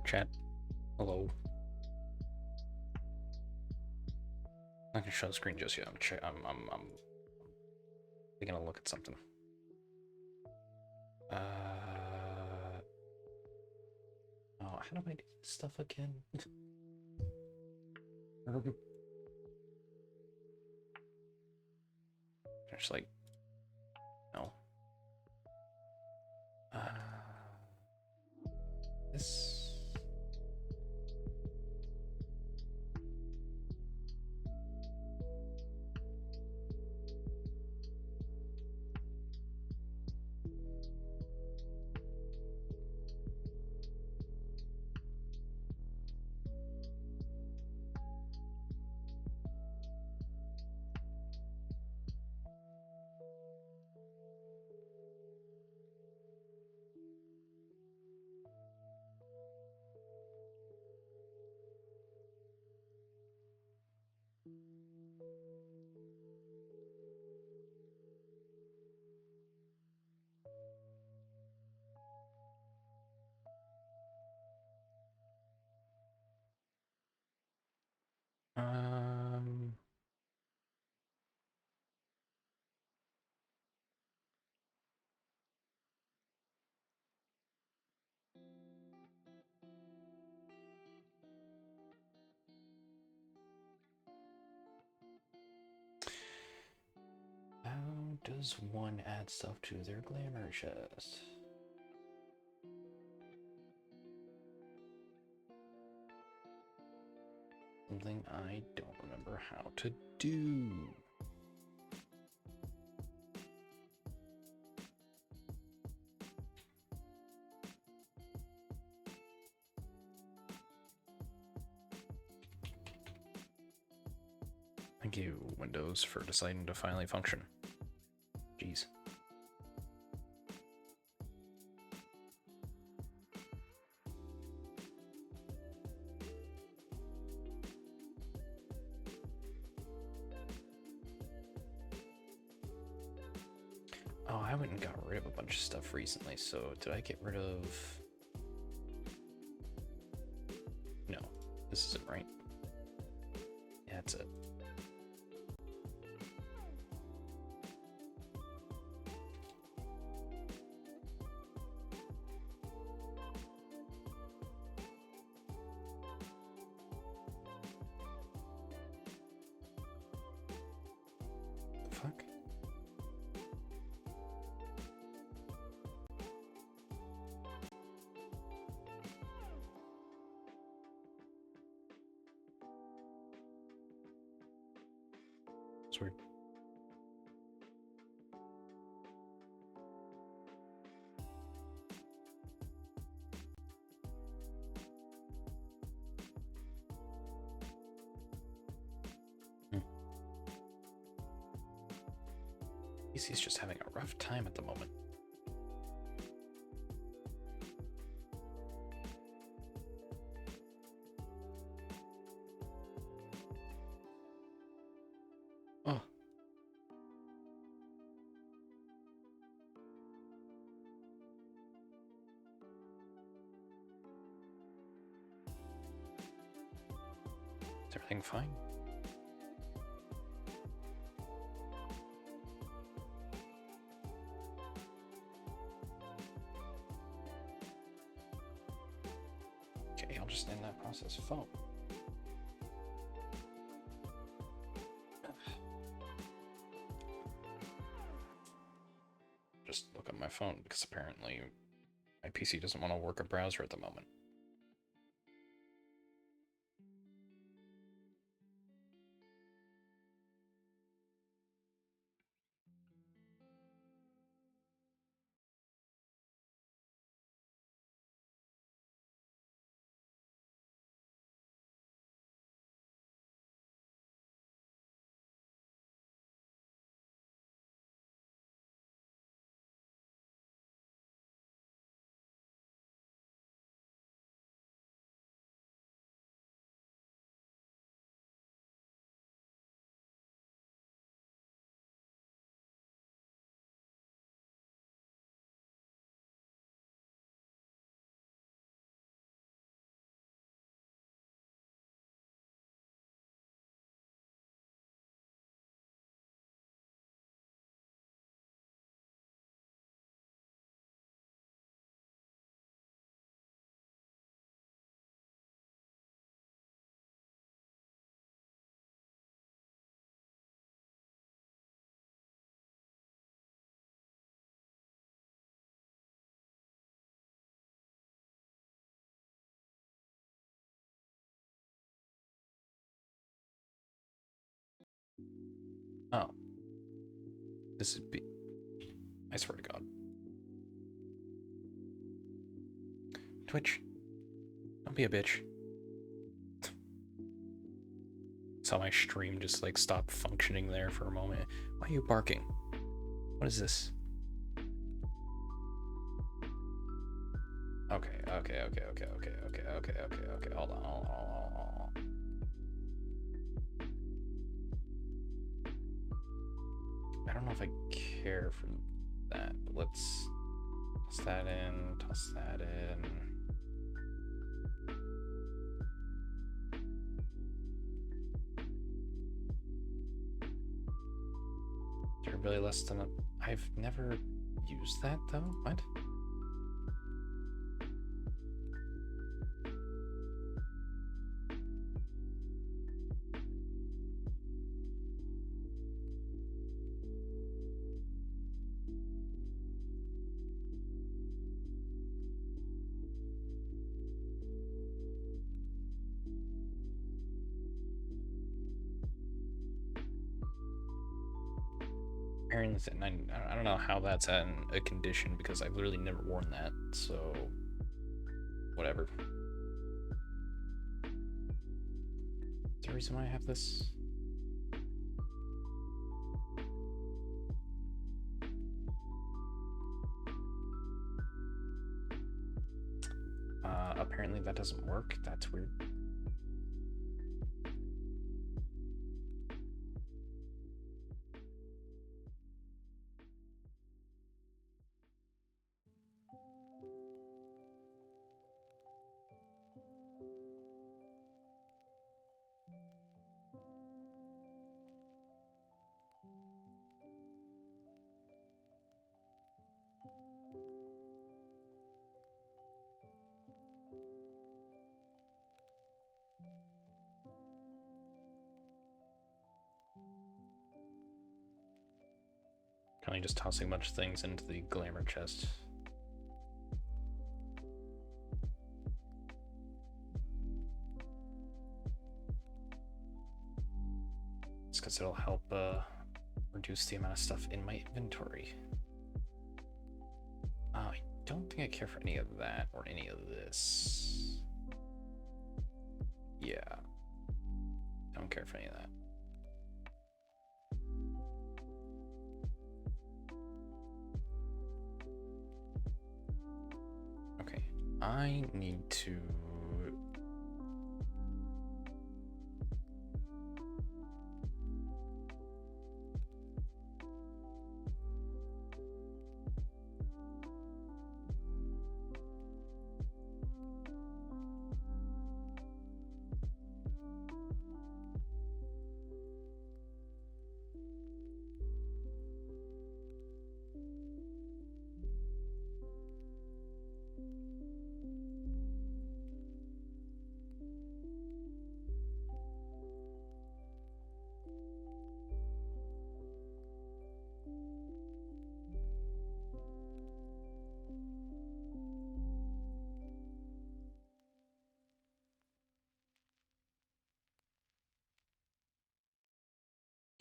chat. Hello. I'm not gonna show the screen just yet. I'm taking a look at something. Oh, how do I do this stuff again? Just like, no. This. Um. How does one add stuff to their glamour chest? Something I don't remember how to do. Thank you, Windows, for deciding to finally function. Jeez. Oh, I went and got rid of a bunch of stuff recently, so did I get rid of... No, this isn't right. Yeah, that's it. The fuck? It's weird. PC's just having a rough time at the moment. Oh. Is everything fine? Okay, I'll just end that process. Phone. Just look at my phone because apparently my PC doesn't want to work a browser at the moment. This is I swear to God. Twitch. Don't be a bitch. Saw my stream just like stop functioning there for a moment. Why are you barking? What is this? Okay. Hold on. I don't know if I care for that, but let's toss that in, toss that in. Durability less than a... I've never used that though. What? I don't know how that's at a condition because I've literally never worn that, so whatever. Is there a reason why I have this? Apparently that doesn't work. That's weird. Kind of just tossing a bunch of things into the glamour chest. It's because it'll help reduce the amount of stuff in my inventory. I don't think I care for any of that or any of this. Yeah. Don't care for any of that. Okay, I need to...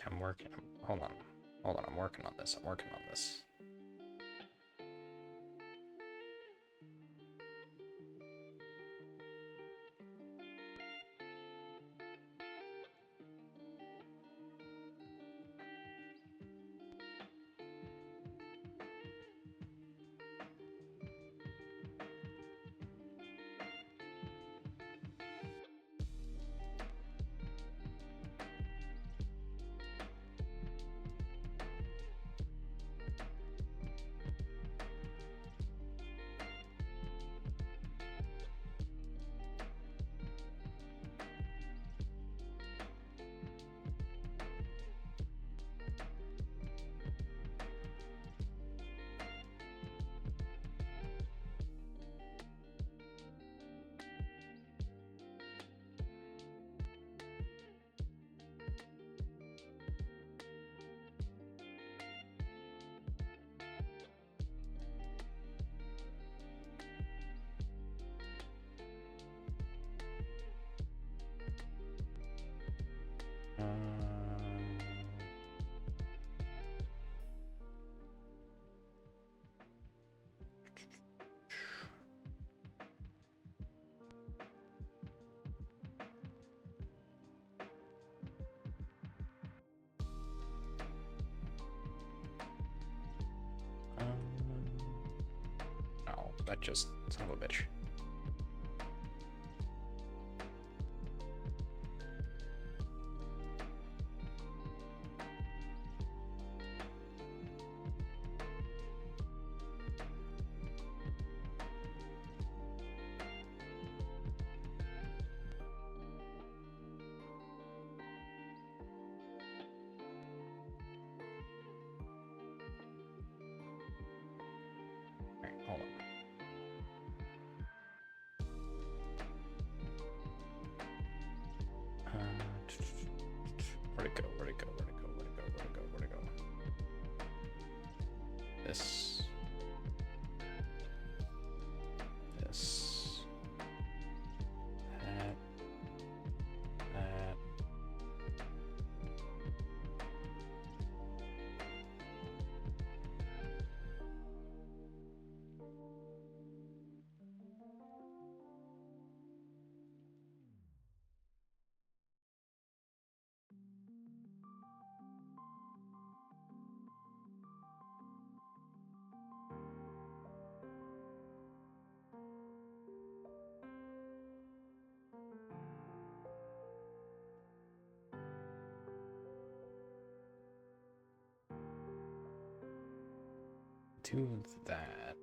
I'm working. Hold on. I'm working on this. That just son of a bitch. Alright, hold on. Where'd it go? Where'd it go? Where'd it go? Where'd it go? Where'd it go? Where'd it go? This. This. That. That. Do that.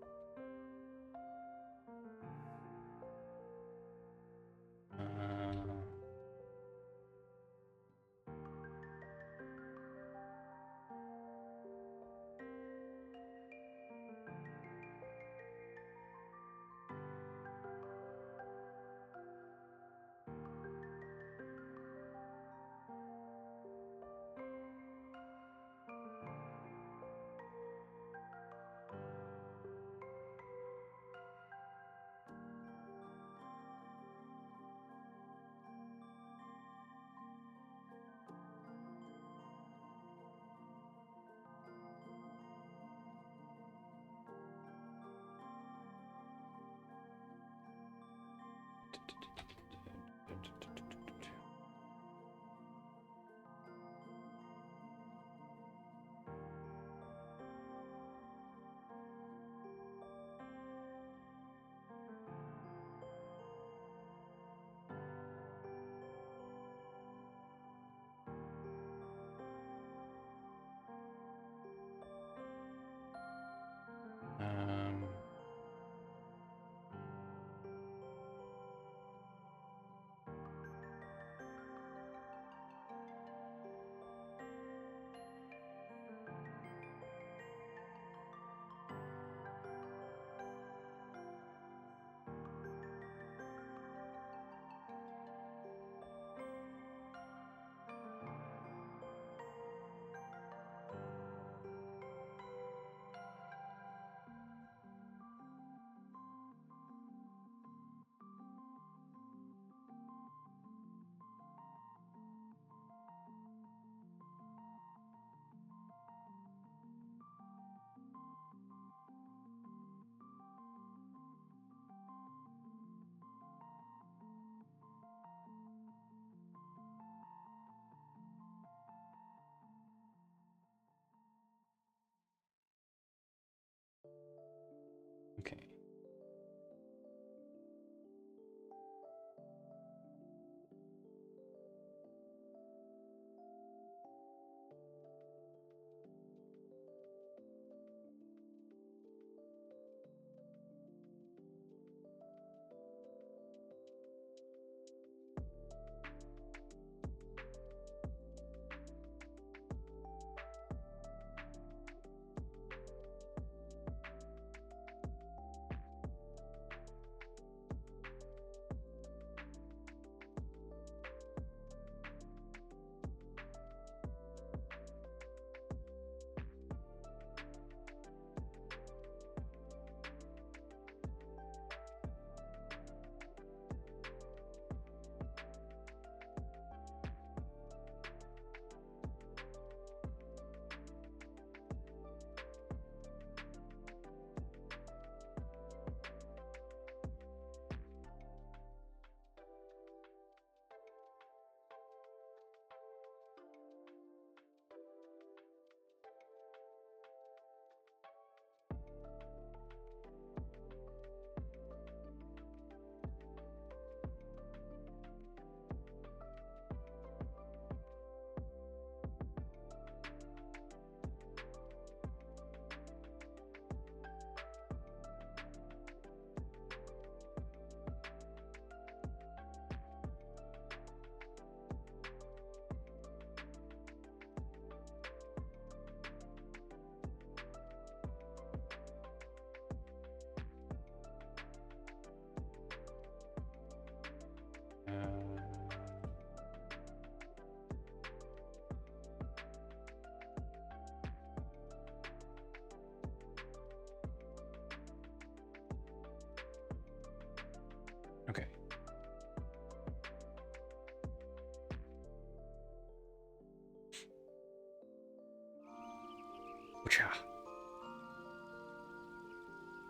Wacha.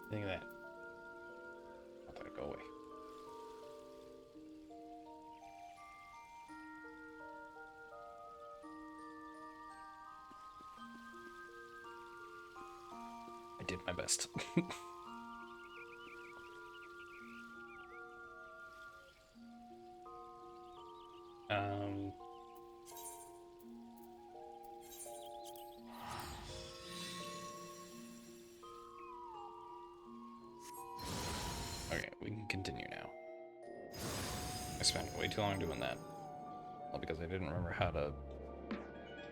Think of that. I'll let it go away. I did my best. Okay, we can continue now. I spent way too long doing that. Well, because I didn't remember how to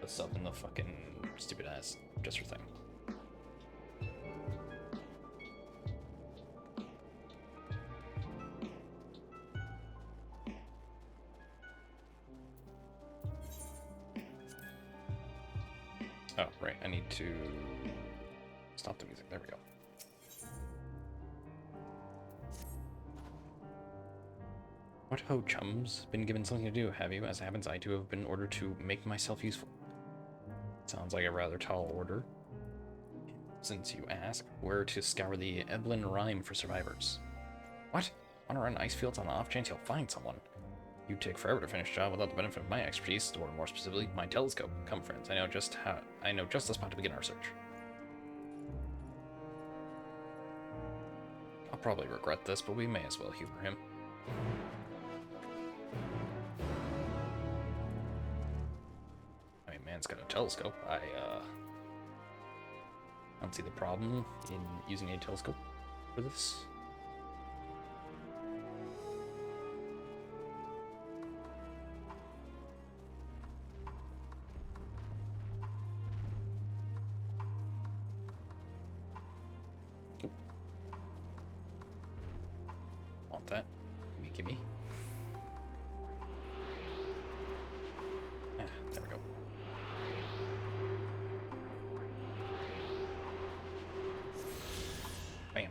put stuff in the fucking stupid ass dresser thing. Oh, right, I need to stop the music. There we go. What ho, chums? Been given something to do, have you? As it happens, I too have been ordered to make myself useful. Sounds like a rather tall order. Since you ask, where to scour the Eblin Rime for survivors. What? Wanna run ice fields on the off chance you'll find someone? You'd take forever to finish a job without the benefit of my expertise, or more specifically, my telescope. Come, friends, I know just the spot to begin our search. I'll probably regret this, but we may as well humor him. I mean, man's got a telescope. I don't see the problem in using a telescope for this. Want that? Gimme. Ah, there we go. Bam.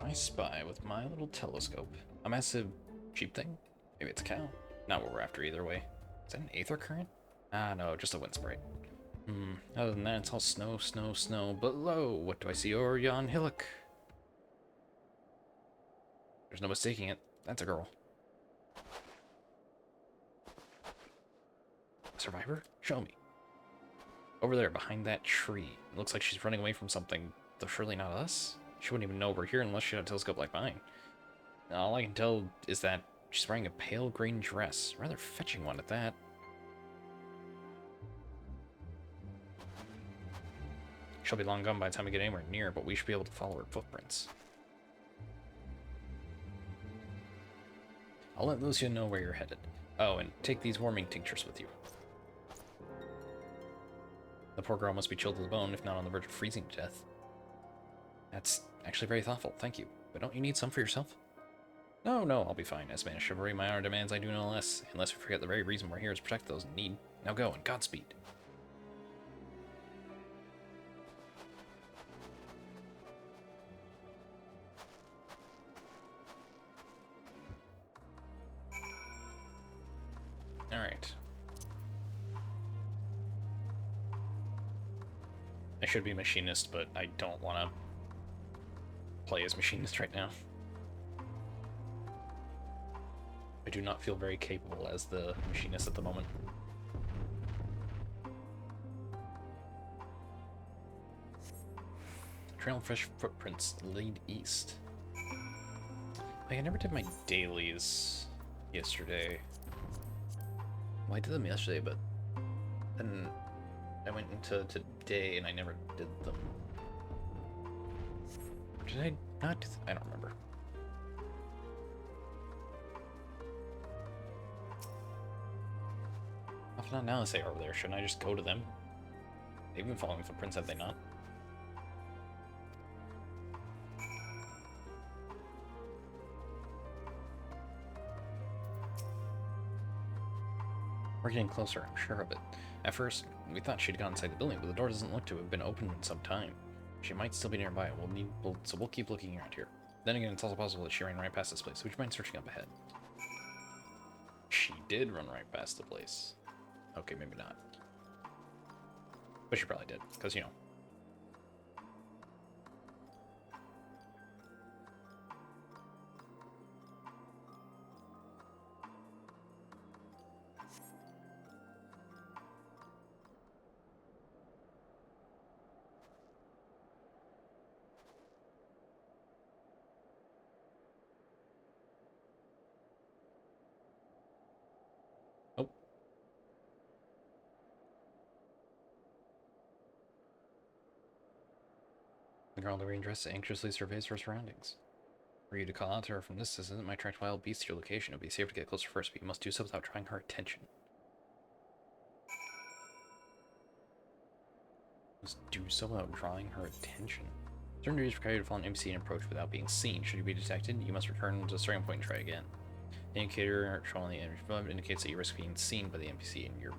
I spy with my little telescope. A massive sheep thing? Maybe it's a cow. Not what we're after either way. Is that an aether current? Ah, no, just a wind sprite. Other than that, it's all snow, snow, snow. But lo, what do I see o'er yon hillock? There's no mistaking it. That's a girl. Survivor? Show me. Over there, behind that tree. It looks like she's running away from something, though surely not us. She wouldn't even know we're here unless she had a telescope like mine. All I can tell is that she's wearing a pale green dress. Rather fetching one at that. She'll be long gone by the time we get anywhere near, but we should be able to follow her footprints. I'll let Lucia know where you're headed. Oh, and take these warming tinctures with you. The poor girl must be chilled to the bone, if not on the verge of freezing to death. That's actually very thoughtful, thank you. But don't you need some for yourself? No, I'll be fine. As man of chivalry, my honor demands I do no less. Unless we forget the very reason we're here is to protect those in need. Now go, and Godspeed. Alright. I should be machinist, but I don't want to play as machinist right now. I do not feel very capable as the machinist at the moment. Trail of fresh footprints lead east. Like, I never did my dailies yesterday. Well, I did them yesterday, but then I went into today and I never did them. Did I not do I don't remember. If not now, say over there. Shouldn't I just go to them? They've been following footprints, have they not? We're getting closer, I'm sure of it. At first, we thought she'd gone inside the building, but the door doesn't look to have been open in some time. She might still be nearby. So we'll keep looking around here. Then again, it's also possible that she ran right past this place. Would you mind searching up ahead? She did run right past the place. Okay, maybe not. But she probably did, because, you know. Oh. The girl in the green dress anxiously surveys her surroundings. For you to call out to her from this distance might attract wild beasts to your location. It would be safer to get closer first, but you must do so without drawing her attention. Must do so without drawing her attention. Certain duties require you to follow an NPC and approach without being seen. Should you be detected, you must return to the starting point and try again. The indicator shown on the image above indicates that you risk being seen by the NPC and you're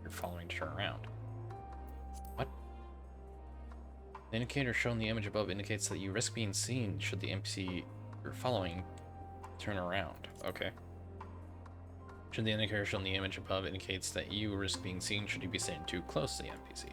following to turn around. What? The indicator shown in the image above indicates that you risk being seen should the NPC you're following turn around. Okay. Should the indicator shown in the image above indicates that you risk being seen should you be staying too close to the NPC.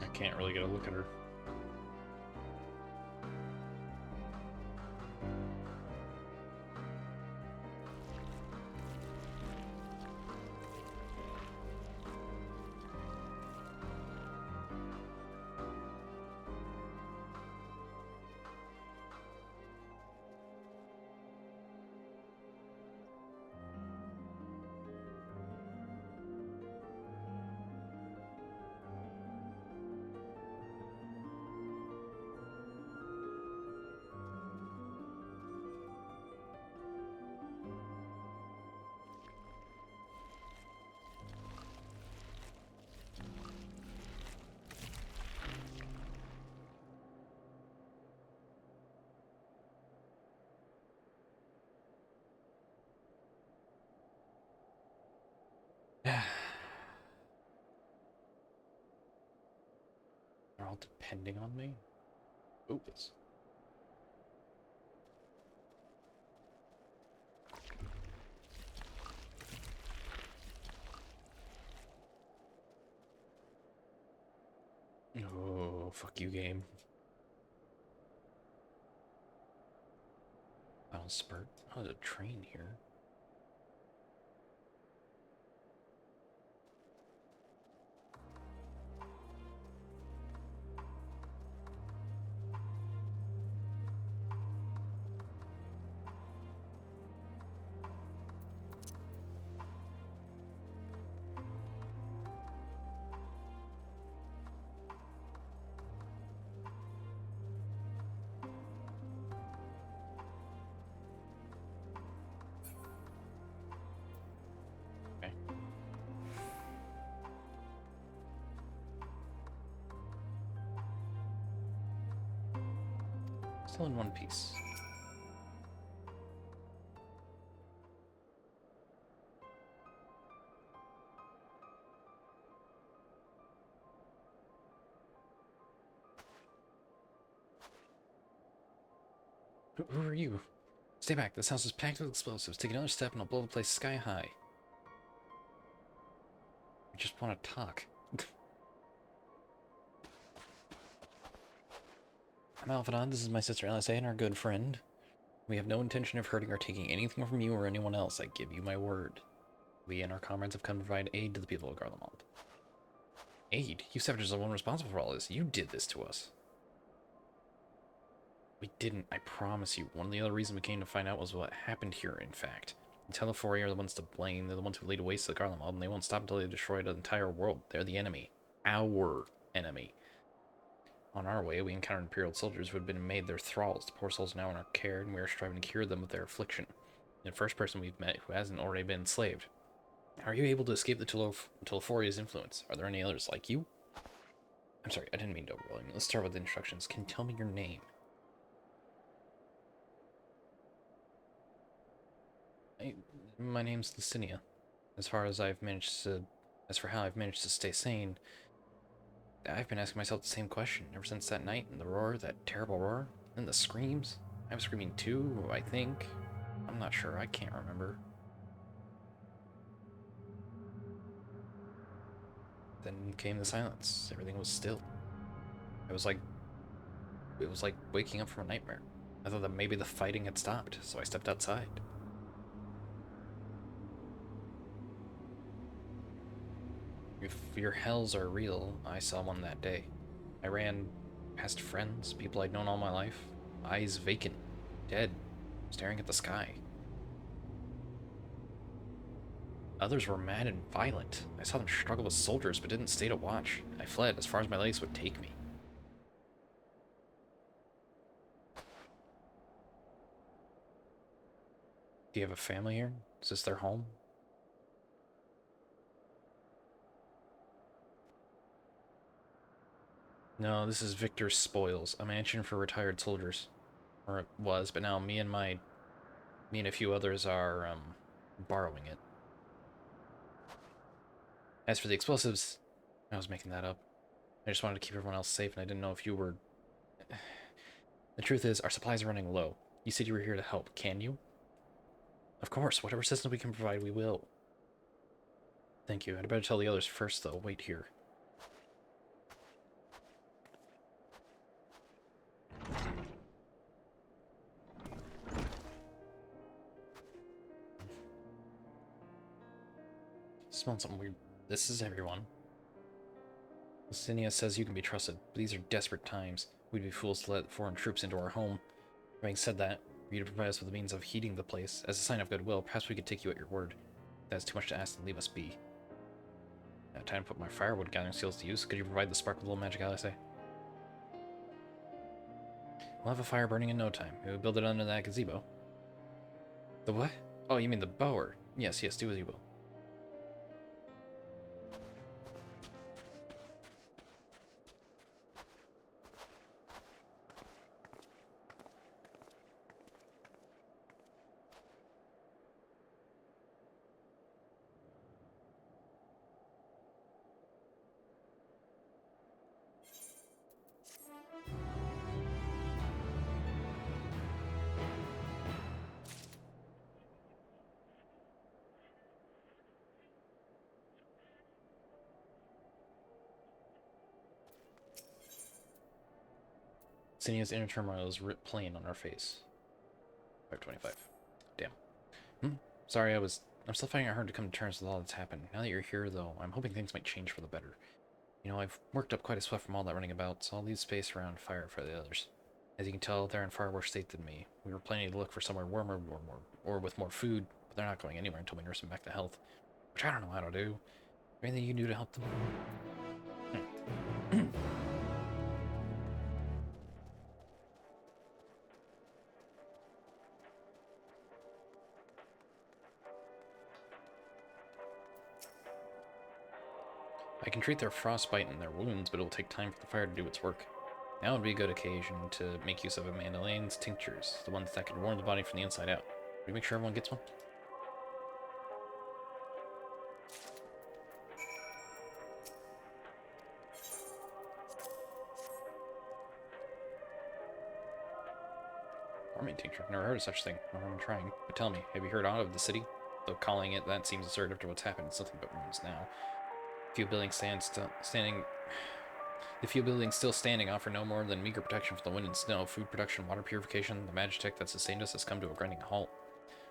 I can't really get a look at her. They're all depending on me? Oops. Oh, fuck you, game. Final spurt. Oh, there's a train here. Okay. Still in one piece. Who are you? Stay back. This house is packed with explosives. Take another step and I'll blow the place sky high. I just want to talk. I'm Alphadon. This is my sister LSA and our good friend. We have no intention of hurting or taking anything from you or anyone else. I give you my word. We and our comrades have come to provide aid to the people of Garlemald. Aid? You savages are the one responsible for all this. You did this to us. We didn't, I promise you. One of the other reasons we came to find out was what happened here, in fact. The Telefori are the ones to blame. They're the ones who laid waste to Garlemald, and they won't stop until they destroy the entire world. They're the enemy. Our enemy. On our way, we encountered Imperial soldiers who had been made their thralls. The poor souls are now in our care, and we are striving to cure them of their affliction. You're the first person we've met who hasn't already been enslaved. Are you able to escape the Teleforia's influence? Are there any others like you? I'm sorry, I didn't mean to overwhelm you. Let's start with the instructions. Can you tell me your name? My name's Lucinia. As for how I've managed to stay sane, I've been asking myself the same question ever since that night and the roar, that terrible roar, and the screams. I was screaming too, I think. I'm not sure, I can't remember. Then came the silence. Everything was still. It was like waking up from a nightmare. I thought that maybe the fighting had stopped, so I stepped outside. If your hells are real, I saw one that day. I ran past friends, people I'd known all my life, eyes vacant, dead, staring at the sky. Others were mad and violent. I saw them struggle with soldiers, but didn't stay to watch. I fled as far as my legs would take me. Do you have a family here? Is this their home? No, this is Victor's Spoils, a mansion for retired soldiers. Or it was, but now me and a few others are, borrowing it. As for the explosives, I was making that up. I just wanted to keep everyone else safe, and I didn't know if you were... The truth is, our supplies are running low. You said you were here to help. Can you? Of course, whatever assistance we can provide, we will. Thank you. I'd better tell the others first, though. Wait here. Smell something weird. This is everyone. Lucinia says you can be trusted, but these are desperate times. We'd be fools to let foreign troops into our home. Having said that, for you to provide us with the means of heating the place, as a sign of goodwill, perhaps we could take you at your word. If that's too much to ask, then leave us be. Now, time to put my firewood gathering skills to use. Could you provide the spark of little magic, LSA? We'll have a fire burning in no time. We'll build it under that gazebo. The what? Oh, you mean the bower. Yes, do as you will. Sinia's inner turmoil is plain on our face. 525. Damn. Sorry, I'm still finding it hard to come to terms with all that's happened. Now that you're here, though, I'm hoping things might change for the better. You know, I've worked up quite a sweat from all that running about, so I'll leave space around fire for the others. As you can tell, they're in far worse state than me. We were planning to look for somewhere warmer or with more food, but they're not going anywhere until we nurse them back to health. Which I don't know how to do. Anything you can do to help them? I can treat their frostbite and their wounds, but it will take time for the fire to do its work. Now would be a good occasion to make use of Amanda Lane's tinctures, the ones that can warm the body from the inside out. Will you make sure everyone gets one? Farming tincture. Never heard of such a thing. No harm in trying. But tell me, have you heard aught of the city? Though calling it that seems absurd after what's happened. It's nothing but ruins now. Few buildings standing. The few buildings still standing offer no more than meager protection from the wind and snow. Food production, water purification, the magitech that sustained us has come to a grinding halt.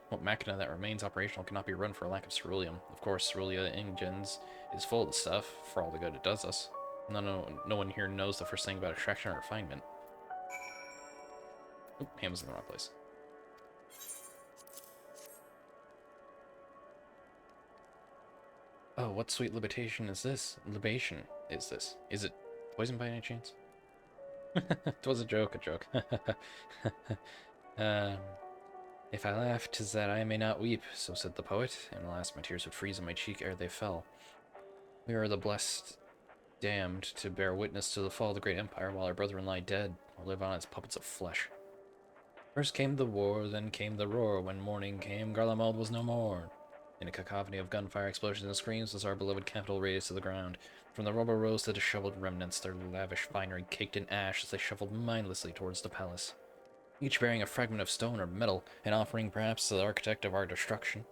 What machina that remains operational cannot be run for a lack of ceruleum. Of course, ceruleum engines is full of the stuff, for all the good it does us. No one here knows the first thing about extraction or refinement. Oop, hand was in the wrong place. Oh, what sweet libation is this? Libation is this? Is it poison by any chance? It was a joke, um, if I laugh, 'tis that I may not weep, so said the poet, and alas, my tears would freeze on my cheek ere they fell. We are the blessed damned to bear witness to the fall of the great empire, while our brethren lie dead, or live on as puppets of flesh. First came the war, then came the roar. When morning came, Garlemald was no more. In a cacophony of gunfire, explosions, and screams was our beloved capital razed to the ground. From the rubble rose the disheveled remnants, their lavish finery caked in ash as they shuffled mindlessly towards the palace. Each bearing a fragment of stone or metal, an offering perhaps to the architect of our destruction.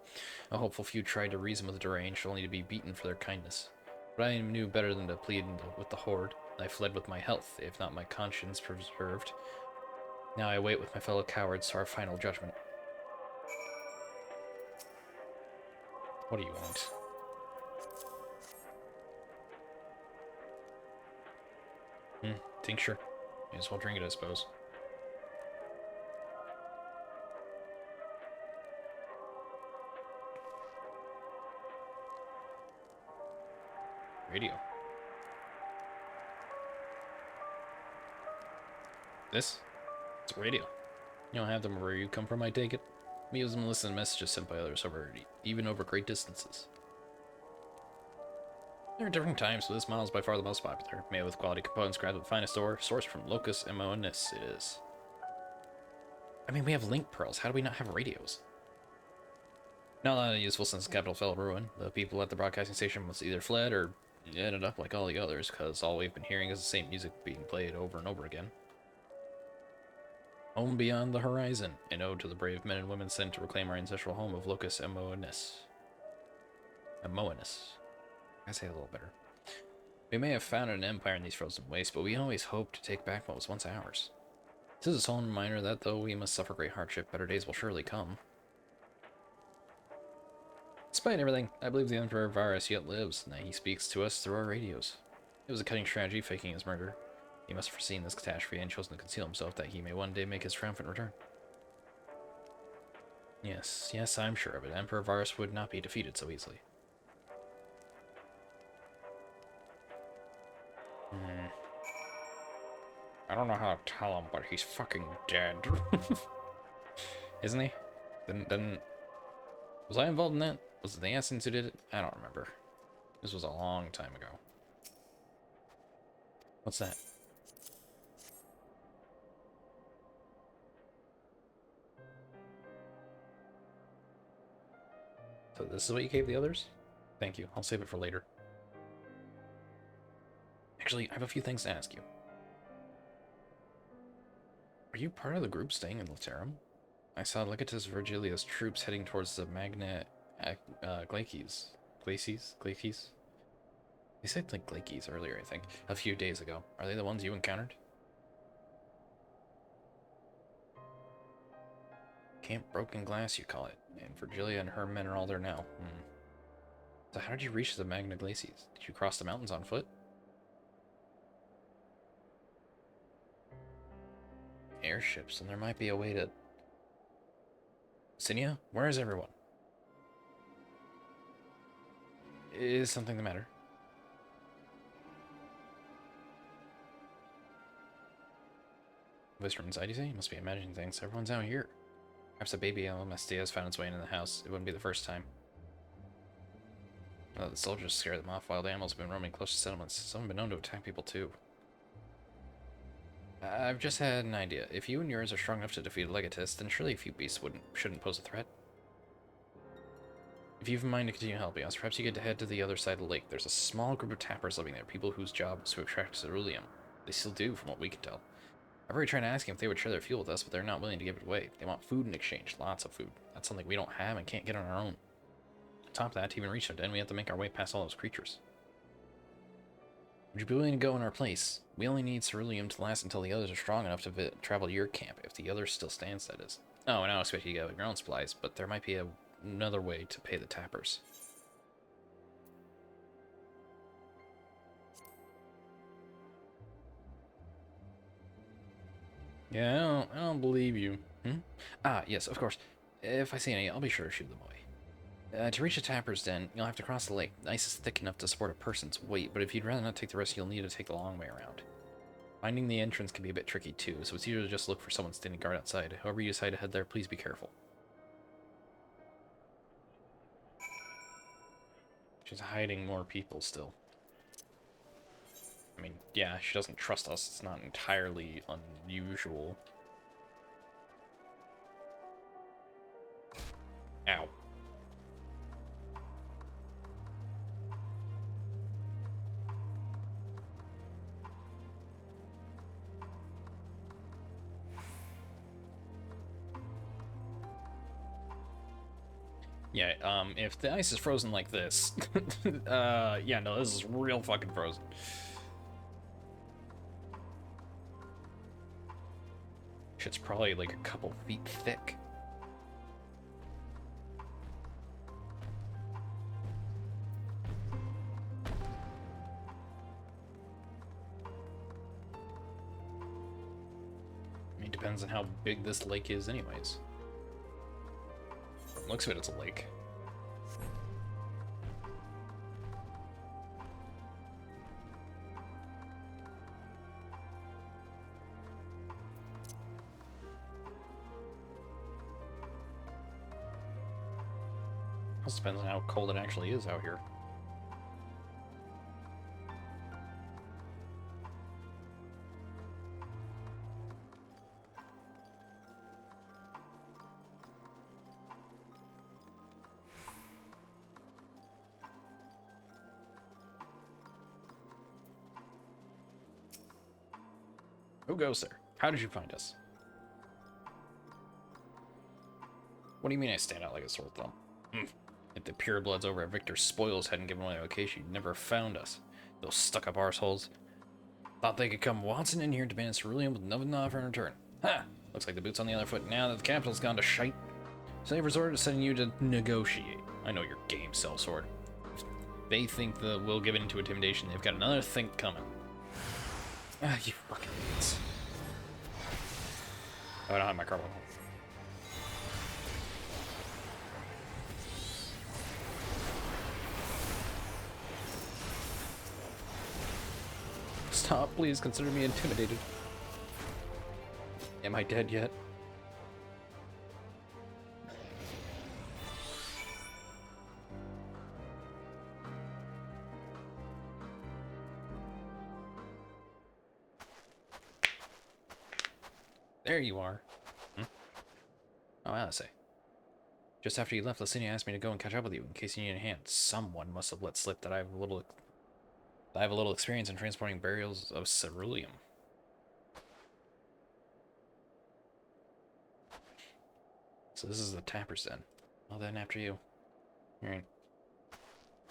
A hopeful few tried to reason with the deranged, only to be beaten for their kindness. But I knew better than to plead with the horde. I fled with my health, if not my conscience preserved. Now I wait with my fellow cowards for our final judgment. What do you want? Tincture. May as well drink it, I suppose. Radio. This? It's a radio. You don't have them where you come from, I take it? We use them to listen to messages sent by others even over great distances. There are different types, but this model is by far the most popular. Made with quality components grabbed at the finest ore, sourced from Locus Monis it is. I mean, we have link pearls. How do we not have radios? Not a lot of useful since the capital fell to ruin. The people at the broadcasting station must either fled or ended up like all the others, because all we've been hearing is the same music being played over and over again. Home Beyond the Horizon, an ode to the brave men and women sent to reclaim our ancestral home of Locus Monis. I say it a little better. We may have founded an empire in these frozen wastes, but we always hoped to take back what was once ours. This is a solemn reminder that though we must suffer great hardship, better days will surely come. Despite everything, I believe the Emperor Varus yet lives, and that he speaks to us through our radios. It was a cunning strategy, faking his murder. He must have foreseen this catastrophe and chosen to conceal himself, that he may one day make his triumphant return. Yes, I'm sure of it. Emperor Varus would not be defeated so easily. I don't know how to tell him, but he's fucking dead. Isn't he? Then... Was I involved in that? Was it the Assassins who did it? I don't remember. This was a long time ago. What's that? So this is what you gave the others? Thank you. I'll save it for later. Actually, I have a few things to ask you. Are you part of the group staying in Laterum? I saw Legatus Virgilia's troops heading towards the Magna Glacies. Glacies? They said like Glacies earlier, I think, a few days ago. Are they the ones you encountered? Camp Broken Glass, you call it. And Virgilia and her men are all there now. So how did you reach the Magna Glacies? Did you cross the mountains on foot? Airships, and there might be a way to... Sinia, where is everyone? Is something the matter? Voice from inside, you say? You must be imagining things. Everyone's out here. Perhaps a baby LMSD has found its way into the house. It wouldn't be the first time. The soldiers scare them off. Wild animals have been roaming close to settlements. Some have been known to attack people too. I've just had an idea. If you and yours are strong enough to defeat a Legatus, then surely a few beasts shouldn't pose a threat. If you've in mind to continue helping us, perhaps you could head to the other side of the lake. There's a small group of tappers living there, people whose job is to extract ceruleum. They still do, from what we can tell. I've already tried asking if they would share their fuel with us, but they're not willing to give it away. They want food in exchange, lots of food. That's something we don't have and can't get on our own. On top of that, to even reach them, then we have to make our way past all those creatures. Would you be willing to go in our place? We only need ceruleum to last until the others are strong enough to travel to your camp, if the others still stands, that is. Oh, and I don't expect you to go your own supplies, but there might be another way to pay the tappers. Yeah, I don't believe you. Ah, yes, of course. If I see any, I'll be sure to shoot them away. To reach the tapper's den, you'll have to cross the lake. The ice is thick enough to support a person's weight, but if you'd rather not take the risk, you'll need to take the long way around. Finding the entrance can be a bit tricky too, so it's easier to just look for someone standing guard outside. However you decide to head there, please be careful. She's hiding more people still. I mean, yeah, she doesn't trust us. It's not entirely unusual. Ow. Yeah, if the ice is frozen like this, yeah, no, this is real fucking frozen. Shit's probably like a couple feet thick. I mean, depends on how big this lake is anyways. From the looks of it, it's a lake. Also depends on how cold it actually is out here. Who goes there? How did you find us? What do you mean I stand out like a sore thumb? If the purebloods over at Victor's Spoils hadn't given away the location, you'd never have found us. Those stuck-up arseholes. Thought they could come waltzing in here and demand ceruleum with nothing to offer in return. Ha! Looks like the boot's on the other foot now that the capital's gone to shite. So they've resorted to sending you to negotiate. I know your game, sellsword. If they think that we'll give in to intimidation, they've got another think coming. Ah, you fucking idiots. Oh, I don't have my carbon. Stop, please consider me intimidated. Am I dead yet? There you are. Oh, I say. Just after you left, Licinia asked me to go and catch up with you in case you need a hand. Someone must have let slip that I have a little experience in transporting burials of ceruleum. So this is the tapper's den. Well then, after you. Alright.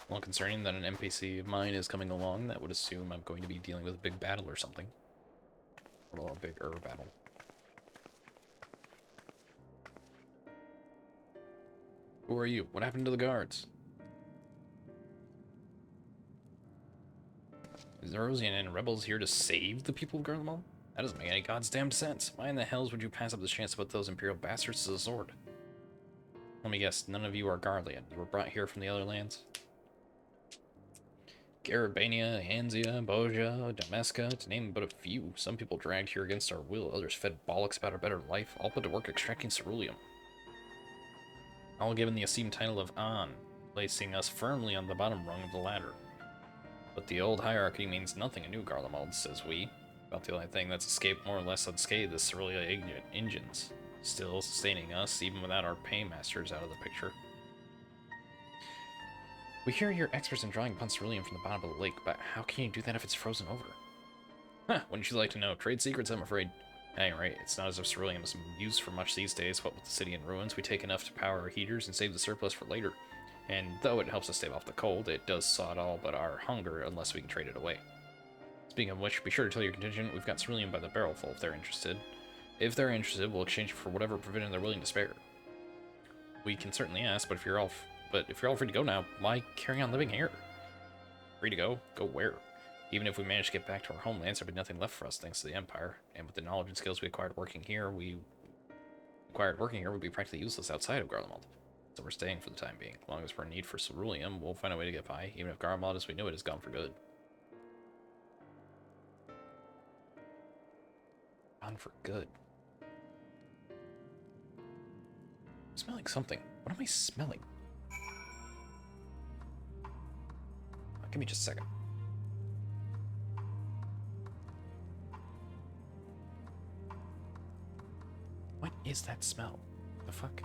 Well, concerning that an NPC of mine is coming along, that would assume I'm going to be dealing with a big battle or something. Or a big battle. Who are you? What happened to the guards? Is Erosian and rebels here to save the people of Garlemald? That doesn't make any goddamn sense. Why in the hells would you pass up the chance to put those Imperial bastards to the sword? Let me guess, none of you are Garlean. You were brought here from the other lands? Garabania, Anzia, Boja, Dameska, to name but a few. Some people dragged here against our will, others fed bollocks about a better life, all put to work extracting ceruleum. All given the esteemed title of An, placing us firmly on the bottom rung of the ladder. But the old hierarchy means nothing in New Garlemald, says we. About the only thing that's escaped more or less unscathed is ceruleum engines, still sustaining us even without our paymasters out of the picture. We hear you're experts in drawing upon ceruleum from the bottom of the lake, but how can you do that if it's frozen over? Huh, wouldn't you like to know? Trade secrets, I'm afraid. Anyway, it's not as if ceruleum is used for much these days, but with the city in ruins, we take enough to power our heaters and save the surplus for later. And though it helps us stave off the cold, it does sod all but our hunger unless we can trade it away. Speaking of which, be sure to tell your contingent we've got ceruleum by the barrelful if they're interested. If they're interested, we'll exchange it for whatever provision they're willing to spare. We can certainly ask, but if you're all free to go now, why carry on living here? Free to go? Go where? Even if we manage to get back to our homelands, there'll be nothing left for us thanks to the Empire. And with the knowledge and skills we acquired working here, we'd be practically useless outside of Garlemald. So we're staying for the time being. As long as we're in need for ceruleum, we'll find a way to get by, even if Garlemald as we know it is gone for good. Gone for good. I'm smelling something. What am I smelling? Give me just a second. What is that smell? The fuck?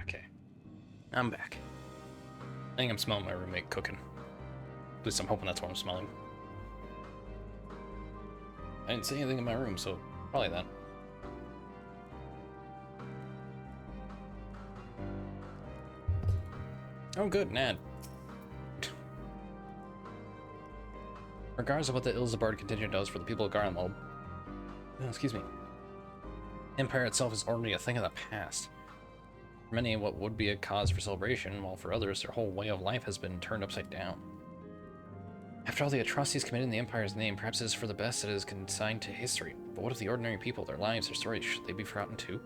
Okay. I'm back. I think I'm smelling my roommate cooking. At least I'm hoping that's what I'm smelling. I didn't see anything in my room, so probably that. Oh good, an ad. Regardless of what the Ilzabard contingent does for the people of Garlemald, excuse me, Empire itself is already a thing of the past. For many, what would be a cause for celebration, while for others, their whole way of life has been turned upside down. After all the atrocities committed in the Empire's name, perhaps it is for the best that it is consigned to history. But what of the ordinary people, their lives, their stories? Should they be forgotten too?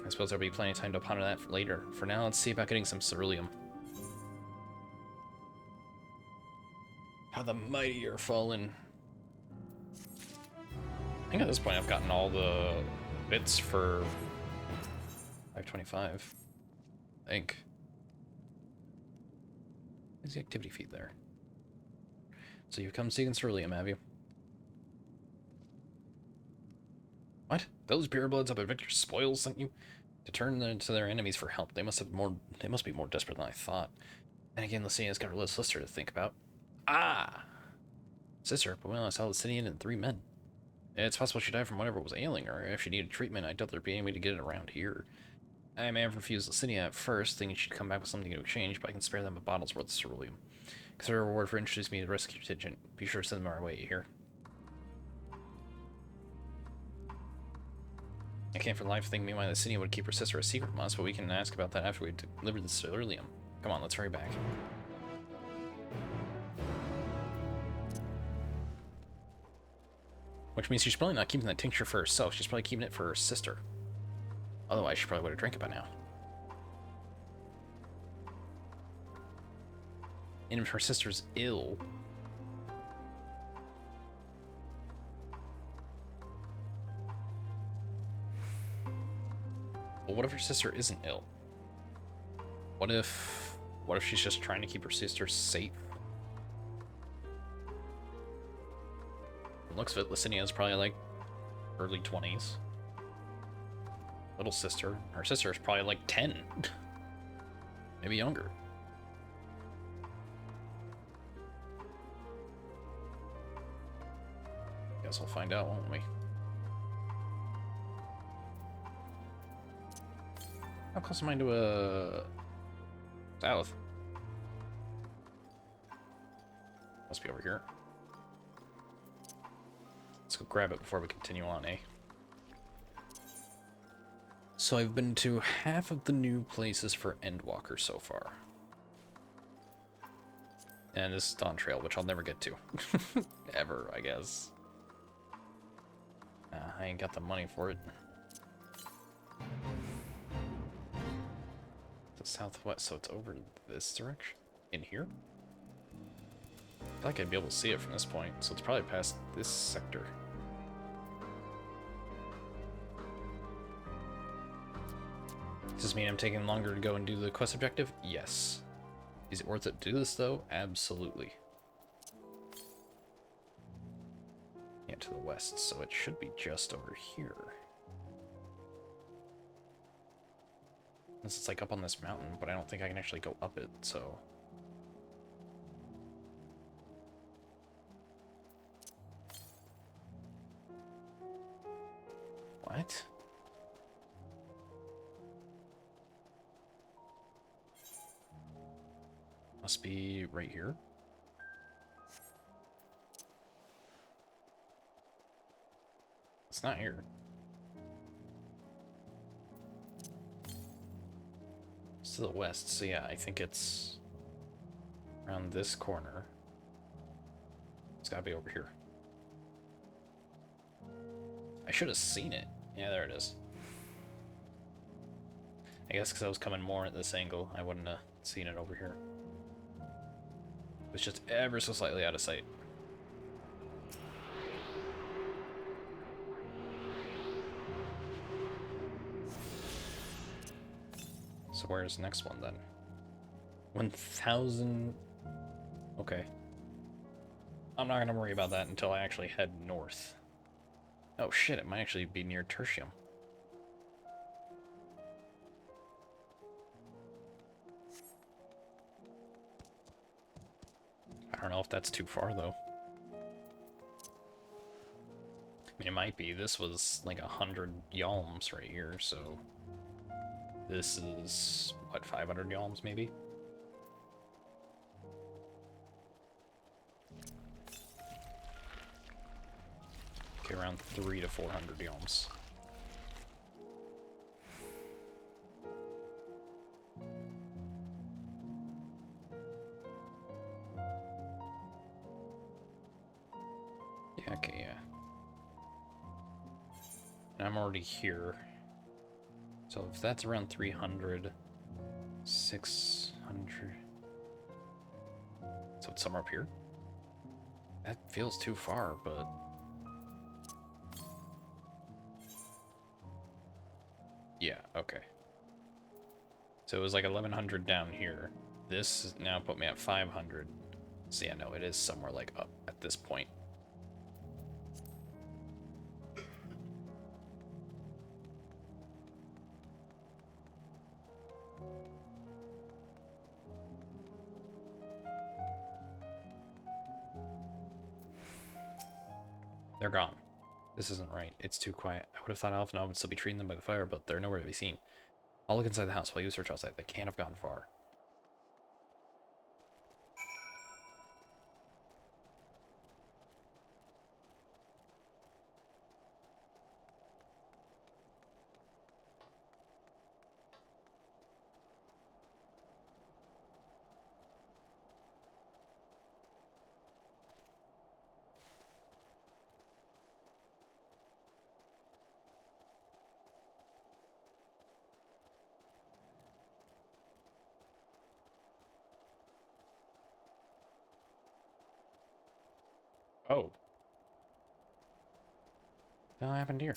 I suppose there'll be plenty of time to ponder that for later. For now, let's see about getting some ceruleum. How the mighty are fallen. I think at this point I've gotten all the bits for 525. I think. Where's the activity feed there? So you've come seeking ceruleum, have you? What? Those purebloods up at Victor's Spoils sent you? To turn to their enemies for help. They must be more desperate than I thought. And again, Lucinia's got her little sister to think about. Ah! Sister, but we only saw Lucinia and 3 men. It's possible she died from whatever was ailing her. If she needed treatment, I doubt there'd be any way to get it around here. I may have refused Lucinia at first, thinking she'd come back with something to exchange, but I can spare them a bottle's worth of ceruleum. Consider a reward for introducing me to the rescue contingent. Be sure to send them our way, you hear? I can't for the life think meanwhile Lucinia would keep her sister a secret from us, but we can ask about that after we deliver the ceruleum. Come on, let's hurry back. Which means she's probably not keeping that tincture for herself, she's probably keeping it for her sister. Otherwise, she probably would have drank it by now. And if her sister's ill... Well, what if her sister isn't ill? What if she's just trying to keep her sister safe? From the looks of it, Lucinia is probably like early 20s. little sister. Her sister is probably like 10. Maybe younger. Guess we'll find out, won't we? How close am I to a south? Must be over here. Let's go grab it before we continue on, eh? So I've been to half of the new places for Endwalker so far. And this is Dawn Trail, which I'll never get to. Ever, I guess. I ain't got the money for it. The southwest, so it's over this direction? In here? I feel like I'd be able to see it from this point, so it's probably past this sector. Does this mean I'm taking longer to go and do the quest objective? Yes. Is it worth it to do this, though? Absolutely. Yeah, to the west, so it should be just over here. Unless it's like up on this mountain, but I don't think I can actually go up it, so... What? Must be right here. It's not here. It's to the west, so yeah, I think it's around this corner. It's gotta be over here. I should have seen it. Yeah, there it is. I guess because I was coming more at this angle, I wouldn't have seen it over here. It was just ever so slightly out of sight. So where's the next one then? 1,000... Okay. I'm not gonna worry about that until I actually head north. Oh shit, it might actually be near Tertium. I don't know if that's too far though. I mean, it might be. This was like 100 yalms right here, so... This is, what, 500 yalms maybe? Okay, around 300 to 400 yalms. Yeah, okay, yeah. And I'm already here. So if that's around 300, 600... So it's somewhere up here? That feels too far, but... Yeah, okay. So it was like 1,100 down here. This now put me at 500. So yeah, no, it is somewhere like up at this point. They're gone. This isn't right. It's too quiet. I would have thought Alpha and I would still be treating them by the fire, but they're nowhere to be seen. I'll look inside the house while you search outside. They can't have gone far. Oh. What happened here?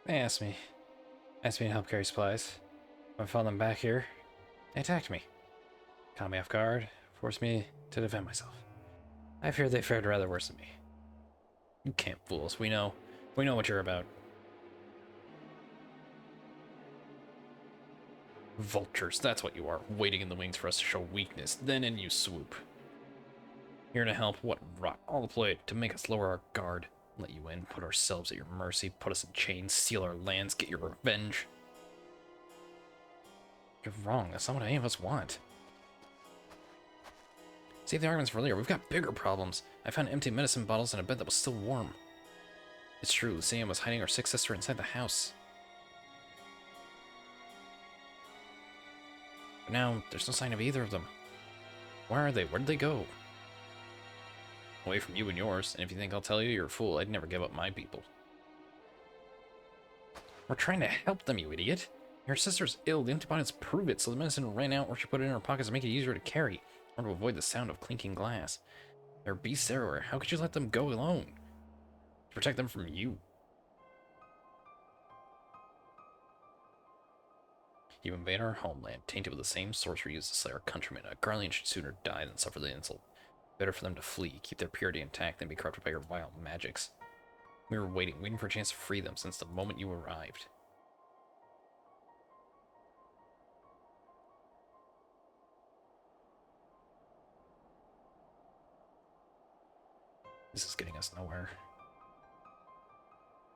They asked me. Asked me to help carry supplies. When I found them back here, they attacked me. Caught me off guard, forced me to defend myself. I fear they fared rather worse than me. You can't fool us. We know what you're about. Vultures, that's what you are, waiting in the wings for us to show weakness, then in you swoop. Here to help, what rot, all the play to make us lower our guard, let you in, put ourselves at your mercy, put us in chains, steal our lands, get your revenge. You're wrong, that's not what any of us want. Save the arguments for later, we've got bigger problems. I found empty medicine bottles in a bed that was still warm. It's true, Lucian was hiding our sick sister inside the house. But now, there's no sign of either of them. Where are they? Where did they go? Away from you and yours, and if you think I'll tell you, you're a fool. I'd never give up my people. We're trying to help them, you idiot. Your sister's ill, the empty bottles prove it, so the medicine ran out or she put it in her pockets to make it easier to carry, or to avoid the sound of clinking glass. There are beasts everywhere. How could you let them go alone? To protect them from you. You invade our homeland, tainted with the same sorcery used to slay our countrymen. A Garlean should sooner die than suffer the insult. Better for them to flee, keep their purity intact, than be corrupted by your vile magics. We were waiting for a chance to free them since the moment you arrived. This is getting us nowhere.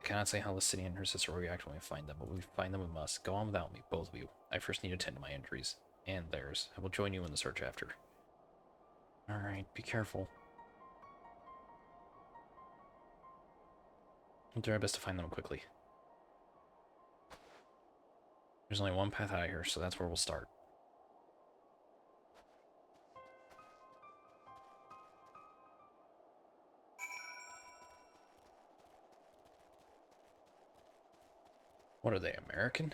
I cannot say how Lucian and her sister will react when we find them, but when we find them we must. Go on without me, both of you. I first need to tend to my injuries. And theirs. I will join you in the search after. Alright, be careful. We'll do our best to find them quickly. There's only one path out of here, so that's where we'll start. What are they, American?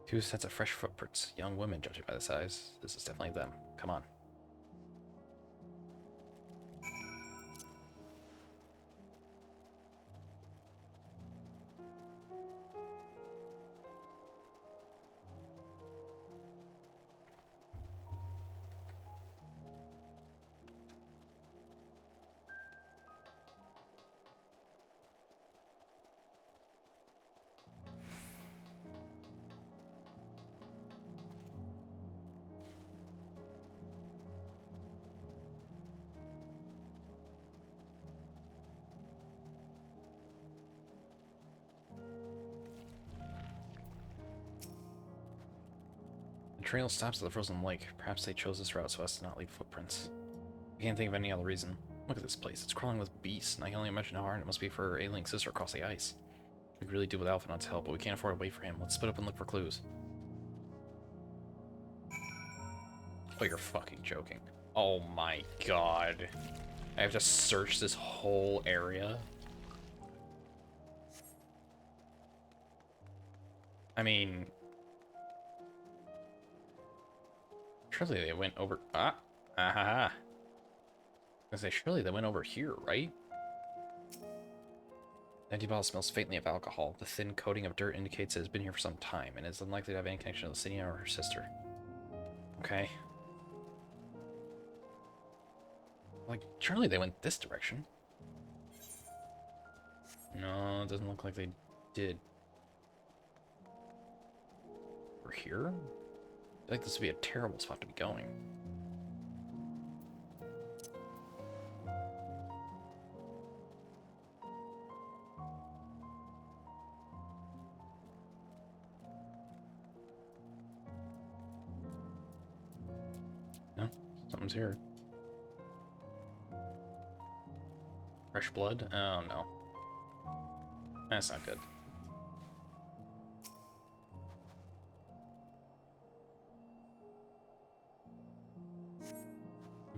Two sets of fresh footprints. Young women, judging by the size. This is definitely them. Come on. The trail stops at the frozen lake. Perhaps they chose this route so as to not leave footprints. I can't think of any other reason. Look at this place. It's crawling with beasts, and I can only imagine how hard it must be for her ailing sister across the ice. We could really do with Alphinaud's help, but we can't afford to wait for him. Let's split up and look for clues. Oh, you're fucking joking. Oh my god. I have to search this whole area? I mean... surely they went over... I was gonna say, surely they went over here, right? The empty bottle smells faintly of alcohol. The thin coating of dirt indicates it has been here for some time, and is unlikely to have any connection to the city or her sister. Okay. Like, surely they went this direction. No, it doesn't look like they did. We're here? I feel like this would be a terrible spot to be going. No, something's here. Fresh blood? Oh no. That's not good.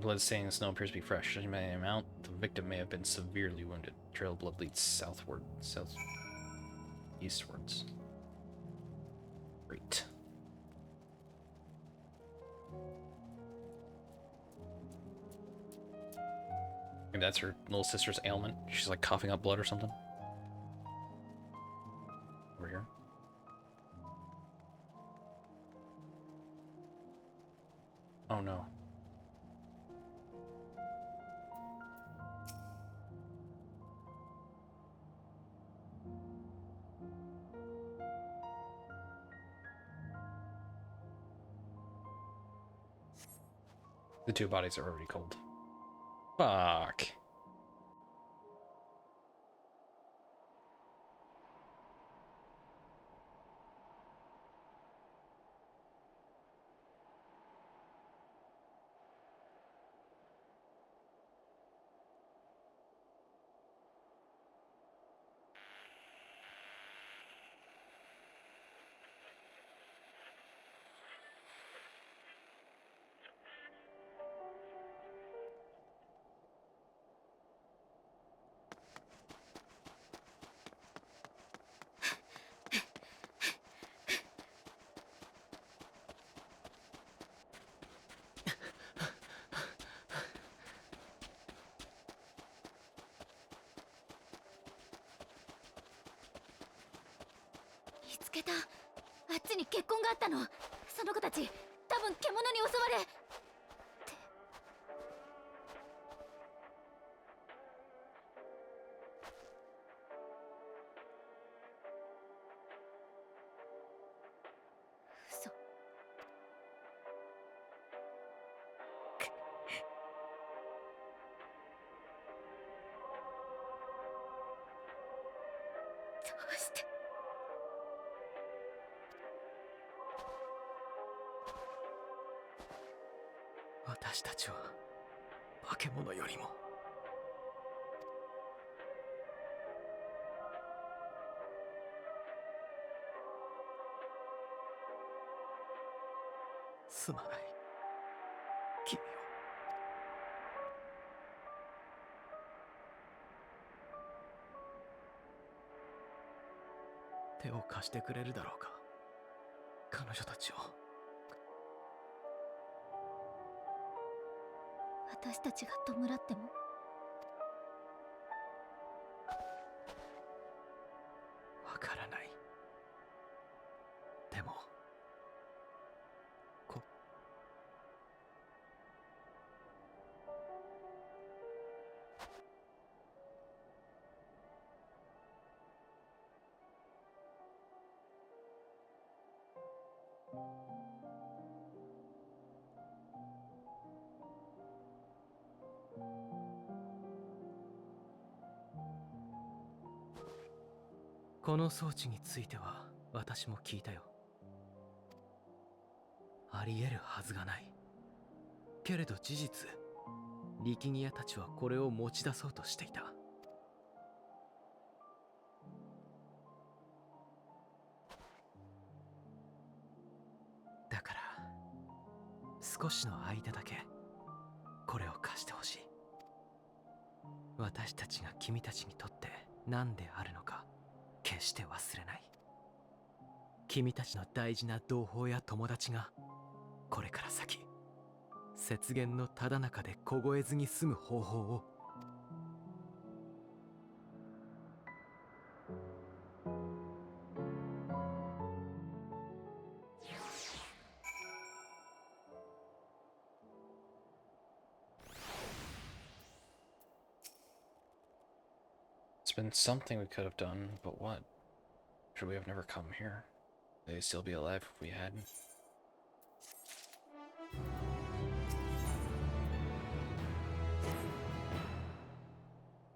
Blood staining in the snow appears to be fresh. Judging by the amount, the victim may have been severely wounded. Trail of blood leads southward, eastwards. Great. Maybe that's her little sister's ailment. She's like coughing up blood or something. Over here. Oh no. The two bodies are already cold. Fuck.見つけた。あっちに血痕があったの。その子たち多分獣に襲われ。嘘。どうして。私たちは化け物よりもすまない君を。手を貸してくれるだろうか、彼女たちを。私たちが弔っても。わからない。でもこの装置については私も聞いたよ。あり得るはずがない。けれど事実、力儀屋たちはこれを持ち出そうとしていた。だから少しの間だけこれを貸してほしい。私たちが君たちにとって何であるのか決して忘れない。君たちの大事な同胞や友達がこれから先雪原のただ中で凍えずに済む方法を。It's been something we could have done, but what? Should we have never come here? They'd still be alive if we hadn't.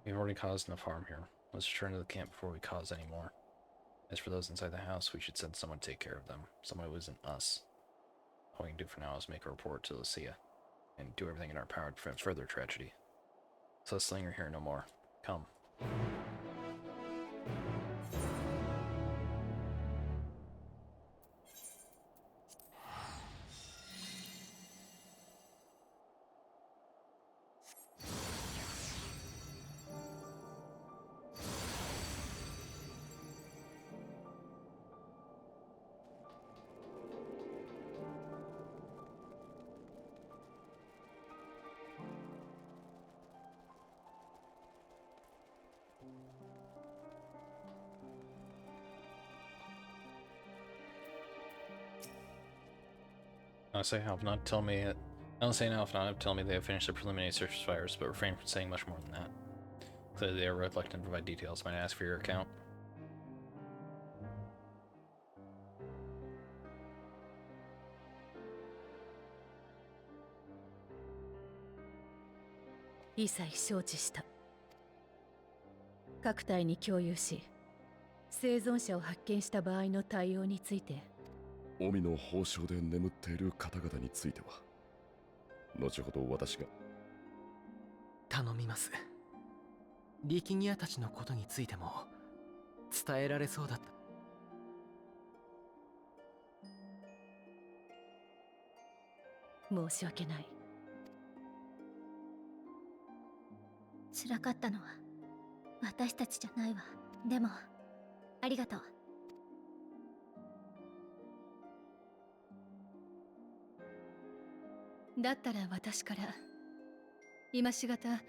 We've already caused enough harm here. Let's return to the camp before we cause any more. As for those inside the house, we should send someone to take care of them. Someone who isn't us. All we can do for now is make a report to Lucia, and do everything in our power to prevent further tragedy. So let's linger here no more. Come. I'll say now if not tell me they have finished the preliminary surface fires, but refrain from saying much more than that. Clearly they are reluctant to provide details. Might I ask for your account?一切承知した。各隊に共有し、生存者を発見した場合の対応について。臣の褒章で眠っている方々については、後ほど私が。頼みます。力ギアたちのことについても伝えられそうだった。申し訳ない。辛かったのは私たちじゃないわ。でもありがとう。だったら私から今しがた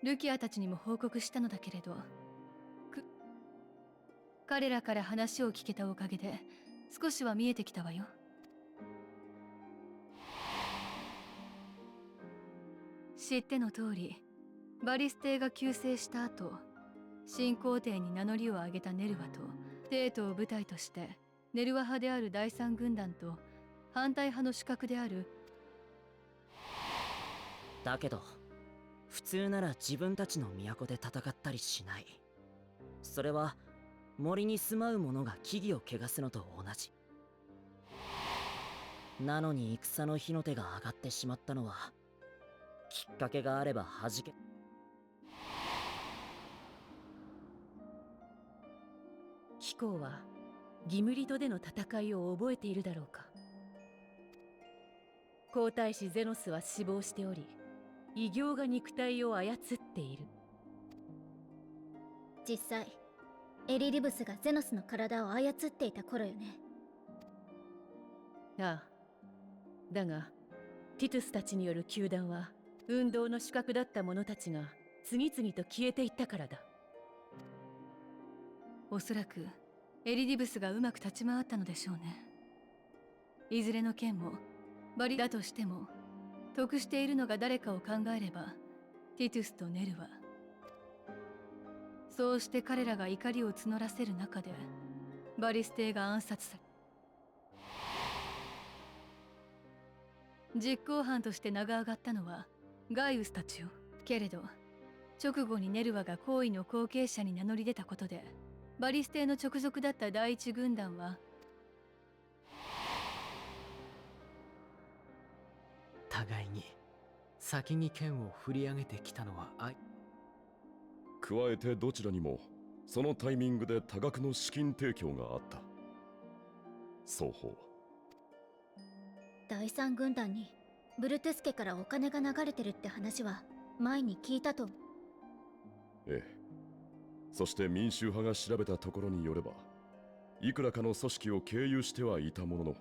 ルキアたちにも報告したのだけれど、彼らから話を聞けたおかげで少しは見えてきたわよ。知っての通り、バリス艇が急逝した後、新皇帝に名乗りを上げたネルワと帝都を舞台としてネルワ派である第三軍団と反対派の主角である。だけど普通なら自分たちの都で戦ったりしない。それは森に住まう者が木々を汚すのと同じ。なのに戦の火の手が上がってしまったのは、きっかけがあれば弾け。貴公はギムリドでの戦いを覚えているだろうか。皇太子ゼノスは死亡しており、異形が肉体を操っている。実際エリリブスがゼノスの体を操っていた頃よね。ああ。だがティトゥスたちによる糾弾は運動の主角だった者たちが次々と消えていったからだ。おそらくエリディブスがうまく立ち回ったのでしょうね。いずれの剣もバリだとしても、得しているのが誰かを考えればティトゥスとネルは。そうして彼らが怒りを募らせる中でバリス艇が暗殺され、実行犯として名が上がったのはガイウスたちよ。けれど直後にネルワが行為の後継者に名乗り出たことで、バリス艇の直属だった第一軍団は互いに先に剣を振り上げてきたのは加えてどちらにもそのタイミングで多額の資金提供があった。双方。第三軍団にブルトゥス家からお金が流れてるって話は前に聞いたと。ええ。そして民衆派が調べたところによれば、いくらかの組織を経由してはいたものの。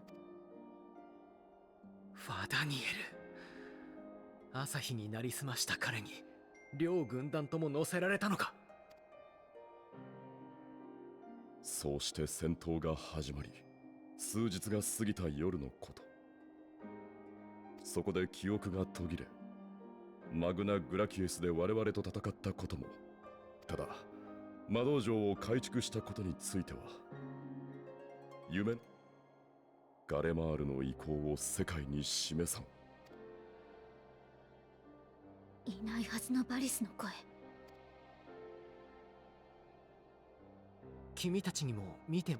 ファダニエル、朝日になりすました彼に両軍団とも乗せられたのか。そうして戦闘が始まり、数日が過ぎた夜のこと。そこで記憶が途切れ、マグナ・グラキエスで我々と戦ったことも、ただ魔道場を改築したことについては、夢ガレマールの意向を世界に示さん。いないはずのバリスの声。君たちにも見て。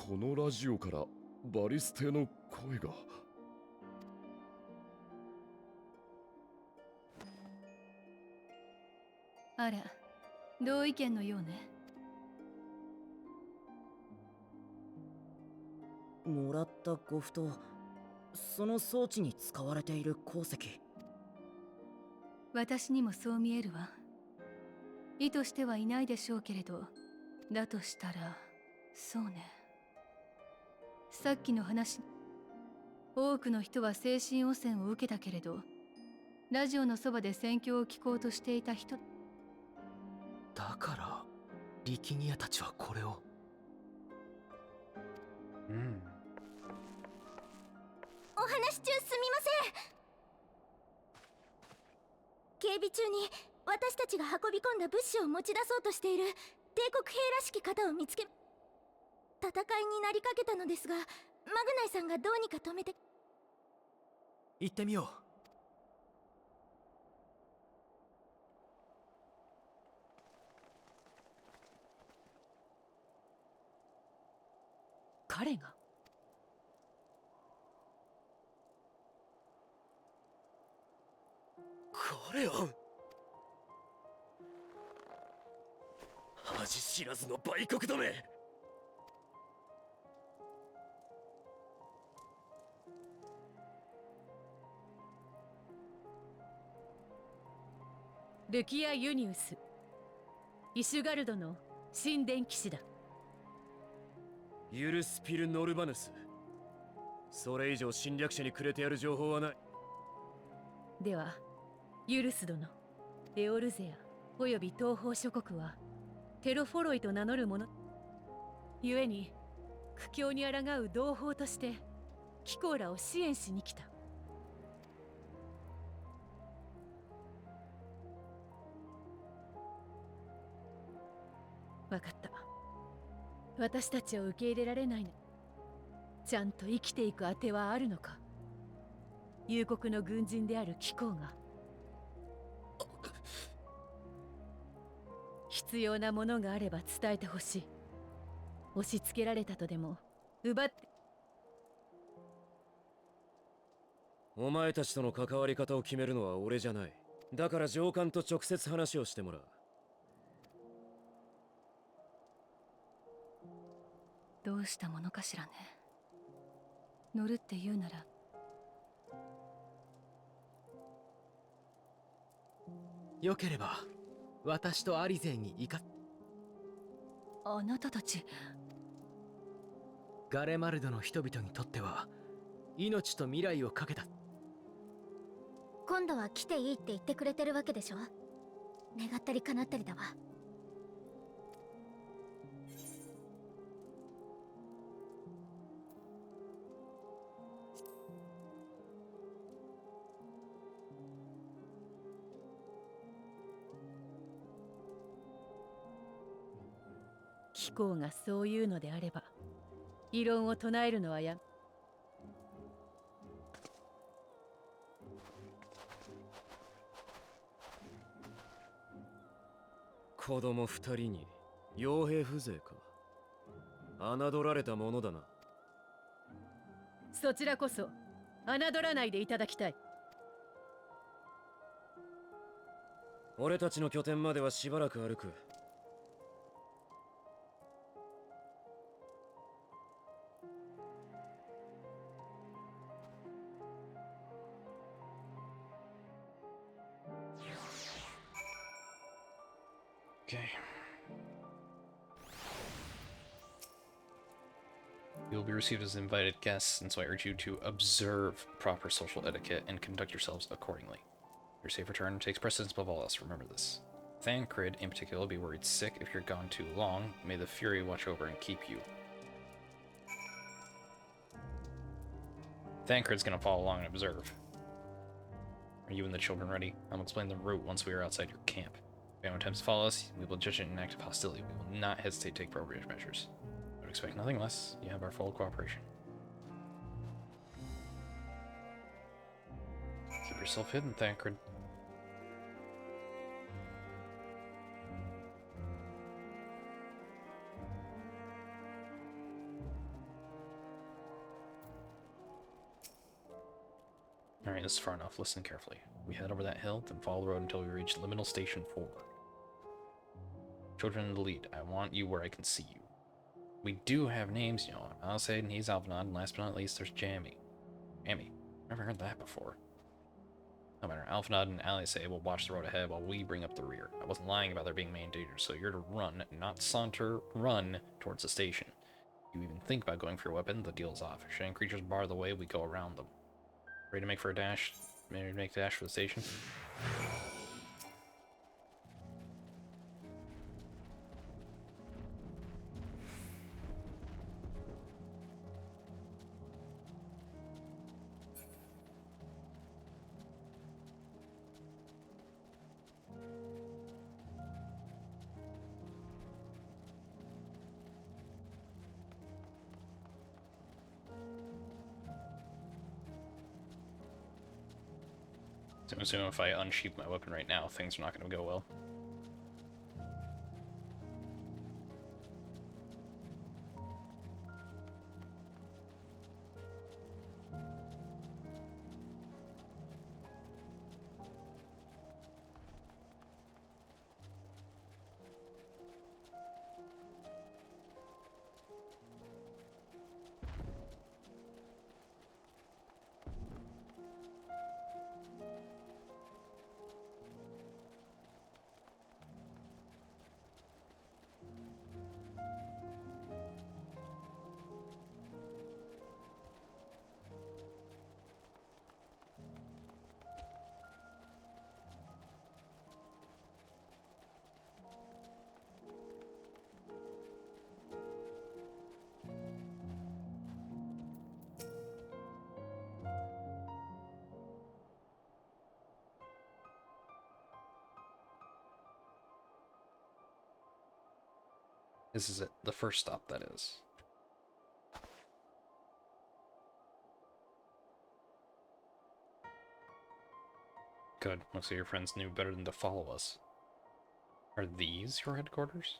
このラジオからバリス艇の声が。あら、同意見のようね。もらったゴフとその装置に使われている鉱石。私にもそう見えるわ。意図してはいないでしょうけれど、だとしたらそうね。さっきの話、多くの人は精神汚染を受けたけれど、ラジオのそばで戦況を聞こうとしていた人。だからリキニアたちはこれを。お話中すみません。警備中に私たちが運び込んだ物資を持ち出そうとしている帝国兵らしき方を見つけ、戦いになりかけたのですが、マグナイさんがどうにか止めて。行ってみよう。彼がこれを恥知らずの売国どめ。ルキア・ユニウス、イシュガルドの神殿騎士だ。ユルスピル・ノルバヌス。それ以上侵略者にくれてやる情報はない。ではユルス殿、エオルゼアおよび東方諸国はテロフォロイと名乗る者故に苦境に抗う同胞として貴公らを支援しに来た。分かった。私たちを受け入れられないの。ちゃんと生きていく当てはあるのか。友国の軍人である貴公が必要なものがあれば伝えてほしい。押し付けられたとでも奪って。お前たちとの関わり方を決めるのは俺じゃない。だから上官と直接話をしてもらう。どうしたものかしらね。乗るって言うなら。よければ私とアリゼンに行か。あなたたち。ガレマルドの人々にとっては命と未来をかけた。今度は来ていいって言ってくれてるわけでしょ。願ったり叶ったりだわ。貴公がそういうのであれば異論を唱えるのはや。子供二人に傭兵風情か。侮られたものだな。そちらこそ侮らないでいただきたい。俺たちの拠点まではしばらく歩く。Okay. You will be received as invited guests, and so I urge you to observe proper social etiquette and conduct yourselves accordingly. Your safe return takes precedence above all else, remember this. Thancred, in particular, will be worried sick if you're gone too long. May the Fury watch over and keep you. Thancred's gonna follow along and observe. Are you and the children ready? I'll explain the route once we are outside your camp. If anyone attempts to follow us, we will judge it an act of hostility. We will not hesitate to take appropriate measures. I would expect nothing less. You have our full cooperation. Keep yourself hidden, Thancred. Alright, this is far enough. Listen carefully. We head over that hill, then follow the road until we reach Liminal Station 4. Children in the lead. I want you where I can see you. We do have names, you know. I'm Alisaid and he's Alvanad, and last but not least, there's Jamie. Jamie? Never heard that before. No matter, Alvanad and Alisaid will watch the road ahead while we bring up the rear. I wasn't lying about there being main dangers, so you're to run, not saunter, run towards the station. If you even think about going for your weapon, the deal's off. Should any creatures bar the way, we go around them. Ready to make for a dash? Maybe make the dash for the station. So I'm assuming if I unsheath my weapon right now, things are not going to go well. This is it. The first stop, that is. Good. Looks like your friends knew better than to follow us. Are these your headquarters?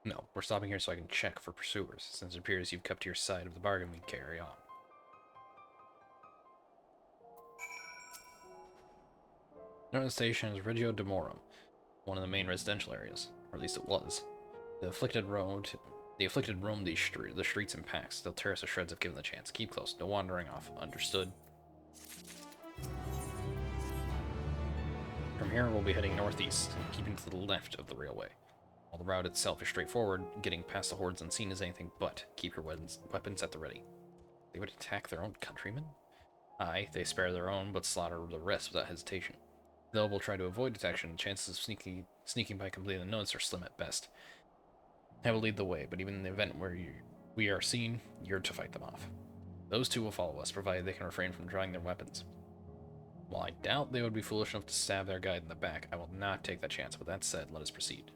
No, we're stopping here so I can check for pursuers, since it appears you've kept to your side of the bargain. We carry on. Near the station is Reggio de Moro, one of the main residential areas, or at least it was. The afflicted roam the streets in packs. They'll tear us to shreds if given the chance. Keep close, no wandering off. Understood? From here, we'll be heading northeast, keeping to the left of the railway. While the route itself is straightforward, getting past the hordes unseen is anything but. Keep your weapons at the ready. They would attack their own countrymen? Aye, they spare their own, but slaughter the rest without hesitation. Though we'll try to avoid detection, chances of sneaking by completely unnoticed are slim at best. I will lead the way, but even in the event where we are seen, you're to fight them off. Those two will follow us, provided they can refrain from drawing their weapons. While I doubt they would be foolish enough to stab their guide in the back, I will not take that chance. With that said, let us proceed.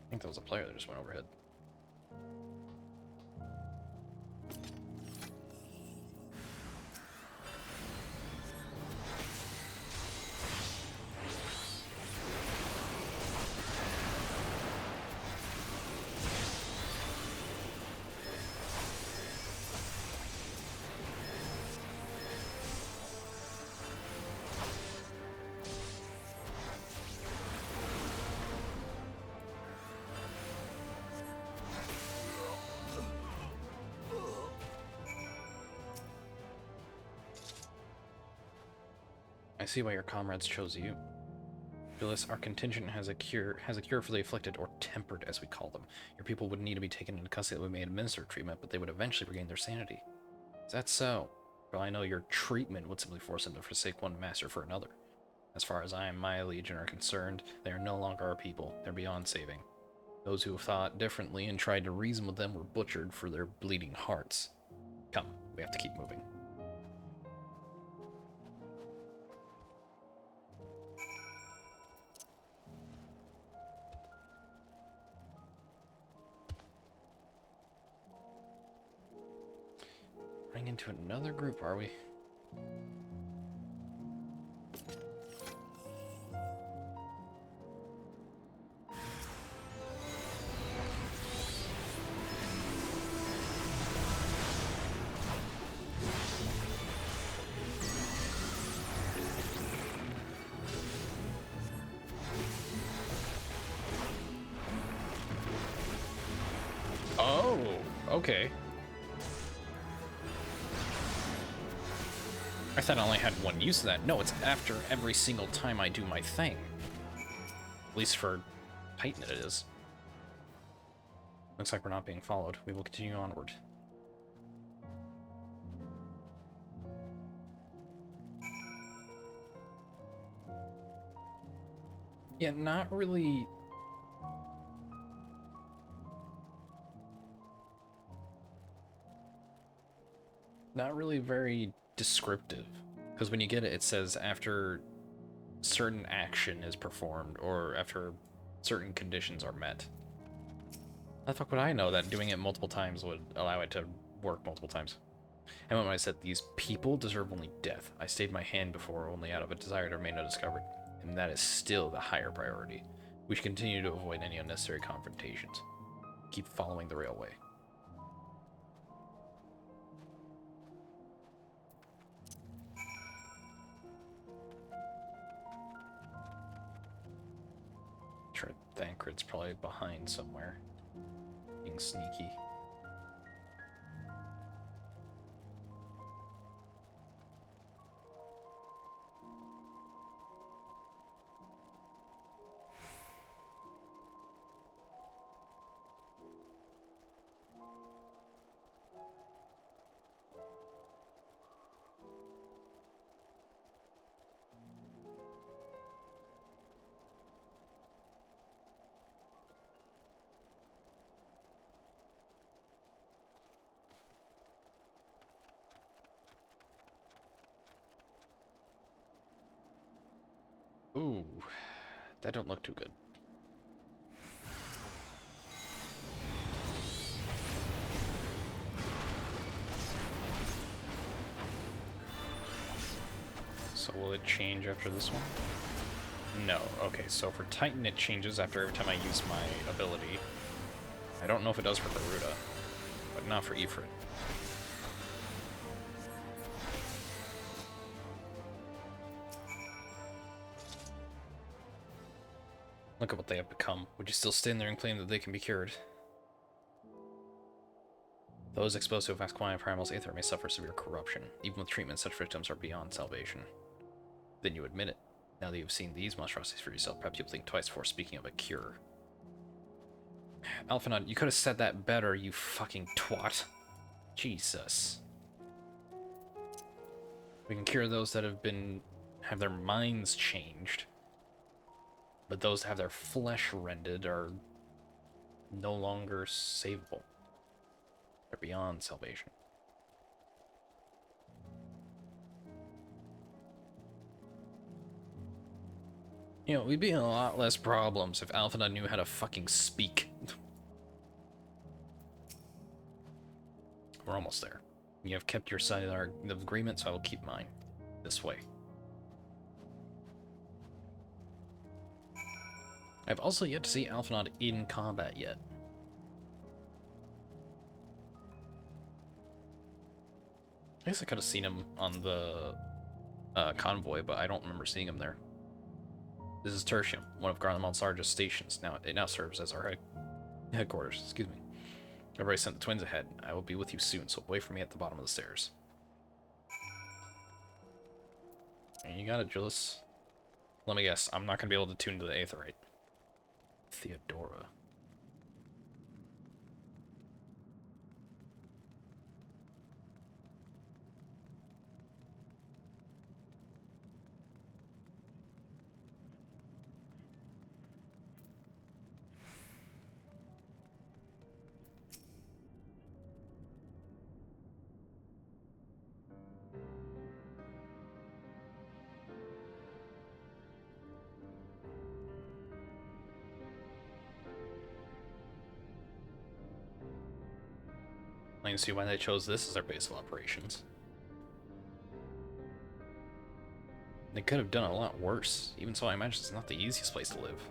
I think that was a player that just went overhead. I see why your comrades chose you. Julius, our contingent has a cure for the afflicted, or tempered as we call them. Your people would need to be taken into custody that we may administer treatment, but they would eventually regain their sanity. Is that so? Well, I know your treatment would simply force them to forsake one master for another. As far as I and my legion are concerned, they are no longer our people. They're beyond saving. Those who have thought differently and tried to reason with them were butchered for their bleeding hearts. Come, we have to keep moving. Running into another group, are we? Oh, okay. I thought I only had one use of that. No, it's after every single time I do my thing. At least for Titan it is. Looks like we're not being followed. We will continue onward. Yeah, not really... Not really very descriptive. Because when you get it, it says after certain action is performed, or after certain conditions are met. How the fuck would I know that doing it multiple times would allow it to work multiple times? And when I said, these people deserve only death, I stayed my hand before only out of a desire to remain undiscovered. And that is still the higher priority. We should continue to avoid any unnecessary confrontations. Keep following the railway. Sure, Thancred's probably behind somewhere. Being sneaky. Ooh, that don't look too good. So will it change after this one? No. Okay, so for Titan it changes after every time I use my ability. I don't know if it does for Garuda, but not for Ifrit. Look at what they have become. Would you still stand there and claim that they can be cured? Those exposed to Vasquine Primal's Aether may suffer severe corruption. Even with treatment, such victims are beyond salvation. Then you admit it. Now that you've seen these monstrosities for yourself, perhaps you'll think twice before speaking of a cure. Alphanod, you could have said that better, you fucking twat. Jesus. We can cure those that have their minds changed. But those that have their flesh rended are no longer savable. They're beyond salvation. You know, we'd be in a lot less problems if Alphina knew how to fucking speak. We're almost there. You have kept your side of our agreement, so I will keep mine. This way. I've also yet to see Alphanod in combat yet. I guess I could have seen him on the convoy, but I don't remember seeing him there. This is Tertium, one of Garlemald's largest stations. It now serves as our headquarters. Excuse me. I've already sent the twins ahead. I will be with you soon, so wait for me at the bottom of the stairs. And you got it, Julius. Let me guess, I'm not going to be able to tune to the Aetherite. Theodora. I can see why they chose this as their base of operations. They could have done a lot worse. Even so, I imagine it's not the easiest place to live.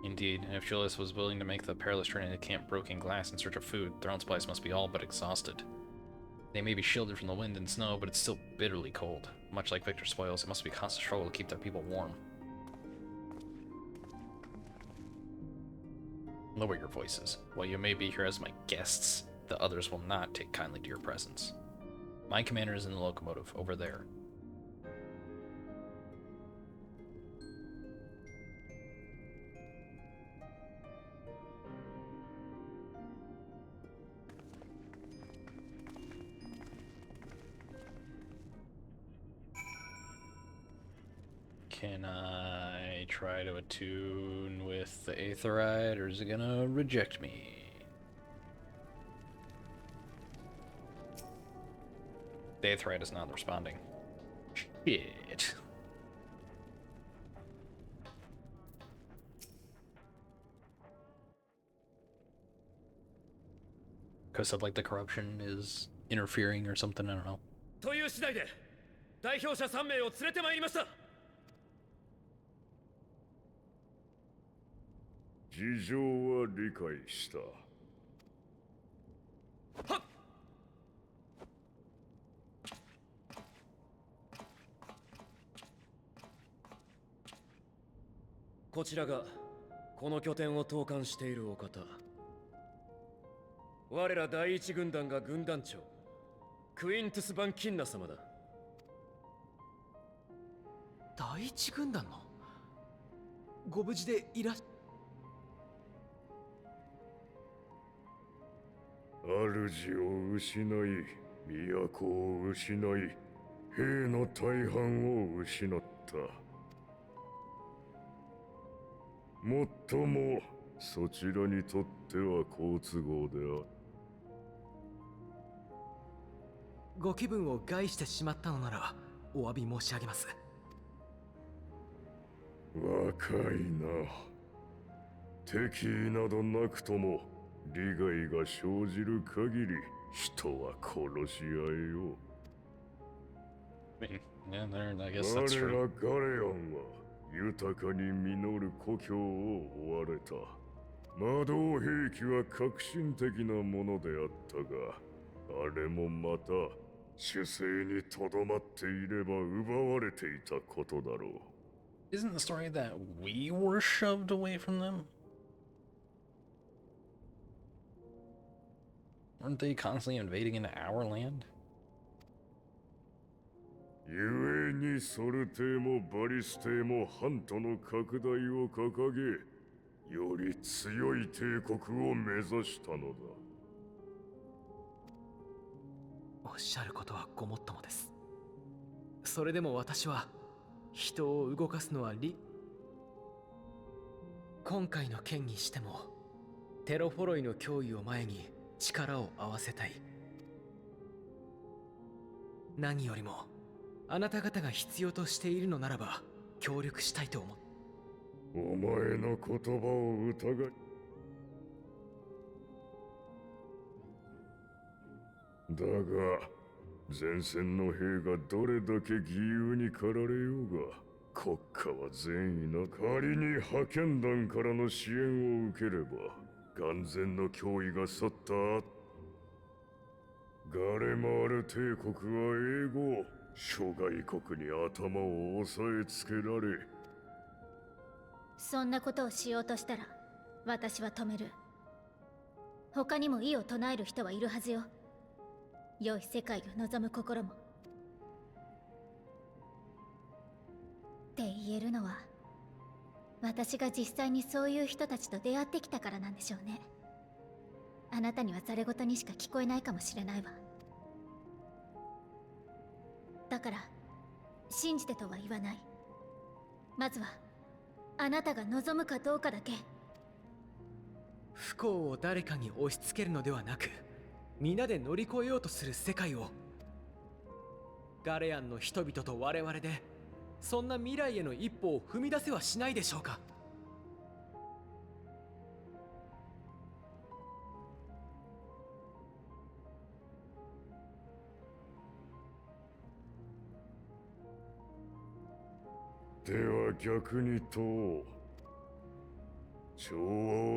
Indeed, and if Julius was willing to make the perilous journey to Camp Broken Glass in search of food, their own supplies must be all but exhausted. They may be shielded from the wind and snow, but it's still bitterly cold. Much like Victor's spoils, it must be a constant struggle to keep their people warm. Lower your voices. While you may be here as my guests, the others will not take kindly to your presence. My commander is in the locomotive, over there. Can I try to attune with the Aetherite, or is it gonna reject me? The Aetherite is not responding. Shit. Because of like the corruption is interfering or something, I don't know. という次第で代表者3名を連れてまいりました。事情は理解した。はっ。こちらがこの拠点を統括しているお方。我ら第一軍団が軍団長クイントゥス・バンキンナ様だ。第一軍団のご無事でいらっ主を失い、都を失い、兵の大半を失った。もっともそちらにとっては好都合である。ご気分を害してしまったのならお詫び申し上げます。若いな。敵意などなくとも利害が生じる限り人は殺し合えよう。我 that's true. らガレアンは豊かに実る故郷を追われた。魔導兵器は革新的なものであったが、あれもまた主勢にとどまっていれば奪われていたことだろう。Isn't the story that we were shoved away from them? Weren't they constantly invading into our land? 故にソルテーもバリステーも半島の拡大を掲げ、より強い帝国を目指したのだ。おっしゃることはごもっともです。それでも私は人を動かすのは今回の件にしてもテロフォロイの脅威を前に力を合わせたい。何よりもあなた方が必要としているのならば協力したいと思う。お前の言葉を疑い。だが前線の兵がどれだけ義勇に駆られようが、国家は善意な。仮に派遣団からの支援を受ければ眼前の脅威が去ったガレマール帝国は英語諸外国に頭を押さえつけられ。そんなことをしようとしたら私は止める。他にも異を唱える人はいるはずよ。良い世界を望む心も。って言えるのは私が実際にそういう人たちと出会ってきたからなんでしょうね。あなたにはざれ言にしか聞こえないかもしれないわ。だから信じてとは言わない。まずはあなたが望むかどうかだけ。不幸を誰かに押し付けるのではなく、皆で乗り越えようとする世界を。ガレアンの人々と我々でそんな未来への一歩を踏み出せはしないでしょうか。では逆に問おう。調和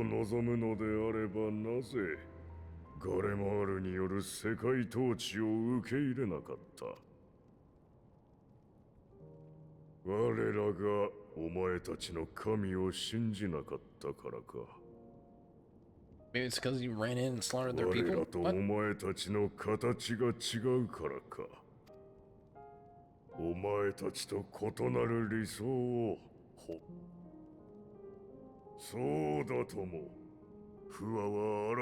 を望むのであればなぜガレマールによる世界統治を受け入れなかった。我らがお前たちの神を信じなかったからか。Maybe it's because you ran in and slaughtered their 我 people? らとお What? 前たちの形が違うからか。お前たちと異なる理想をそうだとも。不和は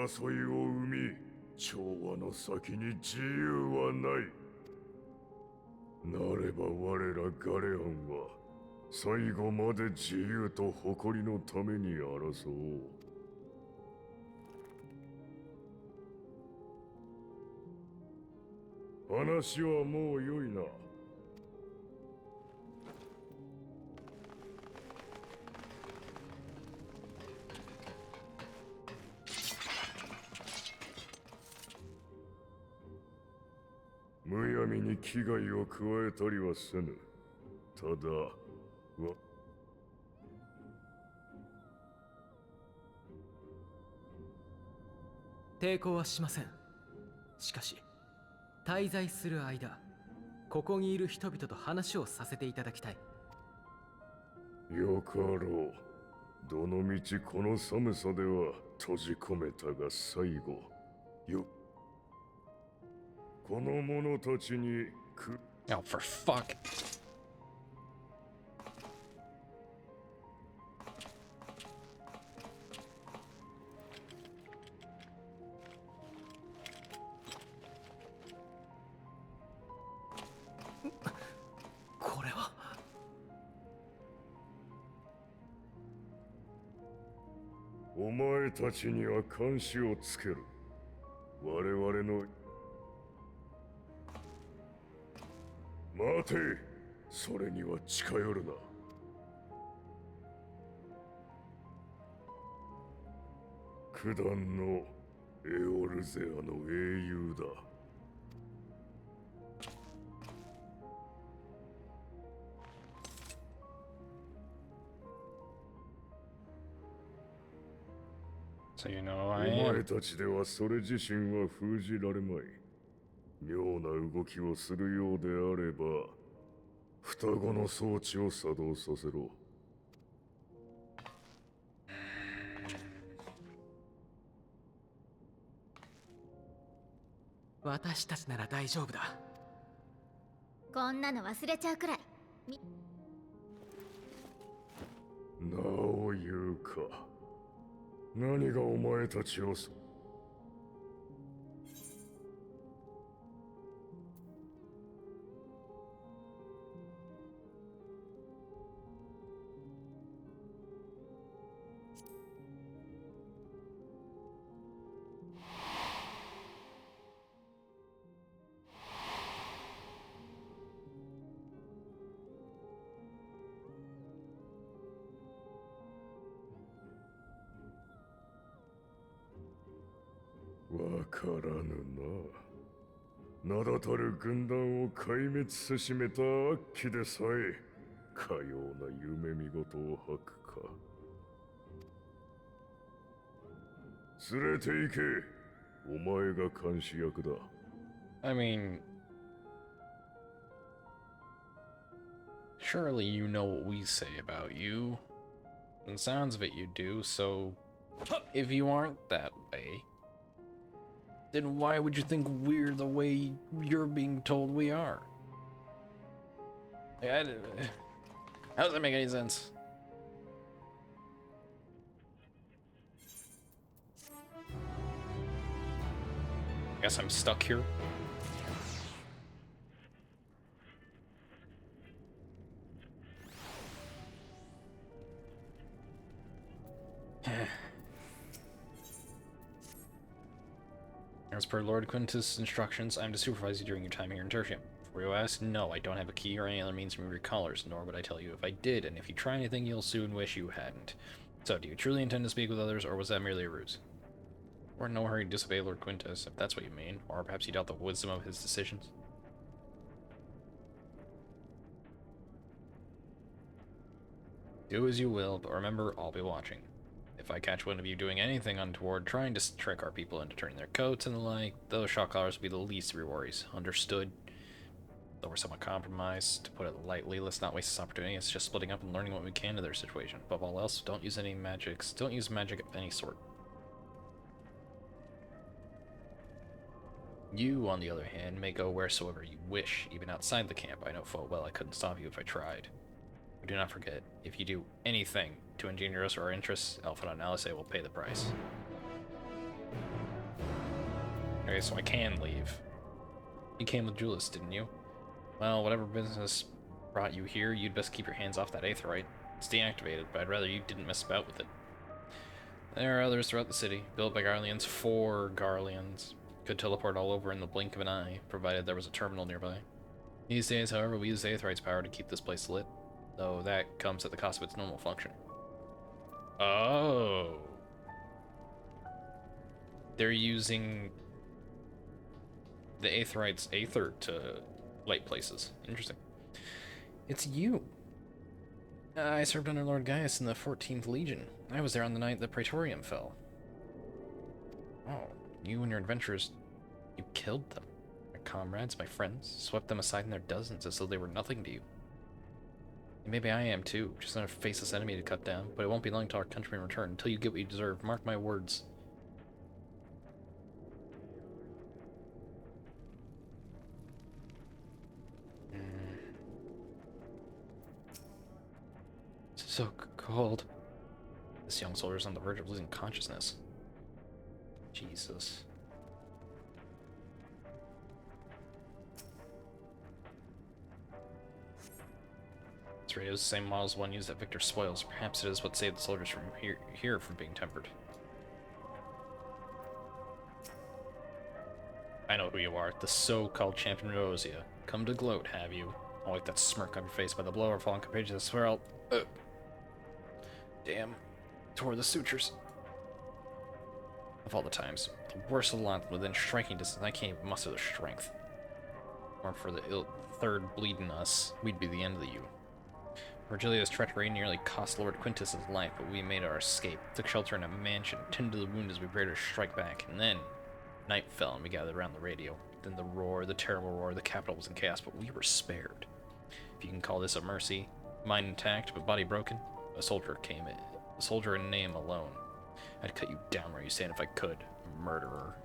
争いを生み、調和の先に自由はない。なれば我らガレアンは最後まで自由と誇りのために争おう。話はもう良いな。むやみに危害を加えたりはせぬ。ただ、抵抗はしません。しかし滞在する間、ここにいる人々と話をさせていただきたい。よかろう。どのみちこの寒さでは閉じ込めたが最後。この者たちにOh, for fuck. これはお前たちには監視をつける。我々の待て、それには近寄るな。九段のエオルゼアの英雄だ。So you know お I 前 am. たちではそれ自身は封じられまい。妙な動きをするようであれば、双子の装置を作動させろ。私たちなら大丈夫だ。こんなの忘れちゃうくらい。なお言うか。何がお前たちをわからぬな。名だたる軍団を壊滅せしめた悪鬼でさえ、かような夢見事を吐くか。連れて行け。お前が監視役だ。I mean, surely you know what we say about you. And the sounds of it you do, so if you aren't that way, then why would you think we're the way you're being told we are? How does that make any sense? Guess I'm stuck here. As per Lord Quintus' instructions, I am to supervise you during your time here in Tertium. Before you ask, no, I don't have a key or any other means to move your colors, nor would I tell you if I did, and if you try anything, you'll soon wish you hadn't. So, do you truly intend to speak with others, or was that merely a ruse? We're in no hurry to disobey Lord Quintus, if that's what you mean, or perhaps you doubt the wisdom of his decisions. Do as you will, but remember, I'll be watching. If I catch one of you doing anything untoward, trying to trick our people into turning their coats and the like, those shock collars will be the least of your worries. Understood? Though we're somewhat compromised, to put it lightly, let's not waste this opportunity. It's just splitting up and learning what we can of their situation. Above all else, don't use any magics. Don't use magic of any sort. You, on the other hand, may go wheresoever you wish, even outside the camp. I know full well I couldn't stop you if I tried. But do not forget, if you do anything to endanger us or our interests, Alpha and Alice will pay the price. Okay, so I can leave. You came with Julius, didn't you? Well, whatever business brought you here, you'd best keep your hands off that aetherite. It's deactivated, but I'd rather you didn't mess about with it. There are others throughout the city, built by Garleans for Garleans. Could teleport all over in the blink of an eye, provided there was a terminal nearby. These days, however, we use the aetherite's power to keep this place lit, though that comes at the cost of its normal function. Oh. They're using the aetherite's aether to light places. Interesting. It's you. I served under Lord Gaius in the 14th Legion. I was there on the night the Praetorium fell. Oh, you and your adventurers, you killed them. My comrades, my friends, swept them aside in their dozens as though they were nothing to you. And maybe I am too, just another faceless enemy to cut down, but it won't be long till our countrymen return, until you get what you deserve. Mark my words. It's so cold. This young soldier's on the verge of losing consciousness. Jesus. This radio is the same model as one used at Victor's spoils. Perhaps it is what saved the soldiers from here from being tempered. I know who you are, the so-called champion Rosia. Come to gloat, have you? I'll like that smirk on your face by the blow or falling compatriots. I swear I'll... Damn. Tore the sutures. Of all the times, the worst of the lot within striking distance, I can't even muster the strength. Or for the third bleeding us, we'd be the end of you. Virgilia's treachery nearly cost Lord Quintus his life, but we made our escape, took shelter in a mansion, tended to the wound as we prepared to strike back, and then night fell and we gathered around the radio. Then the roar, the terrible roar, the capital was in chaos, but we were spared. If you can call this a mercy, mind intact but body broken, a soldier came in. A soldier in name alone. I'd cut you down where you stand if I could, murderer.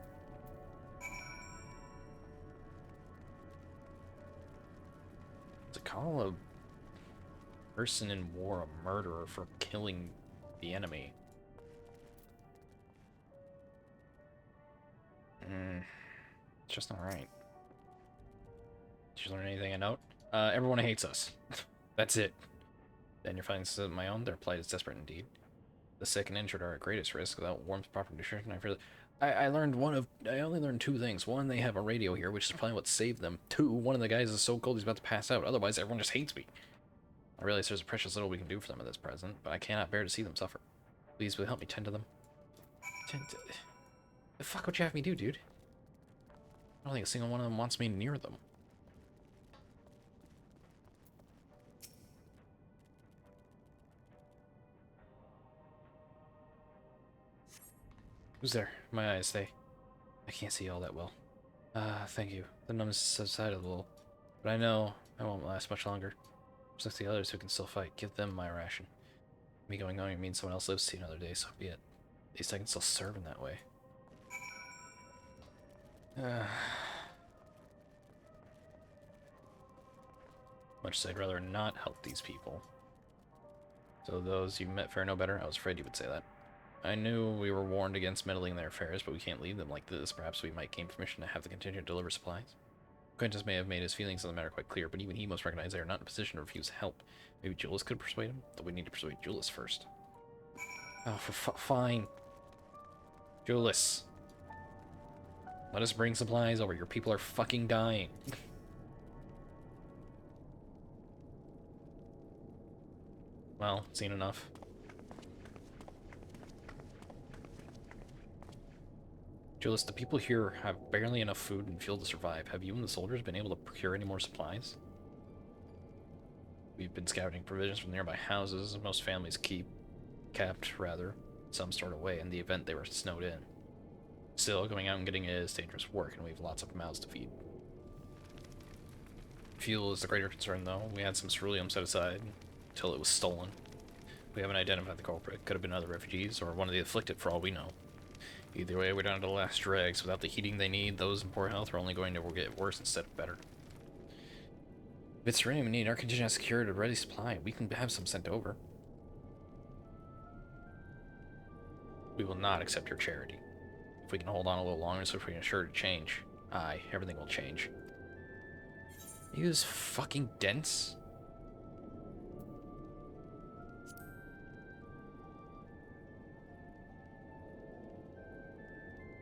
To call a person in war a murderer for killing the enemy. It's just not right. Did you learn anything I note? Everyone hates us. That's it. Then your findings of my own, their plight is desperate indeed. The sick and injured are at greatest risk without warmth, proper nutrition. I only learned two things. One, they have a radio here, which is probably what saved them. Two, one of the guys is so cold he's about to pass out. Otherwise, everyone just hates me. I realize there's a precious little we can do for them at this present, but I cannot bear to see them suffer. Please, will you help me tend to them? The fuck would you have me do, dude? I don't think a single one of them wants me near them. Who's there? My eyes, I can't see all that well. Thank you. The numbness subsided a little. But I know I won't last much longer. There's like the others who can still fight. Give them my ration. Me going on means someone else lives to see another day, so be it. At least I can still serve in that way. Much as I'd rather not help these people. So those you met fare no better? I was afraid you would say that. I knew we were warned against meddling in their affairs, but we can't leave them like this. Perhaps we might gain permission to have the contingent deliver supplies. Quintus may have made his feelings on the matter quite clear, but even he must recognize they are not in a position to refuse help. Maybe Julius could persuade him? Though we need to persuade Julius first. Oh, fine. Julius. Let us bring supplies over. Your people are fucking dying. Well, seen enough. Julius, the people here have barely enough food and fuel to survive. Have you and the soldiers been able to procure any more supplies? We've been scouting provisions from nearby houses. Most families kept some stored away in the event they were snowed in. Still, going out and getting it is dangerous work, and we have lots of mouths to feed. Fuel is the greater concern, though. We had some ceruleum set aside until it was stolen. We haven't identified the culprit. Could have been other refugees, or one of the afflicted for all we know. Either way, we're down to the last dregs. Without the heating they need, those in poor health are only going to get worse instead of better. If it's uranium we need, our contingent has secured a ready supply. We can have some sent over. We will not accept your charity. If we can hold on a little longer, so if we can assure to change. Aye, everything will change. He was fucking dense.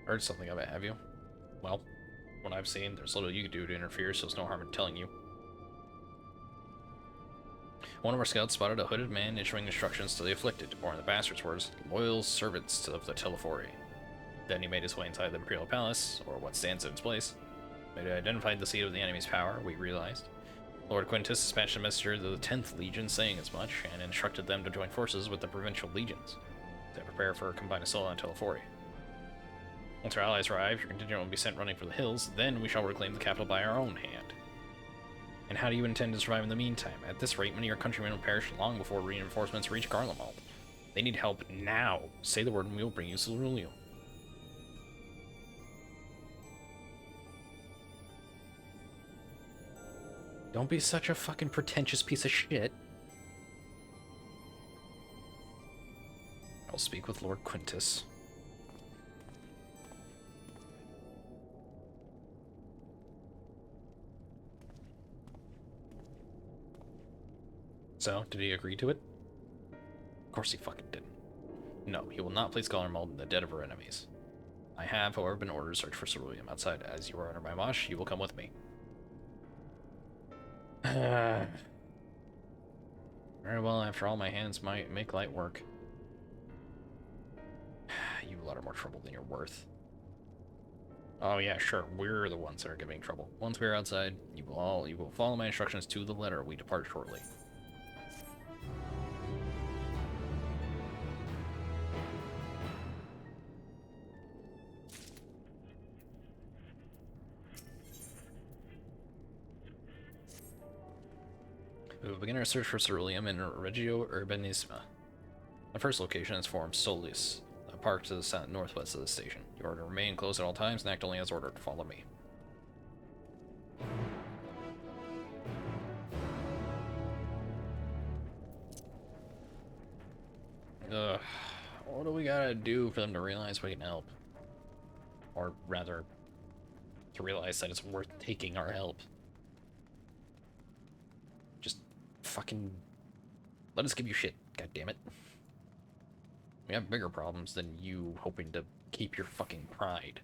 Heard something of it, have you? Well, what I've seen, there's little you can do to interfere, so there's no harm in telling you. One of our scouts spotted a hooded man issuing instructions to the afflicted, or in the bastard's words, loyal servants of the Telefori. Then he made his way inside the Imperial Palace, or what stands in its place. When he identified the seat of the enemy's power, we realized. Lord Quintus dispatched a messenger to the 10th Legion saying as much, and instructed them to join forces with the provincial legions, to prepare for a combined assault on Telefori. Once our allies arrive, your contingent will be sent running for the hills, then we shall reclaim the capital by our own hand. And how do you intend to survive in the meantime? At this rate, many of your countrymen will perish long before reinforcements reach Garlemald. They need help now. Say the word and we will bring you Cerulean. Don't be such a fucking pretentious piece of shit. I'll speak with Lord Quintus. So, did he agree to it? Of course he fucking didn't. No, he will not place Garlemald in the dead of our enemies. I have, however, been ordered to search for Cerulean outside. As you are under my watch, you will come with me. Very well, after all, my hands might make light work. You a lot of more trouble than you're worth. Oh yeah, sure, we're the ones that are giving trouble. Once we're outside, you will follow my instructions to the letter. We depart shortly. We will begin our search for Ceruleum in Regio Urbanisma. The first location is Forum Solis, a park to the northwest of the station. You are to remain close at all times and act only as ordered. Follow me. Ugh. What do we gotta do for them to realize we can help? Or rather, to realize that it's worth taking our help. Just fucking let us give you shit, god damn it. We have bigger problems than you hoping to keep your fucking pride.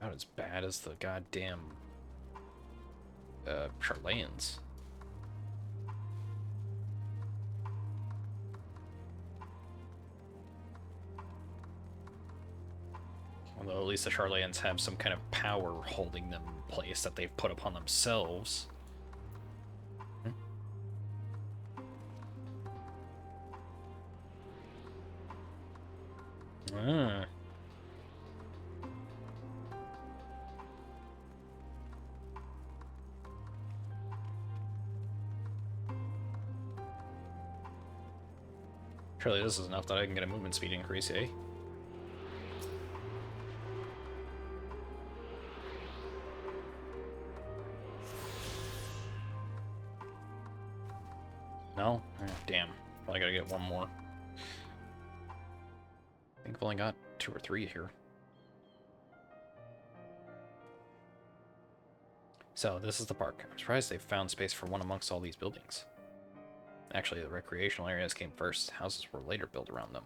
Not as bad as the goddamn Charlayans. Although at least the Charlayans have some kind of power holding them in place that they've put upon themselves. Ah. Surely this is enough that I can get a movement speed increase, eh? No? Damn. Probably gotta get one more. I think I've only got 2 or 3 here. So, this is the park. I'm surprised they found space for one amongst all these buildings. Actually, the recreational areas came first. Houses were later built around them.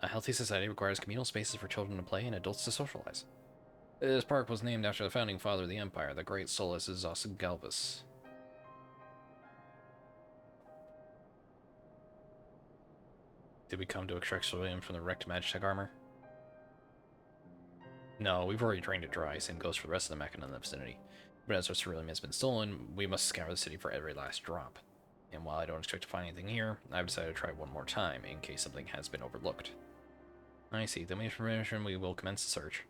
A healthy society requires communal spaces for children to play and adults to socialize. This park was named after the founding father of the empire, the great Solus Galvus. Did we come to extract Ceruleum from the wrecked Magitech armor? No, we've already drained it dry. Same goes for the rest of the Mechana in the vicinity. But as our Ceruleum has been stolen, we must scour the city for every last drop. And while I don't expect to find anything here, I've decided to try one more time, in case something has been overlooked. I see. Then we have permission, we will commence the search.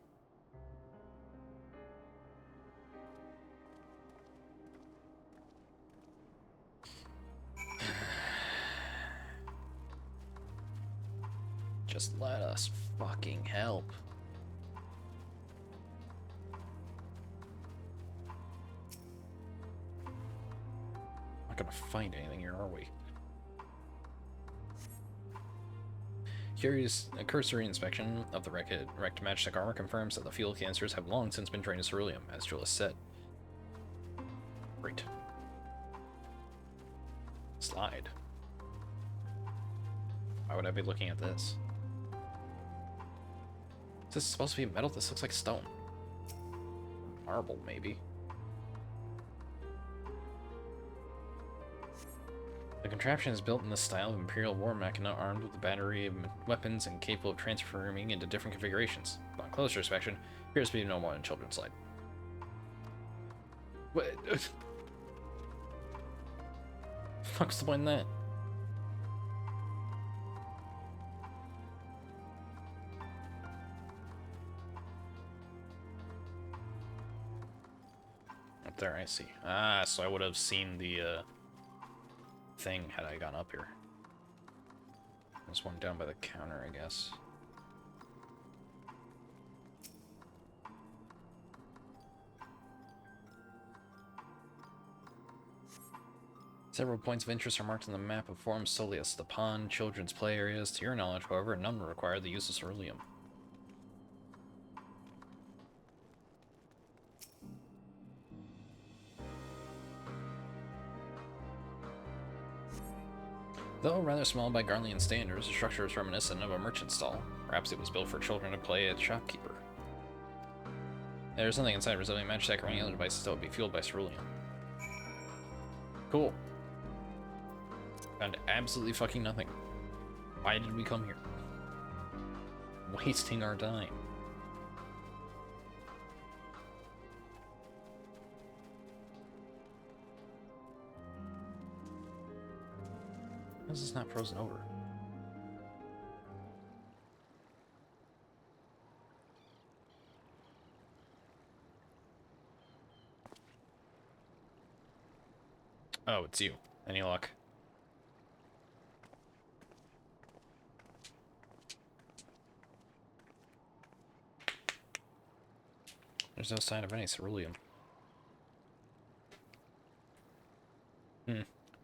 Just let us fucking help. Not gonna find anything here, are we? A cursory inspection of the wrecked matchstick armor confirms that the fuel canisters have long since been drained to ceruleum, as Jules said. Great. Slide. Why would I be looking at this? Is this supposed to be metal? This looks like stone. Marble, maybe. The contraption is built in the style of Imperial war machina, armed with a battery of weapons and capable of transforming into different configurations. Upon closer inspection, appears to be no more than a children's slide. What? Fuck's the point in that? Up there, I see. Ah, so I would have seen the thing had I gone up here. There's one down by the counter, I guess. Several points of interest are marked on the map of Forum Solius, the pond, children's play areas. To your knowledge, however, none require the use of ceruleum. Though rather small by Garlean standards, the structure is reminiscent of a merchant stall. Perhaps it was built for children to play at shopkeeper. There's nothing inside resembling matchstick or any other devices that would be fueled by ceruleum. Cool. Found absolutely fucking nothing. Why did we come here? Wasting our time. How is this not frozen over? Oh, it's you. Any luck? There's no sign of any ceruleum.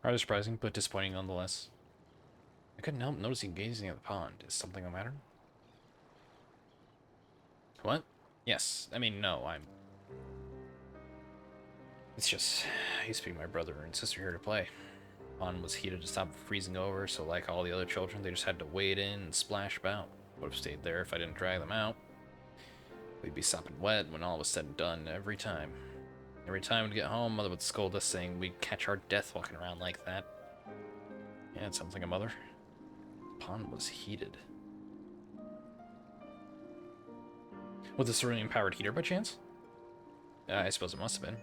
Rather surprising, but disappointing nonetheless. I couldn't help noticing gazing at the pond. Is something the matter? What? Yes. I mean, no, It's just, I used to be my brother and sister here to play. Pond was heated to stop freezing over, so like all the other children, they just had to wade in and splash about. Would have stayed there if I didn't drag them out. We'd be sopping wet when all was said and done, every time. Every time we'd get home, Mother would scold us, saying we'd catch our death walking around like that. Yeah, it sounds like a mother. The pond was heated. With a ceruleum-powered heater, by chance? I suppose it must have been.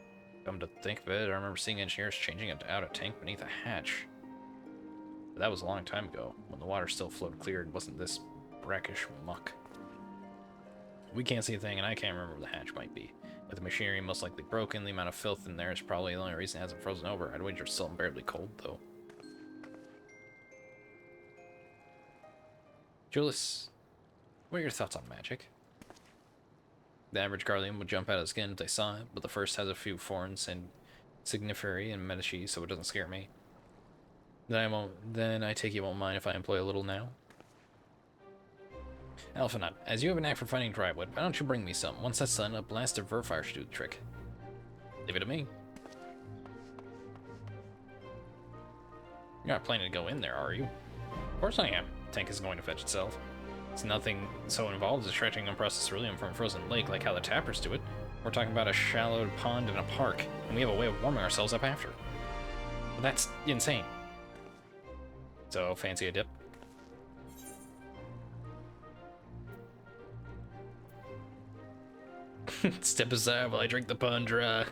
Come to think of it, I remember seeing engineers changing out a tank beneath a hatch. But that was a long time ago, when the water still flowed clear and wasn't this brackish muck. We can't see a thing, and I can't remember where the hatch might be. With the machinery most likely broken, the amount of filth in there is probably the only reason it hasn't frozen over. I'd wager it's still unbearably cold, though. Julius, what are your thoughts on magic? The average Guardian would jump out of his skin if they saw it, but the first has a few forms and Signiferi and Medici, so it doesn't scare me. Then I take you won't mind if I employ a little now? Alphanut, as you have an knack for finding dry wood, why don't you bring me some? Once that's done, a blast of Verfire should do the trick. Leave it to me. You're not planning to go in there, are you? Of course I am. The tank isn't going to fetch itself. It's nothing so involved as extracting unprocessed ceruleum from a frozen lake like how the tappers do it. We're talking about a shallowed pond in a park, and we have a way of warming ourselves up after. But that's insane. So, fancy a dip? Step aside while I drink the pond dry.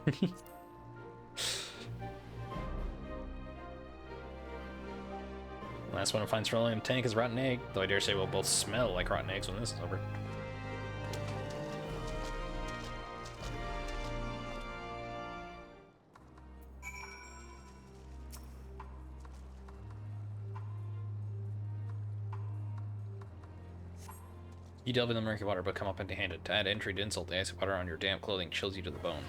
Last one to find ceruleum tank is rotten egg, though I dare say we'll both smell like rotten eggs when this is over. You delve in the murky water, but come up empty-handed. To add entry to insult, the icy water on your damp clothing chills you to the bone.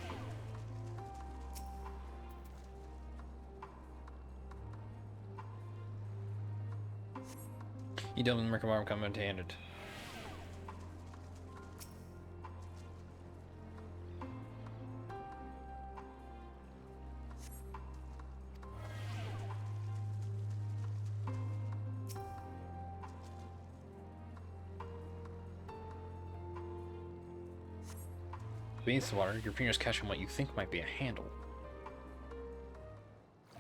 You delve in the murky water, come empty-handed. Beneath the water, your fingers catch on what you think might be a handle.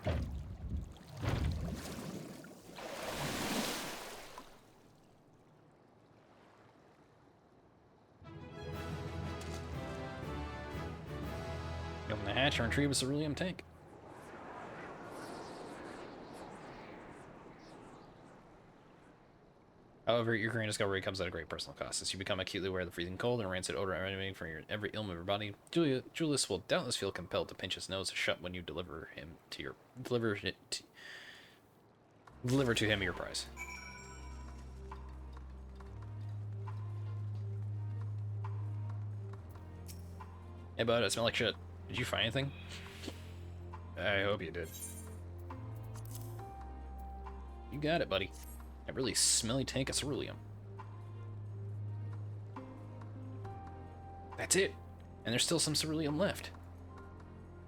You open the hatch and retrieve a cerulean tank. However, your current discovery comes at a great personal cost, as you become acutely aware of the freezing cold and rancid odor emanating from every ailment of your body. Julius will doubtless feel compelled to pinch his nose shut when you deliver to him your prize. Hey bud, I smell like shit. Did you find anything? I hope you did. You got it, buddy. A really smelly tank of ceruleum. That's it! And there's still some ceruleum left.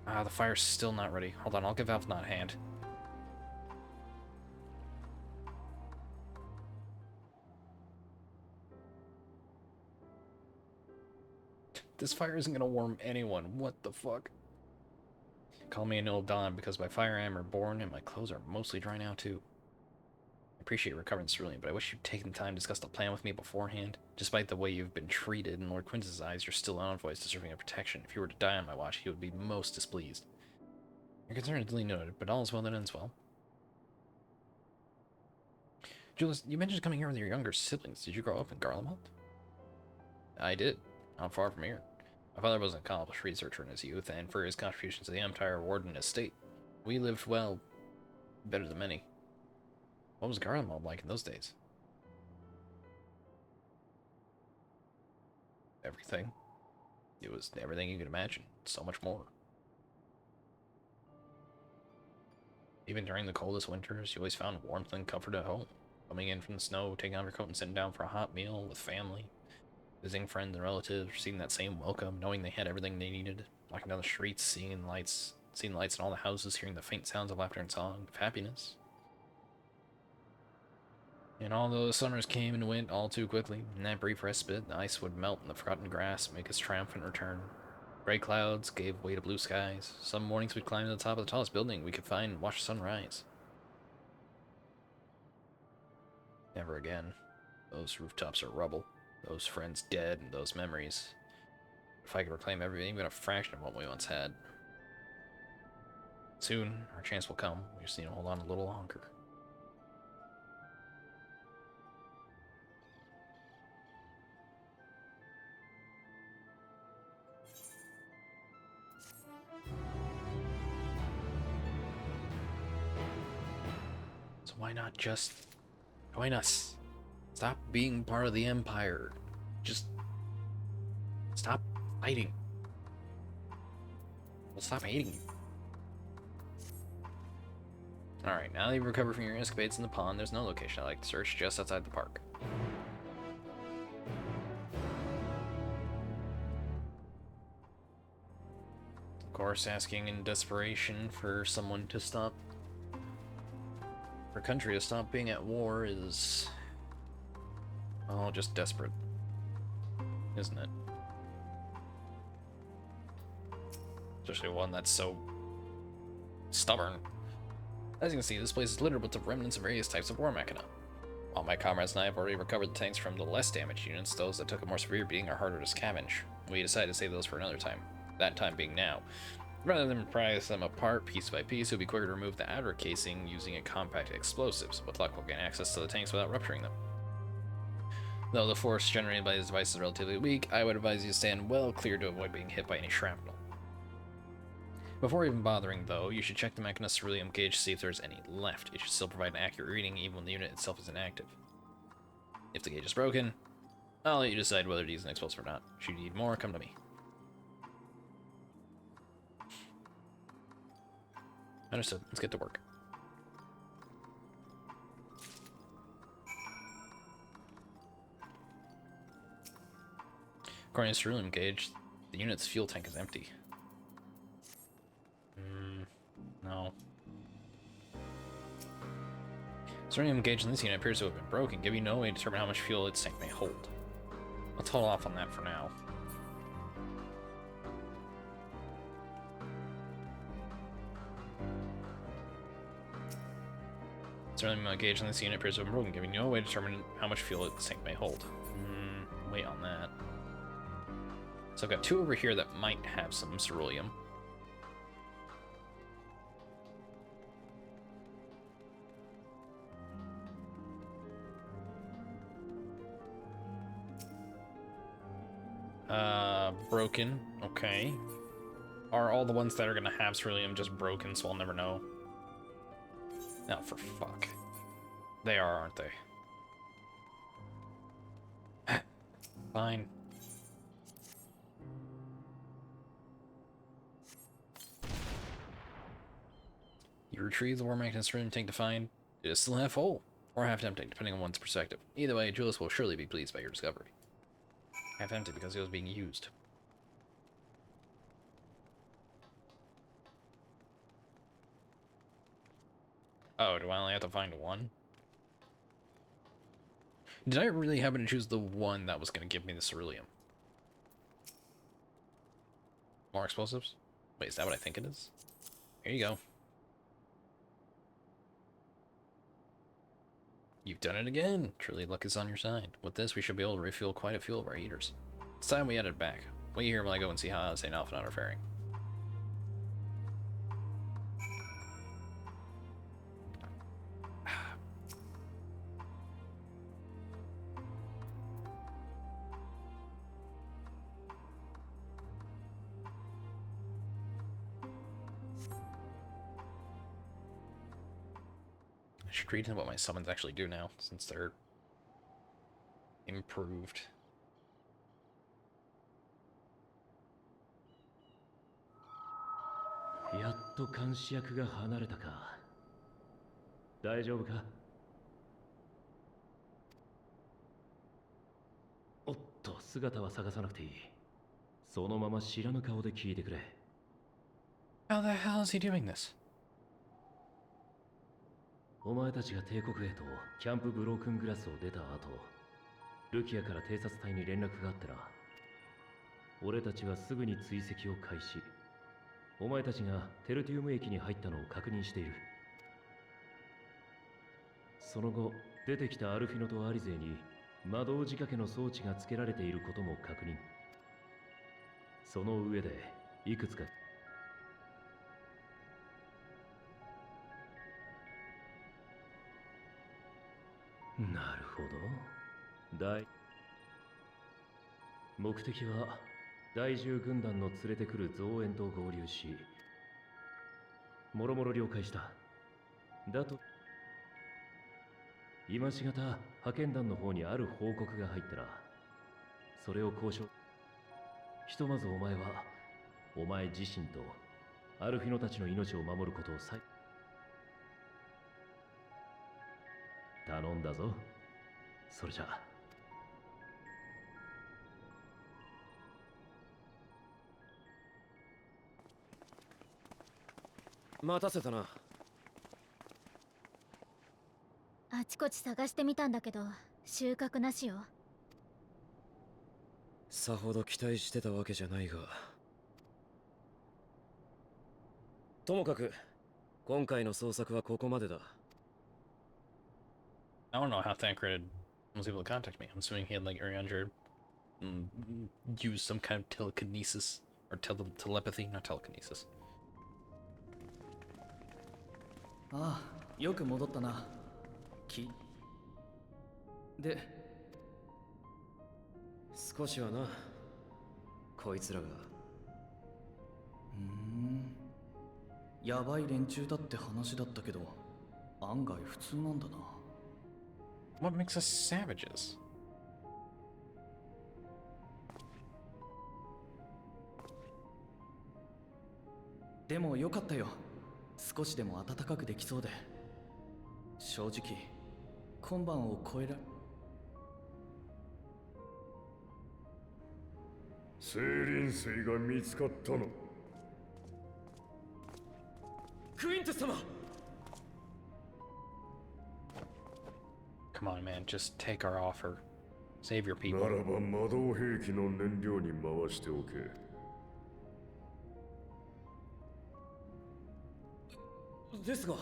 Ah, the fire's still not ready. Hold on, I'll give Alphnot a hand. This fire isn't gonna warm anyone. What the fuck? Call me an old Don, because by fire I am reborn and my clothes are mostly dry now too. I appreciate recovering ceruleum, but I wish you'd taken the time to discuss the plan with me beforehand. Despite the way you've been treated, in Lord Quintus' eyes, you're still an envoy deserving of protection. If you were to die on my watch, he would be most displeased. Your concern is duly noted, but all is well that ends well. Julius, you mentioned coming here with your younger siblings. Did you grow up in Garlemald? I did. Not far from here. My father was an accomplished researcher in his youth, and for his contributions to the Empire awarded his estate. We lived, well, better than many. What was Garlemald like in those days? Everything. It was everything you could imagine. So much more. Even during the coldest winters, you always found warmth and comfort at home. Coming in from the snow, taking off your coat and sitting down for a hot meal with family. Visiting friends and relatives, receiving that same welcome, knowing they had everything they needed. Walking down the streets, seeing the lights in all the houses, hearing the faint sounds of laughter and song, of happiness. And although the summers came and went all too quickly, in that brief respite, the ice would melt in the forgotten grass, make its triumphant return. Gray clouds gave way to blue skies. Some mornings we'd climb to the top of the tallest building we could find and watch the sun rise. Never again. Those rooftops are rubble. Those friends dead, and those memories. If I could reclaim everything, even a fraction of what we once had. Soon, our chance will come. We just need to hold on a little longer. So why not just join us? Stop being part of the Empire. Just stop fighting. We'll stop hating you. Alright, now that you've recovered from your escapades in the pond, there's no location I like to search, just outside the park. Of course, asking in desperation for someone to stop, for a country to stop being at war is, well, just desperate, isn't it? Especially one that's so stubborn. As you can see, this place is littered with the remnants of various types of war machina. All my comrades and I have already recovered the tanks from the less damaged units. Those that took a more severe beating are harder to scavenge. We decided to save those for another time, that time being now. Rather than prise them apart piece by piece, it would be quicker to remove the outer casing using a compact explosives. With luck, we'll gain access to the tanks without rupturing them. Though the force generated by this device is relatively weak, I would advise you to stand well clear to avoid being hit by any shrapnel. Before even bothering, though, you should check the Machina ceruleum gauge to see if there's any left. It should still provide an accurate reading even when the unit itself isn't active. If the gauge is broken, I'll let you decide whether to use an explosive or not. Should you need more, come to me. Understood. Let's get to work. According to ceruleum gauge, the unit's fuel tank is empty. No. Ceruleum gauge in this unit appears to have been broken, giving no way to determine how much fuel its tank may hold. Let's hold off on that for now. Ceruleum gauge in this unit appears to have been broken, giving no way to determine how much fuel its tank may hold. Wait on that. So I've got two over here that might have some ceruleum. Broken. Okay. Are all the ones that are gonna have ceruleum just broken, so I'll never know? No, for fuck. They are, aren't they? Fine. You retrieve the war magnet ceruleum tank to find it is still half full, or half empty, depending on one's perspective. Either way, Julius will surely be pleased by your discovery. Half empty because it was being used. Oh, do I only have to find one? Did I really happen to choose the one that was going to give me the ceruleum? More explosives? Wait, is that what I think it is? Here you go. You've done it again! Truly, luck is on your side. With this, we should be able to refuel quite a few of our heaters. It's time we headed back. Wait here while I go and see how St. Alpha and are faring. I should read what my summons actually do now, since they're improved.やっと監視役が離れたか。大丈夫か？おっと、姿は探さなくていい。そのまま知らぬ顔で聞いてくれ。How the hell is he doing this? お前たちが帝国兵とキャンプブロークングラスを出た後、ルキアから偵察隊に連絡があってな。俺たちはすぐに追跡を開始。お前たちがテルティウム駅に入ったのを確認している。その後、出てきたアルフィノとアリゼに魔導仕掛けの装置が付けられていることも確認。その上で、いくつかなるほど。目的は第10軍団の連れてくる増援と合流し、もろもろ了解した。だと今しがた派遣団の方にある報告が入ったら、それを交渉。ひとまずお前はお前自身とアルフィノたちの命を守ることを頼んだぞ。それじゃあ。待たせたな。あちこち探してみたんだけど収穫なしよ。さほど期待してたわけじゃないが、ともかく今回の捜索はここまでだ。I don't know how Thancred was able to contact me. I'm assuming he had like Urianger use some kind of telekinesis or telepathy, not telekinesis. ああ、よく戻ったな。で、少しはな、こいつらが。やばい連中だって話だったけど、案外普通なんだな。What makes us savages? でもよかったよ。少しでも暖かくできそうで。正直今晩を超えら精輪水が見つかったの。クイントス様。 Come on, man, just take our offer. Save your な people. らば魔導兵器の燃料に回しておけ。ですが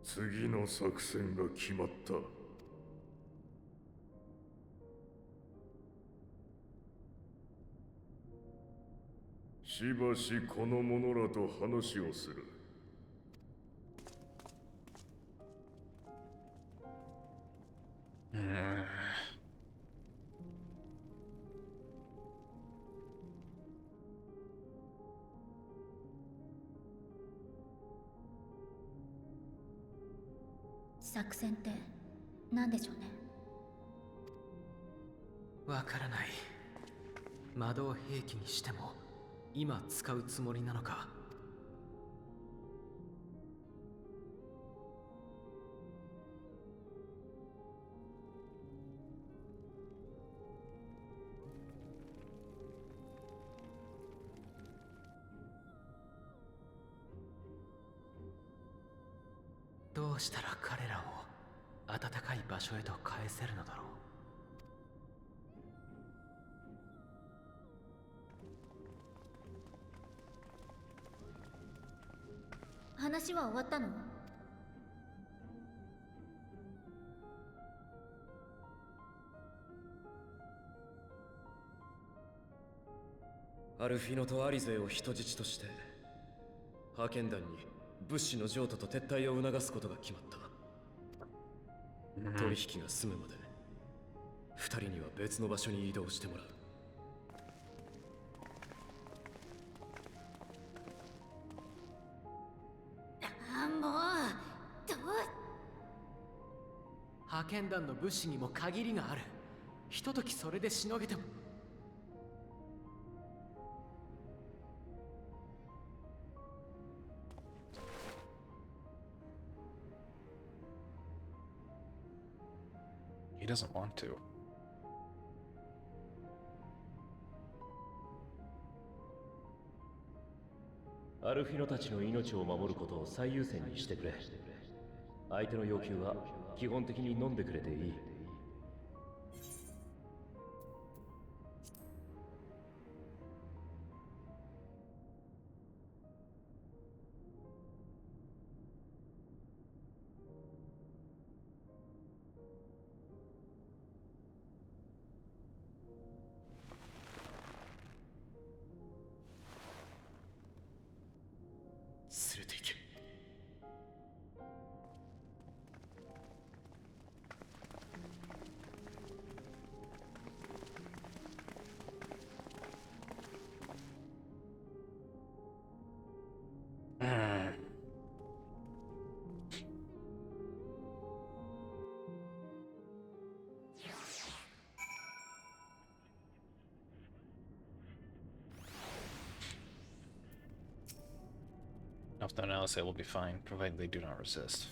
次の作戦が決まった。しばしこの者らと話をする。作戦って何でしょうね。わからない。魔導兵器にしても今使うつもりなのか。どうしたら彼らを暖かい場所へと返せるのだろう。話は終わったの？アルフィノとアリゼを人質として派遣団に物資の譲渡と撤退を促すことが決まった。取引が済むまで二人には別の場所に移動してもらう。もうどう。派遣団の物資にも限りがある。ひとときそれでしのげても。He doesn't want to. アルフィノたちの命を守ることを最優先にしてくれ。相手の要求は基本的に飲んでくれていい。連れて行け。If they're not, they will be fine, provided they do not resist.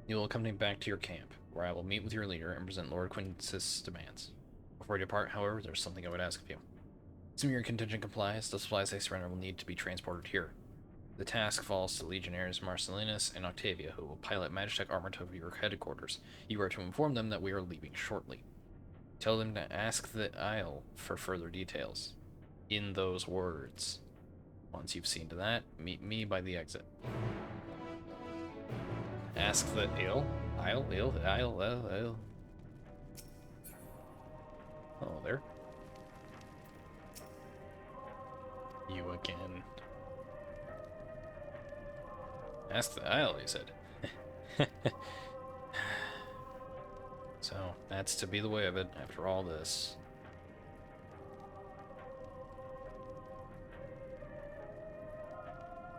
You will accompany me back to your camp, where I will meet with your leader and present Lord Quintus' demands. Before we depart, however, there's something I would ask of you. Assuming your contingent complies, the supplies they surrender will need to be transported here. The task falls to Legionnaires Marcellinus and Octavia, who will pilot Magitech armor to your headquarters. You are to inform them that we are leaving shortly. Tell them to ask the Isle for further details. In those words. Once you've seen to that, meet me by the exit. Ask the Isle? Isle. Oh, there. You again. Ask the Isle, he said. So, that's to be the way of it after all this.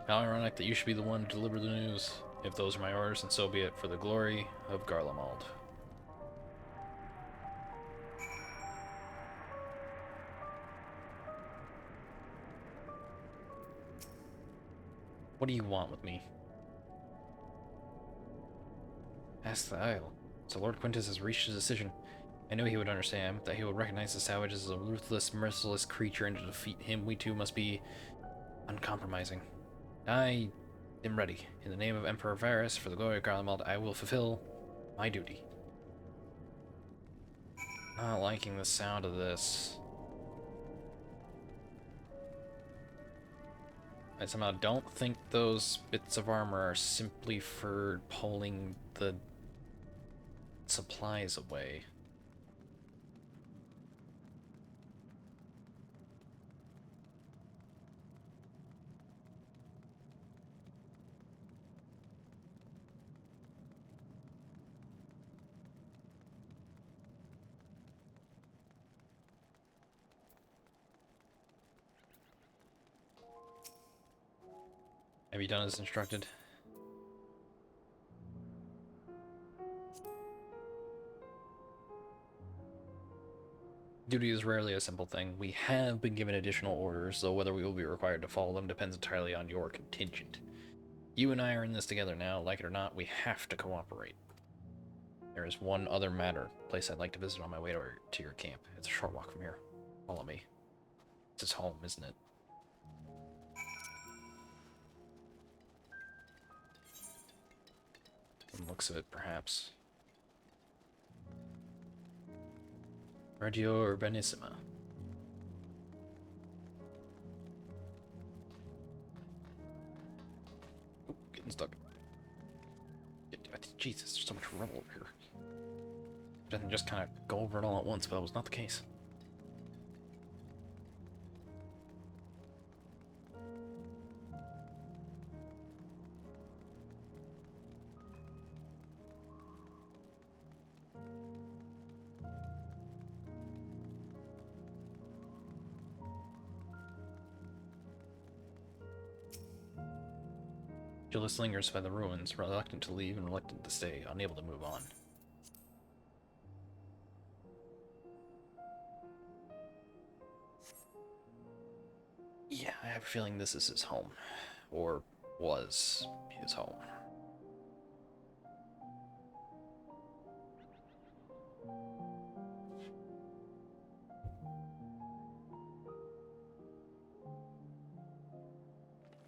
How ironic that you should be the one to deliver the news. If those are my orders, then so be it, for the glory of Garlemald. What do you want with me? Ask the Isle. So Lord Quintus has reached a decision. I knew he would understand, that he would recognize the savage as a ruthless, merciless creature, and to defeat him, we too must be uncompromising. I am ready. In the name of Emperor Varus, for the glory of Garlemald, I will fulfill my duty. Not liking the sound of this. I somehow don't think those bits of armor are simply for pulling the supplies away. Have you done as instructed? Duty is rarely a simple thing. We have been given additional orders, though whether we will be required to follow them depends entirely on your contingent. You and I are in this together now. Like it or not, we have to cooperate. There is one other place I'd like to visit on my way to your camp. It's a short walk from here. Follow me. It's his home, isn't it? From the looks of it, perhaps. Reggio Urbanissima. Ooh, getting stuck. Jesus, there's so much rubble over here. Doesn't just kind of go over it all at once, but that was not the case. Gillis lingers by the ruins, reluctant to leave and reluctant to stay, unable to move on. Yeah, I have a feeling this is his home. Or was his home.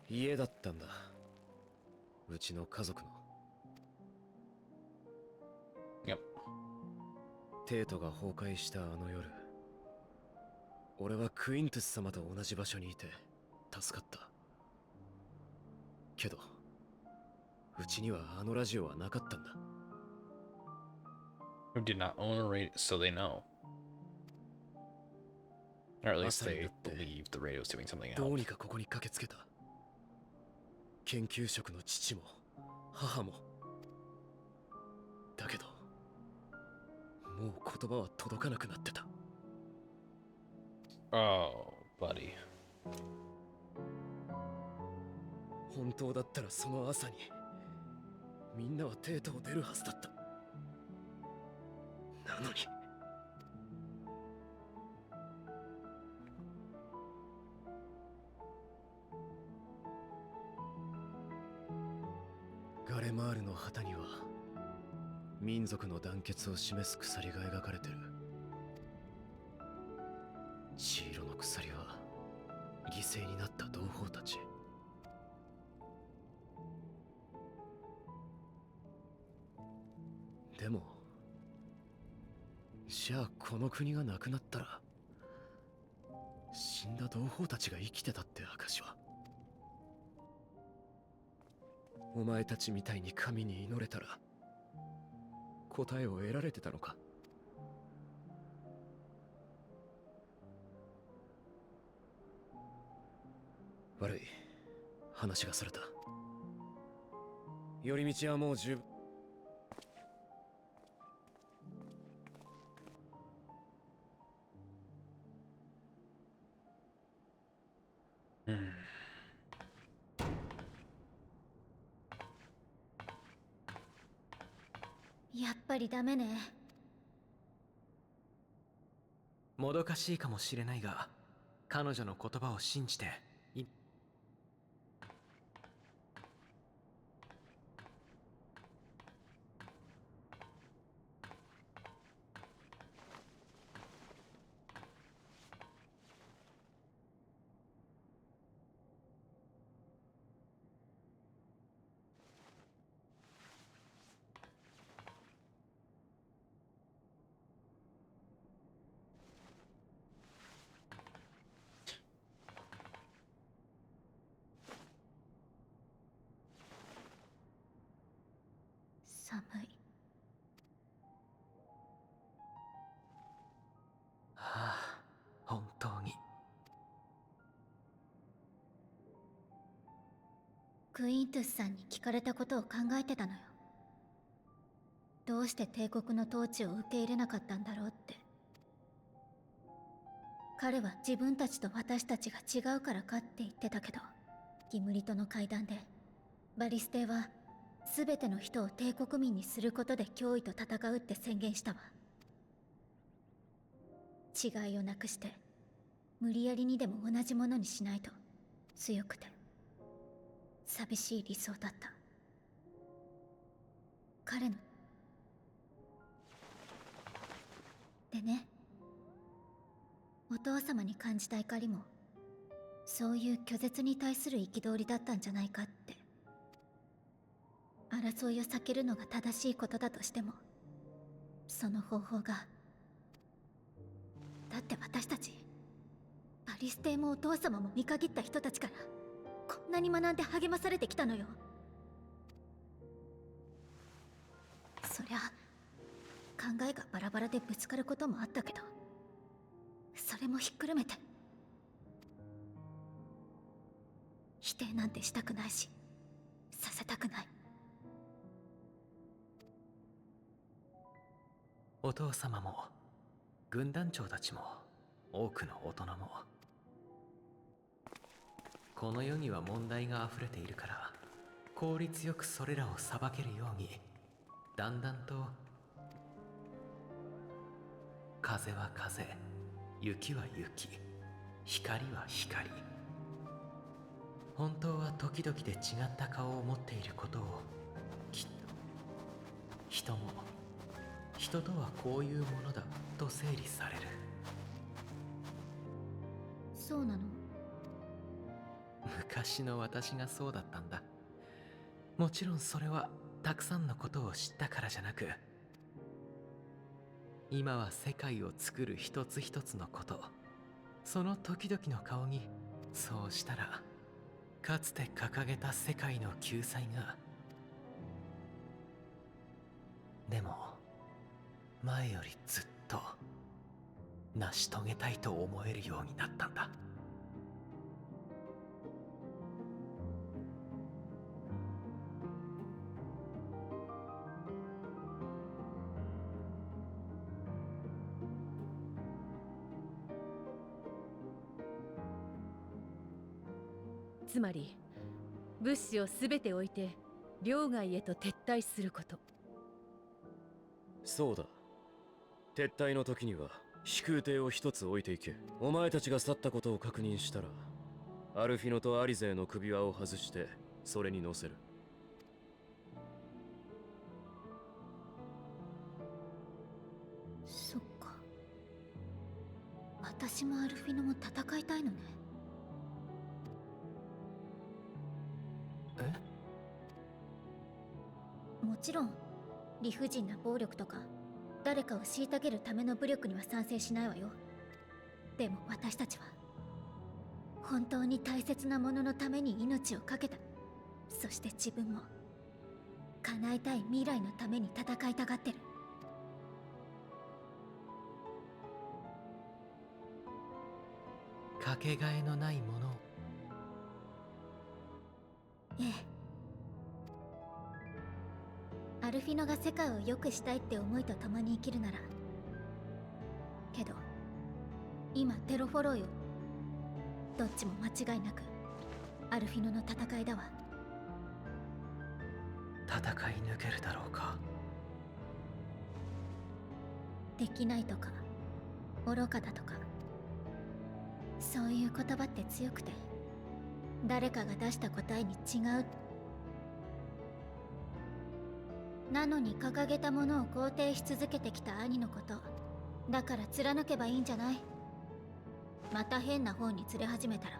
家だったんだ。うちの家族の。Yep. テートが崩壊したあの夜、俺はクイントゥス様と同じ場所にいて助かった。けど、うちにはあのラジオはなかったんだ。Who did not own a radio, so they know. Or at least they believe the radio's doing something else. どうにかここに駆けつけた。研究職の父も母も。だけど、もう言葉は届かなくなってた。Oh, buddy. 本当だったらその朝にみんなはテートを出るはずだった。なのにガレマールの旗には民族の団結を示す鎖が描かれてる。血色の鎖は犠牲になった同胞たち。でもじゃあこの国がなくなったら死んだ同胞たちが生きてたって証は。お前たちみたいに神に祈れたら答えを得られてたのか。悪い、話がそれた。寄り道はもう十分。やっぱりダメね。もどかしいかもしれないが、彼女の言葉を信じて寒い。はあ、本当に。クイントゥスさんに聞かれたことを考えてたのよ。どうして帝国の統治を受け入れなかったんだろうって。彼は自分たちと私たちが違うからかって言ってたけど、ギムリとの会談でバリステは全ての人を帝国民にすることで脅威と戦うって宣言したわ。違いをなくして無理やりにでも同じものにしないと強くて寂しい理想だった。彼のでね、お父様に感じた怒りもそういう拒絶に対する憤りだったんじゃないかって。争いを避けるのが正しいことだとしても、その方法が。だって私たちバリステもお父様も見限った人たちからこんなに学んで励まされてきたのよ。そりゃ考えがバラバラでぶつかることもあったけど、それもひっくるめて否定なんてしたくないしさせたくない。お父様も軍団長たちも多くの大人も、この世には問題が溢れているから効率よくそれらを裁けるようにだんだんと、風は風、雪は雪、光は光、本当は時々で違った顔を持っていることをきっと人も人とはこういうものだと整理される。そうなの？昔の私がそうだったんだ。もちろんそれはたくさんのことを知ったからじゃなく、今は世界を作る一つ一つのこと、その時々の顔に、そうしたらかつて掲げた世界の救済が、でも前よりずっと成し遂げたいと思えるようになったんだ。つまり物資を全て置いて領外へと撤退すること。そうだ。撤退の時には飛空艇を一つ置いていけ。お前たちが去ったことを確認したら、アルフィノとアリゼーの首輪を外してそれに乗せる。そっか。私もアルフィノも戦いたいのね。もちろん理不尽な暴力とか誰かを虐げるための武力には賛成しないわよ。でも私たちは本当に大切なもののために命を懸けた。そして自分も叶えたい未来のために戦いたがってる。かけがえのないものを。ええ。アルフィノが世界を良くしたいって思いと共に生きるなら。けど今テロフォロイをどっちも間違いなくアルフィノの戦いだわ。戦い抜けるだろうか。できないとか愚かだとか、そういう言葉って強くて、誰かが出した答えに違う。なのに掲げたものを肯定し続けてきた兄のこと、だから貫けばいいんじゃない？また変な方に連れ始めたら。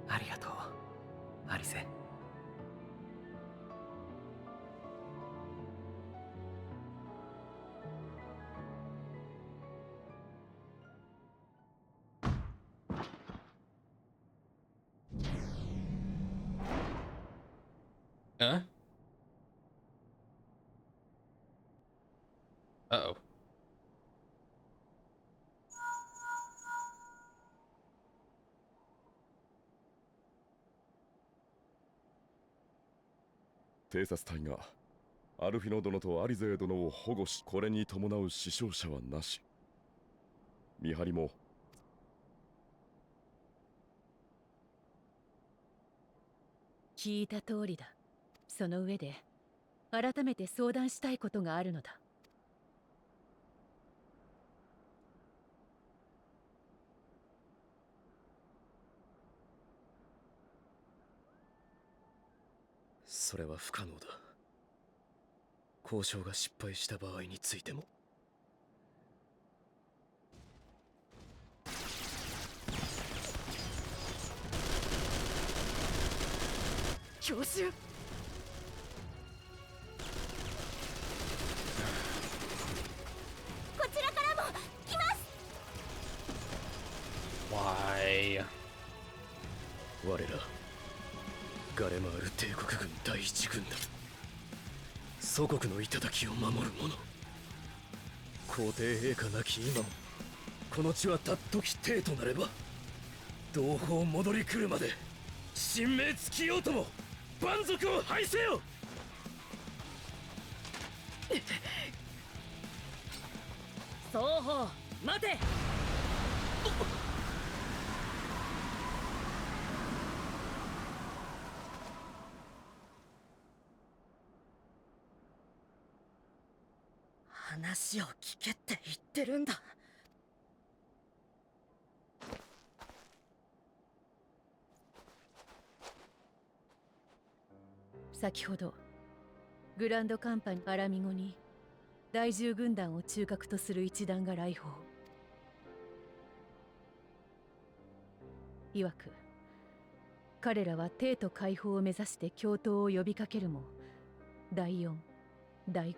ありがとうアリゼ。Huh? Uh-oh.偵察隊がアルフィノ殿とアリゼー殿を保護し、これに伴う死傷者はなし。見張りも聞いた通りだ。その上で改めて相談したいことがあるのだ。それは不可能だ。交渉が失敗した場合についても。強襲。こちらからも来ます。 Why? 我らガレマール帝国軍第一軍団、祖国の頂を守る者。皇帝陛下なき今もこの地はたっとき帝となれば、同胞戻り来るまで神明尽きようとも蛮族を廃せよ。双方待て。話を聞けって言ってるんだ。先ほどグランドカンパニーアラミゴに第10軍団を中核とする一団が来訪。曰く彼らは帝都解放を目指して共闘を呼びかけるも、第4、第5、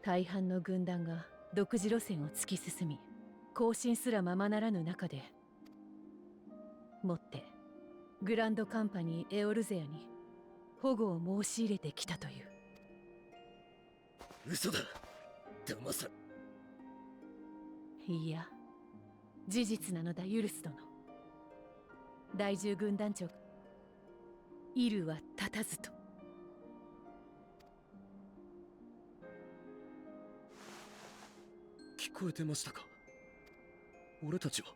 大半の軍団が独自路線を突き進み、行進すらままならぬ中でもってグランドカンパニーエオルゼアに保護を申し入れてきたという。嘘だ。騙さ。いや、事実なのだユルス殿。第10軍団長イルは立たずと。聞こえてましたか。俺たちは。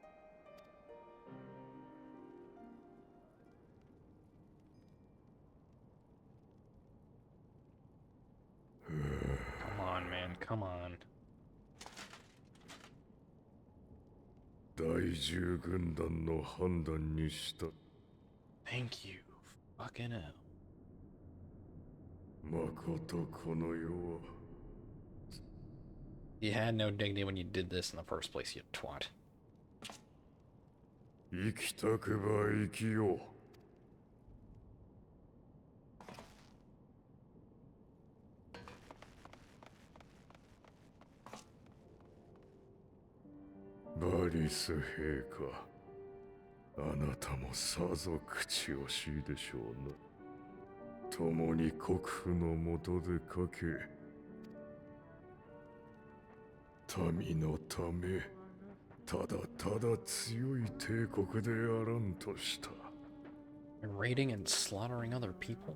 Come on, man. Come on. 第10軍団の判断にした。 Thank you. Fucking hell. まことこの世は。 You had no dignity when you did this in the first place, you twat. 生きたくば生きよう。バリス陛下、あなたもさぞ口惜しいでしょうな。共に国父のもとでかけ、民のため、ただただ強い帝国であらんとした。Raiding and slaughtering other people?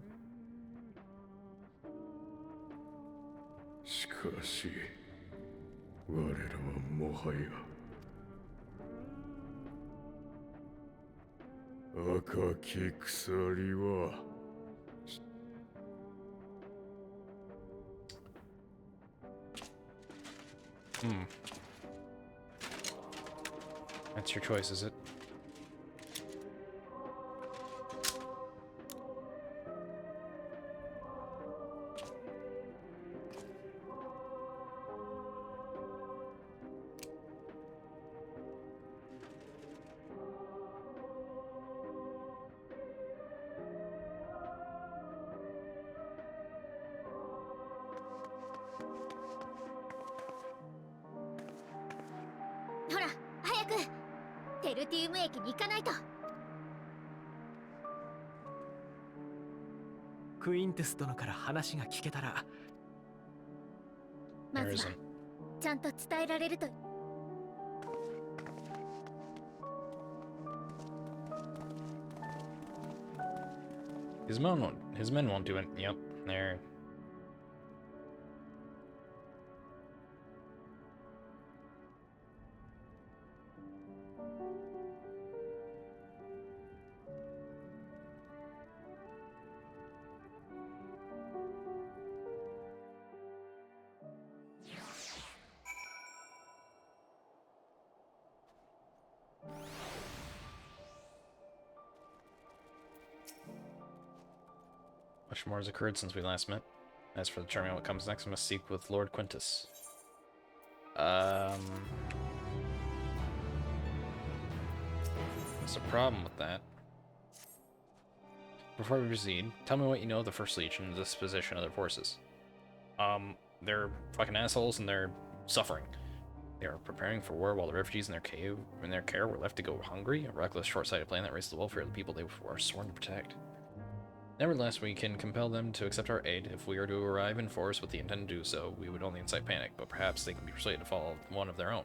しかし、我らはもはや赤き鎖は Hmm. That's your choice, is it?ほら早くテルティウム駅に行かないと。クインテス殿から話が聞けたら。ま There ずは isn't. ちゃんと伝えられると。 His men won't do it. Yep, there. Much more has occurred since we last met. As for determining what comes next, I must speak with Lord Quintus. What's the problem with that? Before we proceed, tell me what you know of the First Legion and the disposition of their forces. They're fucking assholes and they're suffering. They are preparing for war while the refugees in their care were left to go hungry, a reckless, short-sighted plan that raised the welfare of the people they were sworn to protect. Nevertheless, we can compel them to accept our aid. If we are to arrive in force with the intent to do so, we would only incite panic, but perhaps they can be persuaded to follow one of their own.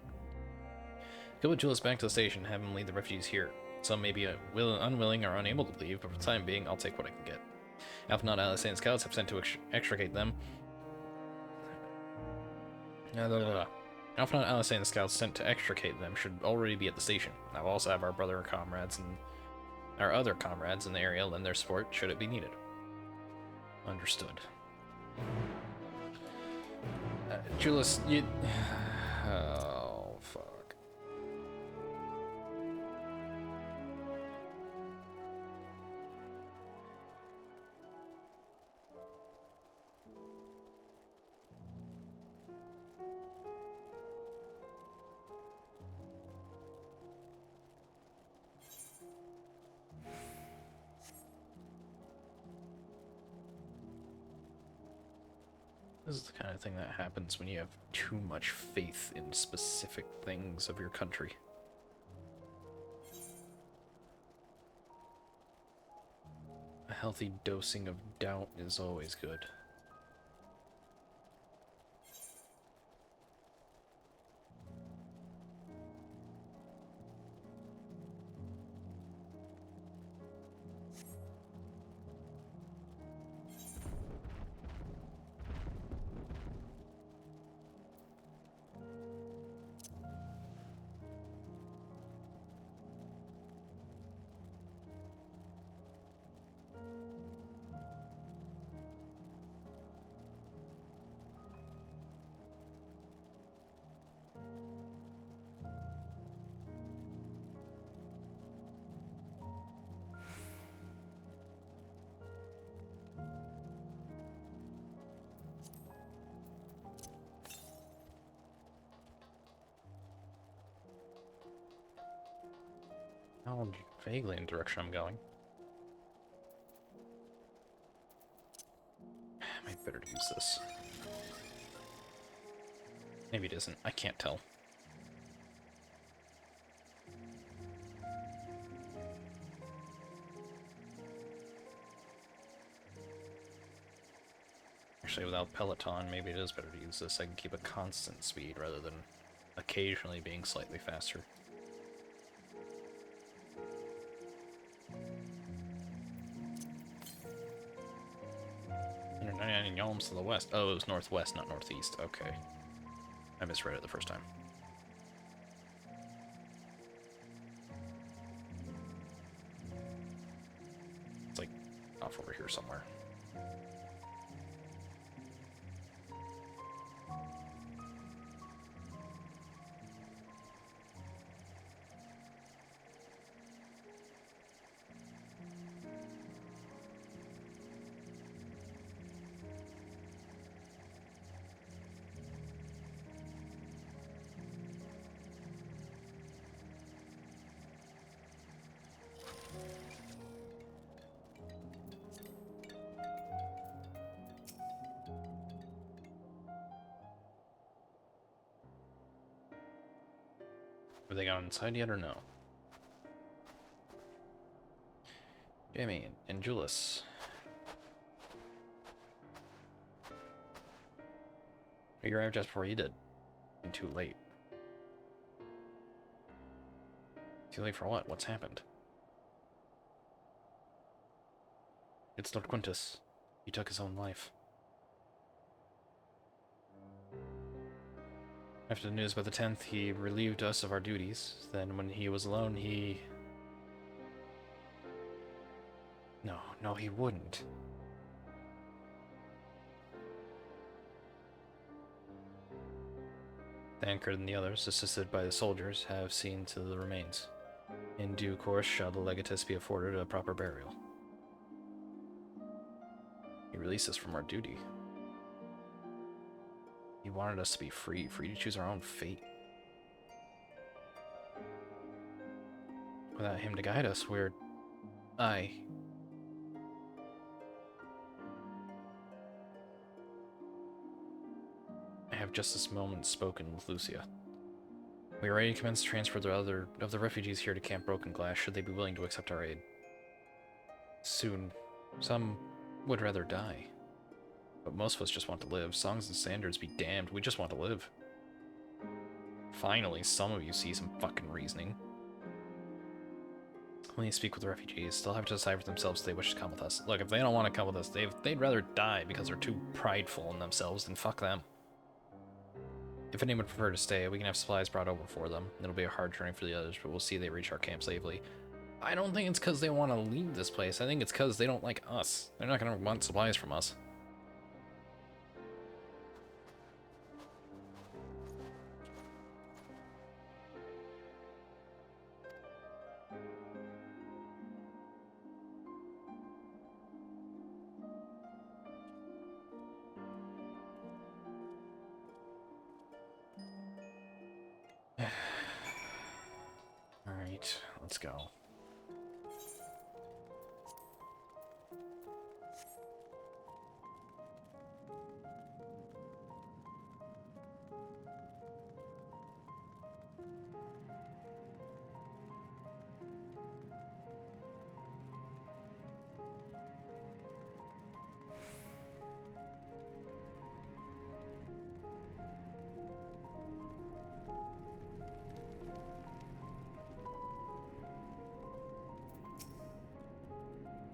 Go with Julius back to the station and have him lead the refugees here. Some may be unwilling or unable to leave, but for the time being, I'll take what I can get. Alphanot Alisane scouts have sent to extricate them. Alphanot Alisane scouts sent to extricate them should already be at the station. I'll also have our other comrades in the area lend their support should it be needed. Understood. Julius, you... Oh, fuck. This is the kind of thing that happens when you have too much faith in specific things of your country. A healthy dosing of doubt is always good. Oh, vaguely in the direction I'm going. Might better to use this. Maybe it isn't. I can't tell. Actually, without Peloton, maybe it is better to use this. I can keep a constant speed rather than occasionally being slightly faster. 99 yalms to the west. Oh, it was northwest, not northeast. Okay. I misread it the first time. It's like off over here somewhere. Have they gone inside yet or no? Jamie and Julius. We arrived just before you did. And too late. Too late for what? What's happened? It's Lord Quintus. He took his own life. After the news about the 10th, he relieved us of our duties. Then when he was alone, he... No, he wouldn't. Thancred and the others, assisted by the soldiers, have seen to the remains. In due course shall the legatus be afforded a proper burial. He released us from our duty. He wanted us to be free to choose our own fate. Without him to guide us, I have just this moment spoken with Lucia. We are ready to commence the transfer of the refugees here to Camp Broken Glass, should they be willing to accept our aid. Soon, some would rather die. But most of us just want to live. Songs and standards be damned, we just want to live. Finally, some of you see some fucking reasoning. When you speak with the refugees, they'll have to decide for themselves if they wish to come with us. Look, if they don't want to come with us, they'd rather die because they're too prideful in themselves, then fuck them. If anyone would prefer to stay, we can have supplies brought over for them. It'll be a hard journey for the others, but we'll see they reach our camp safely. I don't think it's because they want to leave this place. I think it's because they don't like us. They're not going to want supplies from us. Alright, let's go.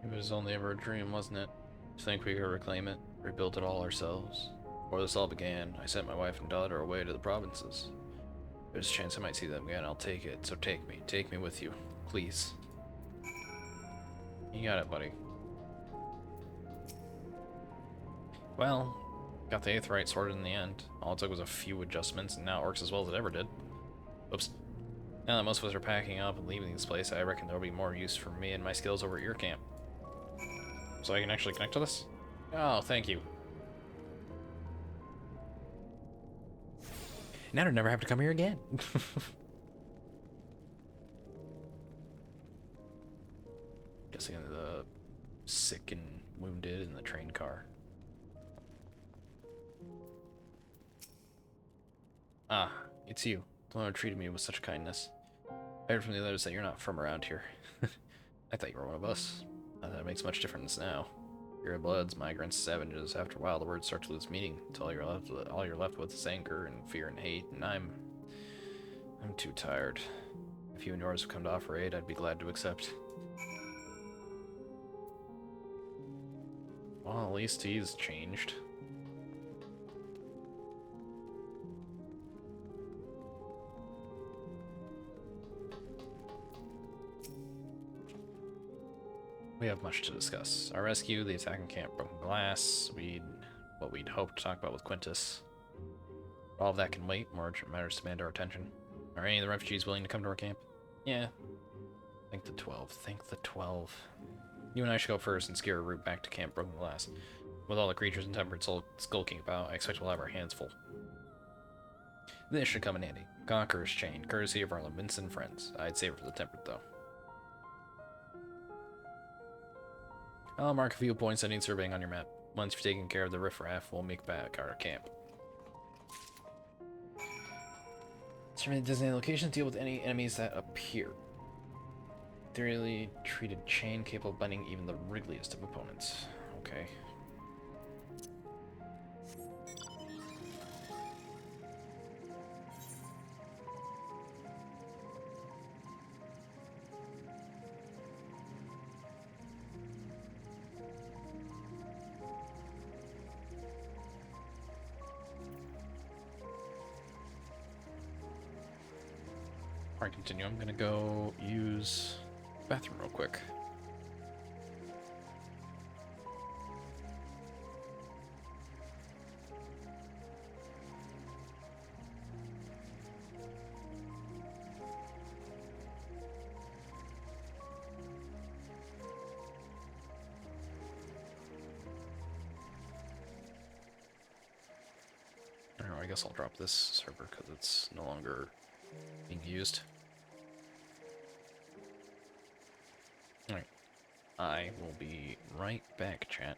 It was only ever a dream, wasn't it? To think we could reclaim it, rebuild it all ourselves. Before this all began, I sent my wife and daughter away to the provinces. There's a chance I might see them again, I'll take it, so take me with you, please. You got it, buddy. Well, got the 8th right sorted in the end. All it took was a few adjustments, and now it works as well as it ever did. Oops. Now that most of us are packing up and leaving this place, I reckon there'll be more use for me and my skills over at your camp. So I can actually connect to this? Oh, thank you. Now I'd never have to come here again. Guessing the sick and wounded in the train car. Ah, it's you. The one who treated me with such kindness. I heard from the others that you're not from around here. I thought you were one of us. Not that it makes much difference now. Pure bloods, migrants, savages. After a while, the words start to lose meaning. Until all you're left with is anger and fear and hate. And I'm too tired. If you and yours have come to offer aid, I'd be glad to accept. Well, at least he's changed. We have much to discuss. Our rescue, the attack on Camp Broken Glass, what we'd hoped to talk about with Quintus. All of that can wait. More urgent matters demand our attention. Are any of the refugees willing to come to our camp? Yeah. Think the 12. Think the 12. You and I should go first and secure a route back to Camp Broken Glass. With all the creatures and tempered skulking about, I expect we'll have our hands full. This should come in handy. Conqueror's Chain, courtesy of our Levinson friends. I'd save it for the tempered, though. I'll mark a few points that need surveying on your map. Once you've taken care of the riffraff, we'll make back our camp. Determine the designated location, deal with any enemies that appear. Thoroughly treated chain capable of binding even the wriggliest of opponents. Okay. Alright, continue. I'm gonna go use bathroom real quick. I don't know, I guess I'll drop this server because it's no longer being used. Alright. I will be right back, chat.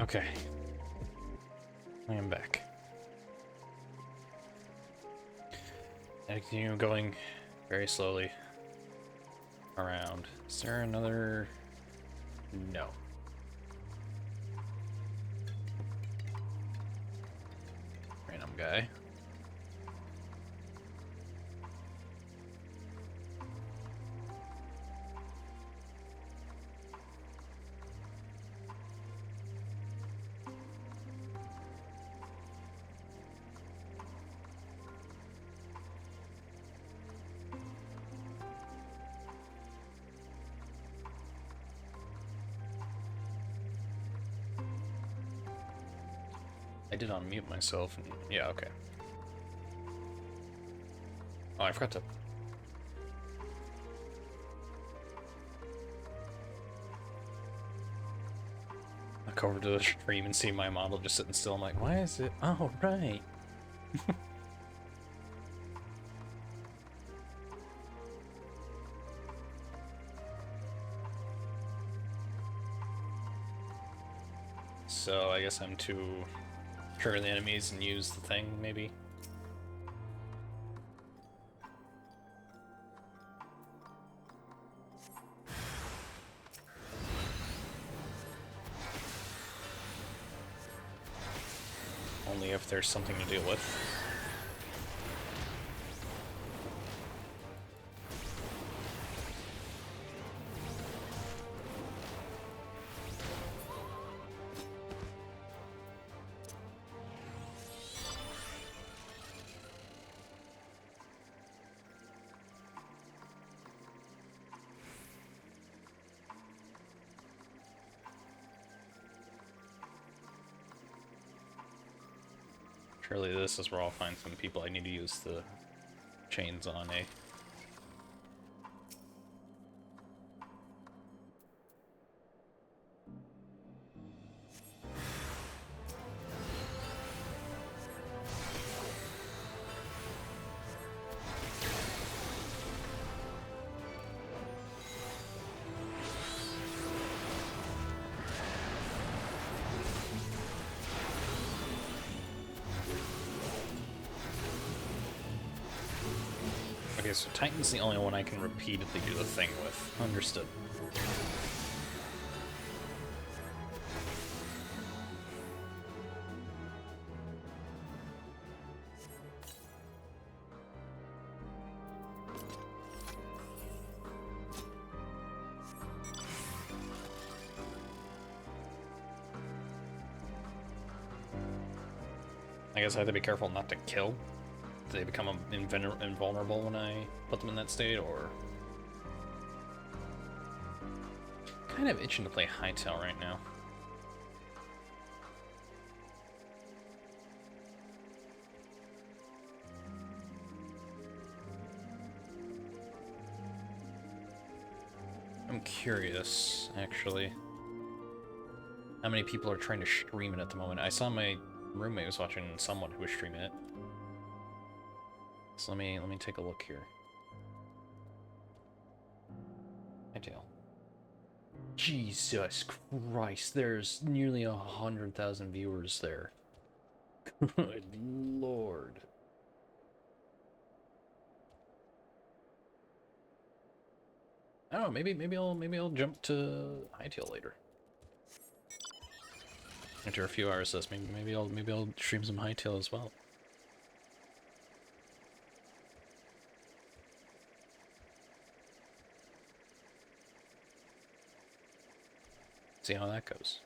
Okay. I am back. I continue going very slowly around. Is there another? No. Random guy. I did unmute myself, and yeah, okay. Oh, I forgot to. Look over to the stream and see my model just sitting still. I'm like, why is it? Oh, right. So I guess I'm to trigger the enemies and use the thing, maybe? Only if there's something to deal with. Surely this is where I'll find some people I need to use the chains on, eh? Okay, so Titan's the only one I can repeatedly do the thing with. Understood. I guess I have to be careful not to kill. Do they become invulnerable when I put them in that state, or? Kind of itching to play Hytale right now. I'm curious, actually, how many people are trying to stream it at the moment. I saw my roommate was watching someone who was streaming it. So let me take a look here. Hytale. Jesus Christ, there's nearly 100,000 viewers there. Good Lord. I don't know, maybe I'll jump to Hytale later. After a few hours of this, maybe I'll stream some Hytale as well. See how that goes.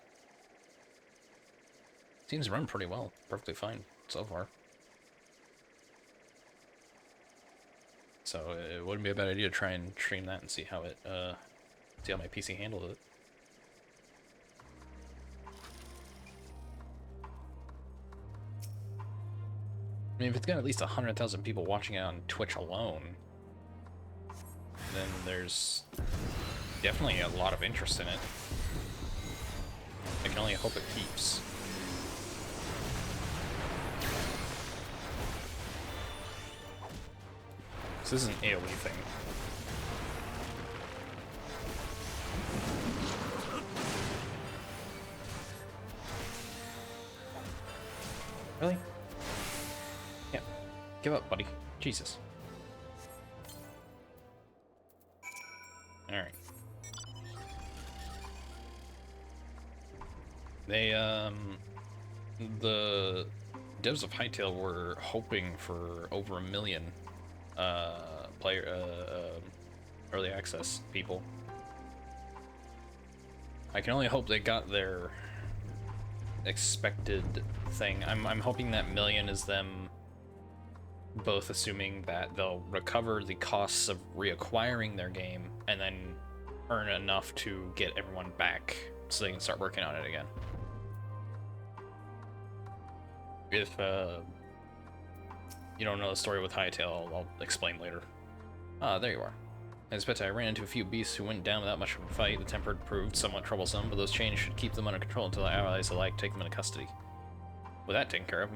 Seems to run pretty well. Perfectly fine so far. So it wouldn't be a bad idea to try and stream that and see how it see how my PC handled it. I mean, if it's got at least 100,000 people watching it on Twitch alone, then there's definitely a lot of interest in it. I can only hope it keeps. This is an AoE thing. Give up, buddy. Jesus. Alright. They, the devs of Hytale were hoping for over 1 million, early access people. I can only hope they got their expected thing. I'm hoping that 1 million is them both assuming that they'll recover the costs of reacquiring their game and then earn enough to get everyone back so they can start working on it again. If you don't know the story with Hytale, I'll explain later. Ah, there you are. I expect I ran into a few beasts who went down without much of a fight. The temper proved somewhat troublesome, but those chains should keep them under control until the allies alike take them into custody. With that taken care of,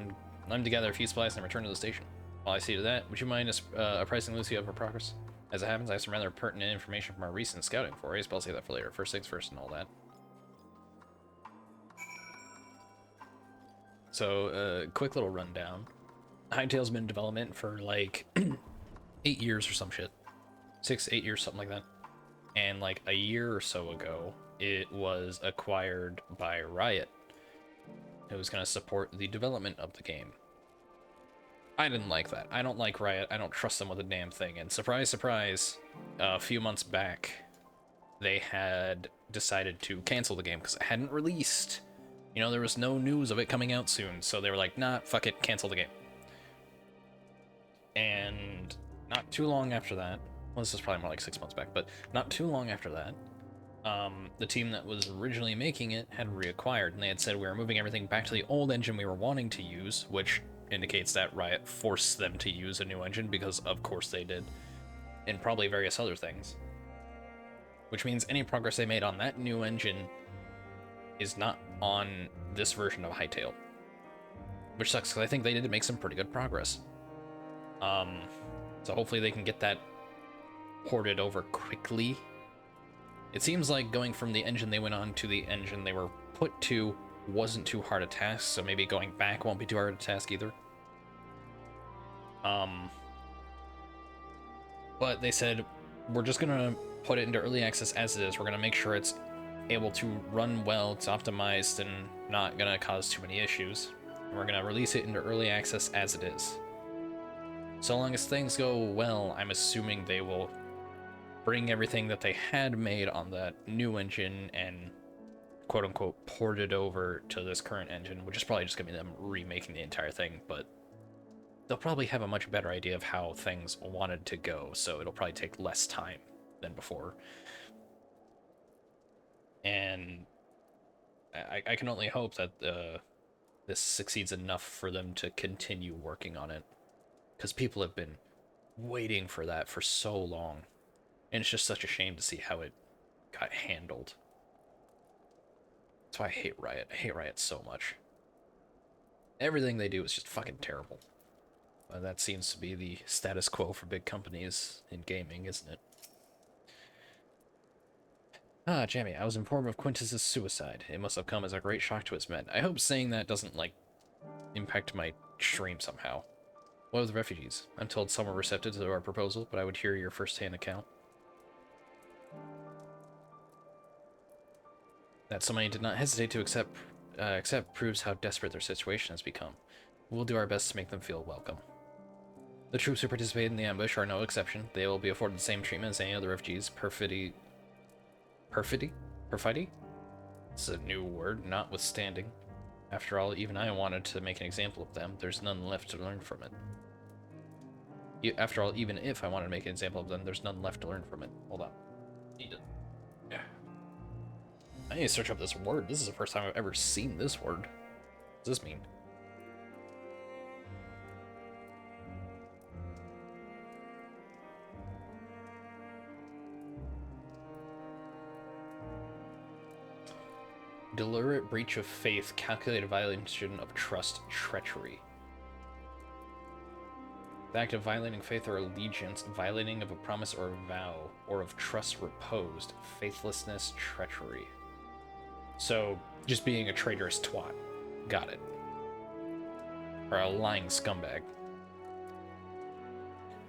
I'm to gather a few supplies and return to the station. While I see to that, would you mind apprising Lucy of her progress? As it happens, I have some rather pertinent information from our recent scouting forays, but I'll save that for later. First things first and all that. So, quick little rundown. Hytale's been in development for like 8 years or some shit. 6, 8 years, something like that. And like a year or so ago, it was acquired by Riot. It was going to support the development of the game. I didn't like that. I don't like Riot. I don't trust them with a damn thing. And surprise, surprise, a few months back, they had decided to cancel the game because it hadn't released. You know, there was no news of it coming out soon, so they were like, nah, fuck it, cancel the game. And not too long after that, well, this is probably more like 6 months back, but not too long after that, the team that was originally making it had reacquired, and they had said we were moving everything back to the old engine we were wanting to use, which indicates that Riot forced them to use a new engine, because of course they did, and probably various other things. Which means any progress they made on that new engine is not on this version of Hytale. Which sucks, because I think they did make some pretty good progress. So hopefully they can get that ported over quickly. It seems like going from the engine they went on to the engine they were put to wasn't too hard a task, so maybe going back won't be too hard a task either. But they said, we're just gonna put it into early access as it is. We're gonna make sure it's able to run well, it's optimized, and not gonna cause too many issues. And we're gonna release it into early access as it is. So long as things go well, I'm assuming they will bring everything that they had made on that new engine and quote-unquote port it over to this current engine, which is probably just gonna be them remaking the entire thing, but they'll probably have a much better idea of how things wanted to go, so it'll probably take less time than before. And I can only hope that this succeeds enough for them to continue working on it, because people have been waiting for that for so long, and it's just such a shame to see how it got handled. That's why I hate Riot. I hate Riot so much. Everything they do is just fucking terrible. That seems to be the status quo for big companies in gaming, isn't it? Ah, Jamie, I was informed of Quintus's suicide. It must have come as a great shock to his men. I hope saying that doesn't, like, impact my stream somehow. What of the refugees? I'm told some were receptive to our proposal, but I would hear your first-hand account. That so many did not hesitate to accept proves how desperate their situation has become. We'll do our best to make them feel welcome. The troops who participated in the ambush are no exception. They will be afforded the same treatment as any other refugees. Perfidy? It's a new word, notwithstanding. After all, even I wanted to make an example of them. There's none left to learn from it. After all, even if I wanted to make an example of them, there's none left to learn from it. Hold on. I need to search up this word. This is the first time I've ever seen this word. What does this mean? Deliberate breach of faith, calculated violation of trust, treachery. The act of violating faith or allegiance, violating of a promise or a vow, or of trust reposed, faithlessness, treachery. So, just being a traitorous twat. Got it. Or a lying scumbag.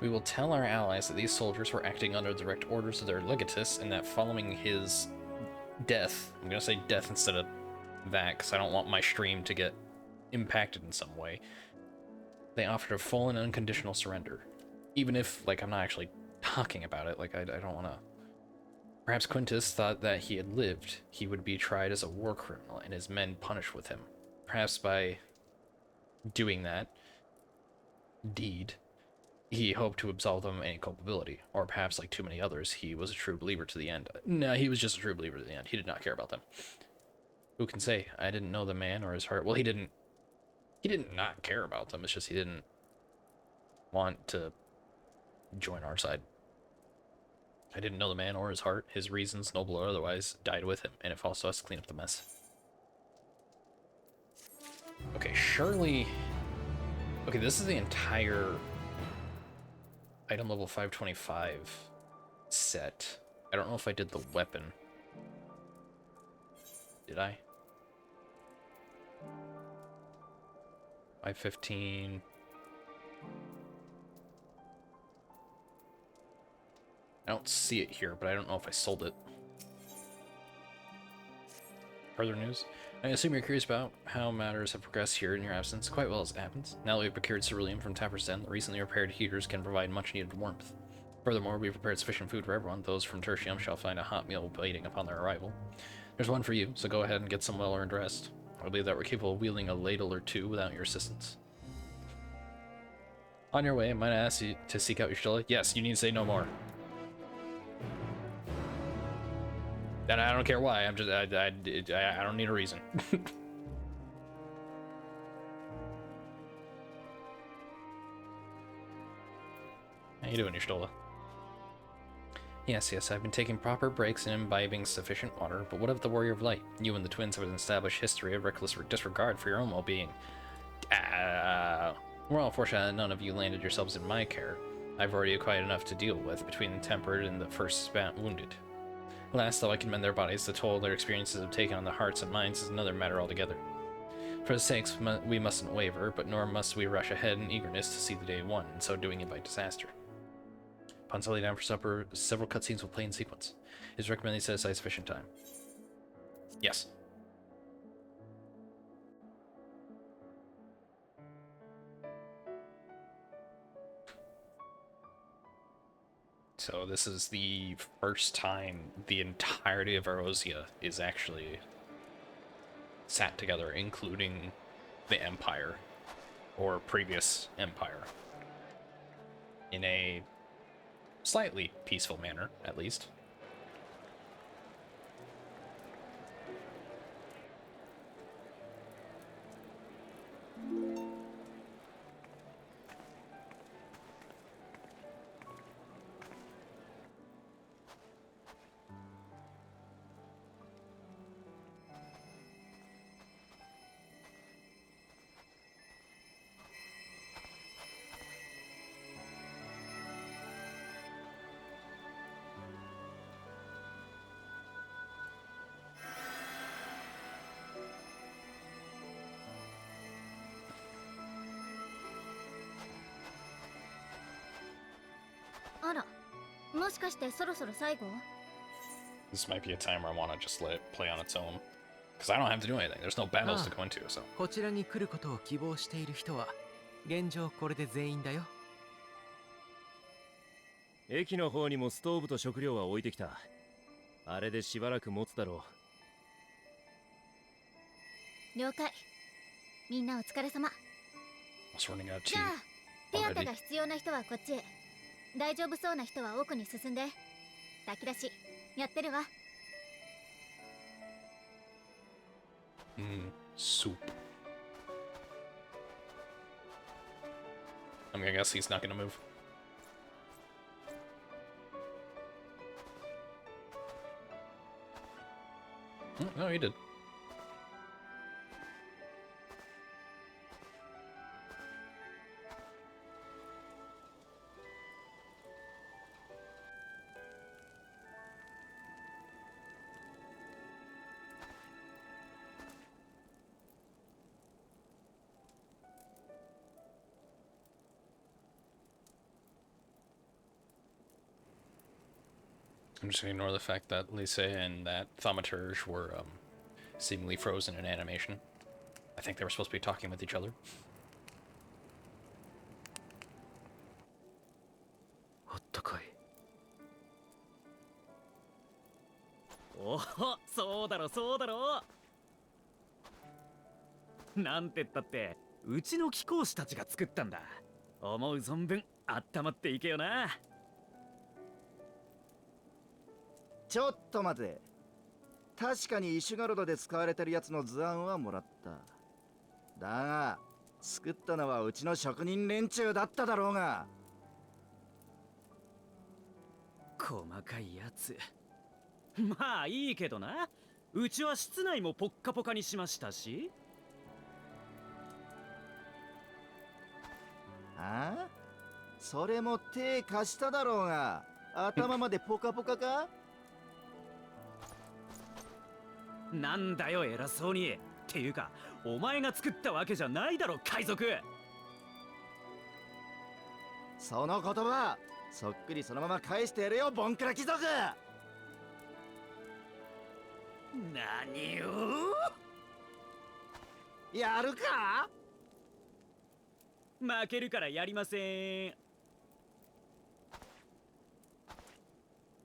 We will tell our allies that these soldiers were acting under direct orders of their legatus, and that following his death, I'm gonna say death instead of that, because I don't want my stream to get impacted in some way, they offered a full and unconditional surrender. Even if, like, I'm not actually talking about it, like, I don't want to... Perhaps Quintus thought that he had lived, he would be tried as a war criminal, and his men punished with him. Perhaps by doing that deed, he hoped to absolve them of any culpability. Or perhaps, like too many others, he was a true believer to the end. No, he was just a true believer to the end. He did not care about them. Who can say? I didn't know the man or his heart. Well, he didn't not care about them. It's just he didn't want to join our side. I didn't know the man or his heart. His reasons, noble or otherwise, died with him, and it falls to us to clean up the mess. Okay, surely... Okay, this is the entire item level 525 set. I don't know if I did the weapon. Did I? 515... I don't see it here, but I don't know if I sold it. Further news? I assume you're curious about how matters have progressed here in your absence, quite well as it happens. Now that we've procured ceruleum from Tapper's Den, the recently repaired heaters can provide much-needed warmth. Furthermore, we've prepared sufficient food for everyone. Those from Tertium shall find a hot meal waiting upon their arrival. There's one for you, so go ahead and get some well-earned rest. I believe that we're capable of wielding a ladle or two without your assistance. On your way, might I ask you to seek out your Stella? Yes, you need to say no more. And I don't care why. I'm just I don't need a reason. How you doing, Stola? Yes, I've been taking proper breaks and imbibing sufficient water, but what of the Warrior of Light? You and the twins have an established history of reckless disregard for your own well-being. We're all fortunate that none of you landed yourselves in my care. I've already quite enough to deal with between the tempered and the first wounded. Alas, though I can mend their bodies, the toll their experiences have taken on the hearts and minds is another matter altogether. For the sakes, we mustn't waver, but nor must we rush ahead in eagerness to see the day won, and so doing invite disaster. Upon settling down for supper, several cutscenes will play in sequence. It is recommended you set aside sufficient time. Yes. So this is the first time the entirety of Erosia is actually sat together, including the Empire, or previous Empire, in a slightly peaceful manner, at least. This might be a time where I want to just let it play on its own. Because I don't have to do anything. There's no battles to go into, so. こちらに来ることを希望している人は現状これで全員だよ。駅の方にもストーブと食料は置いてきた。あれでしばらく持つだろう。了解。みんなお疲れ様。じゃあ、手当てが必要な人はこっちへ。大丈夫そうな人は奥に進んで。炊き出し、やってるわ。Soup. I'm gonna guess he's not gonna move. No, he did. I'm just gonna ignore the fact that Lisa and that thaumaturge were seemingly frozen in animation. I think they were supposed to be talking with each other. あったかい。おお、そうだろそうだろ。なんてったってうちの貴公子たちが作ったんだ。思う存分温まっていけよな。ちょっと待て。確かにイシュガルドで使われてるやつの図案はもらった。だが作ったのはうちの職人連中だっただろうが。細かいやつ。まあいいけどな。うちは室内もポッカポカにしましたし。ああ、それも手貸しただろうが、頭までポカポカか。なんだよ偉そうに。っていうかお前が作ったわけじゃないだろ海賊。その言葉そっくりそのまま返してやるよボンクラ貴族。何をやるか。負けるからやりません。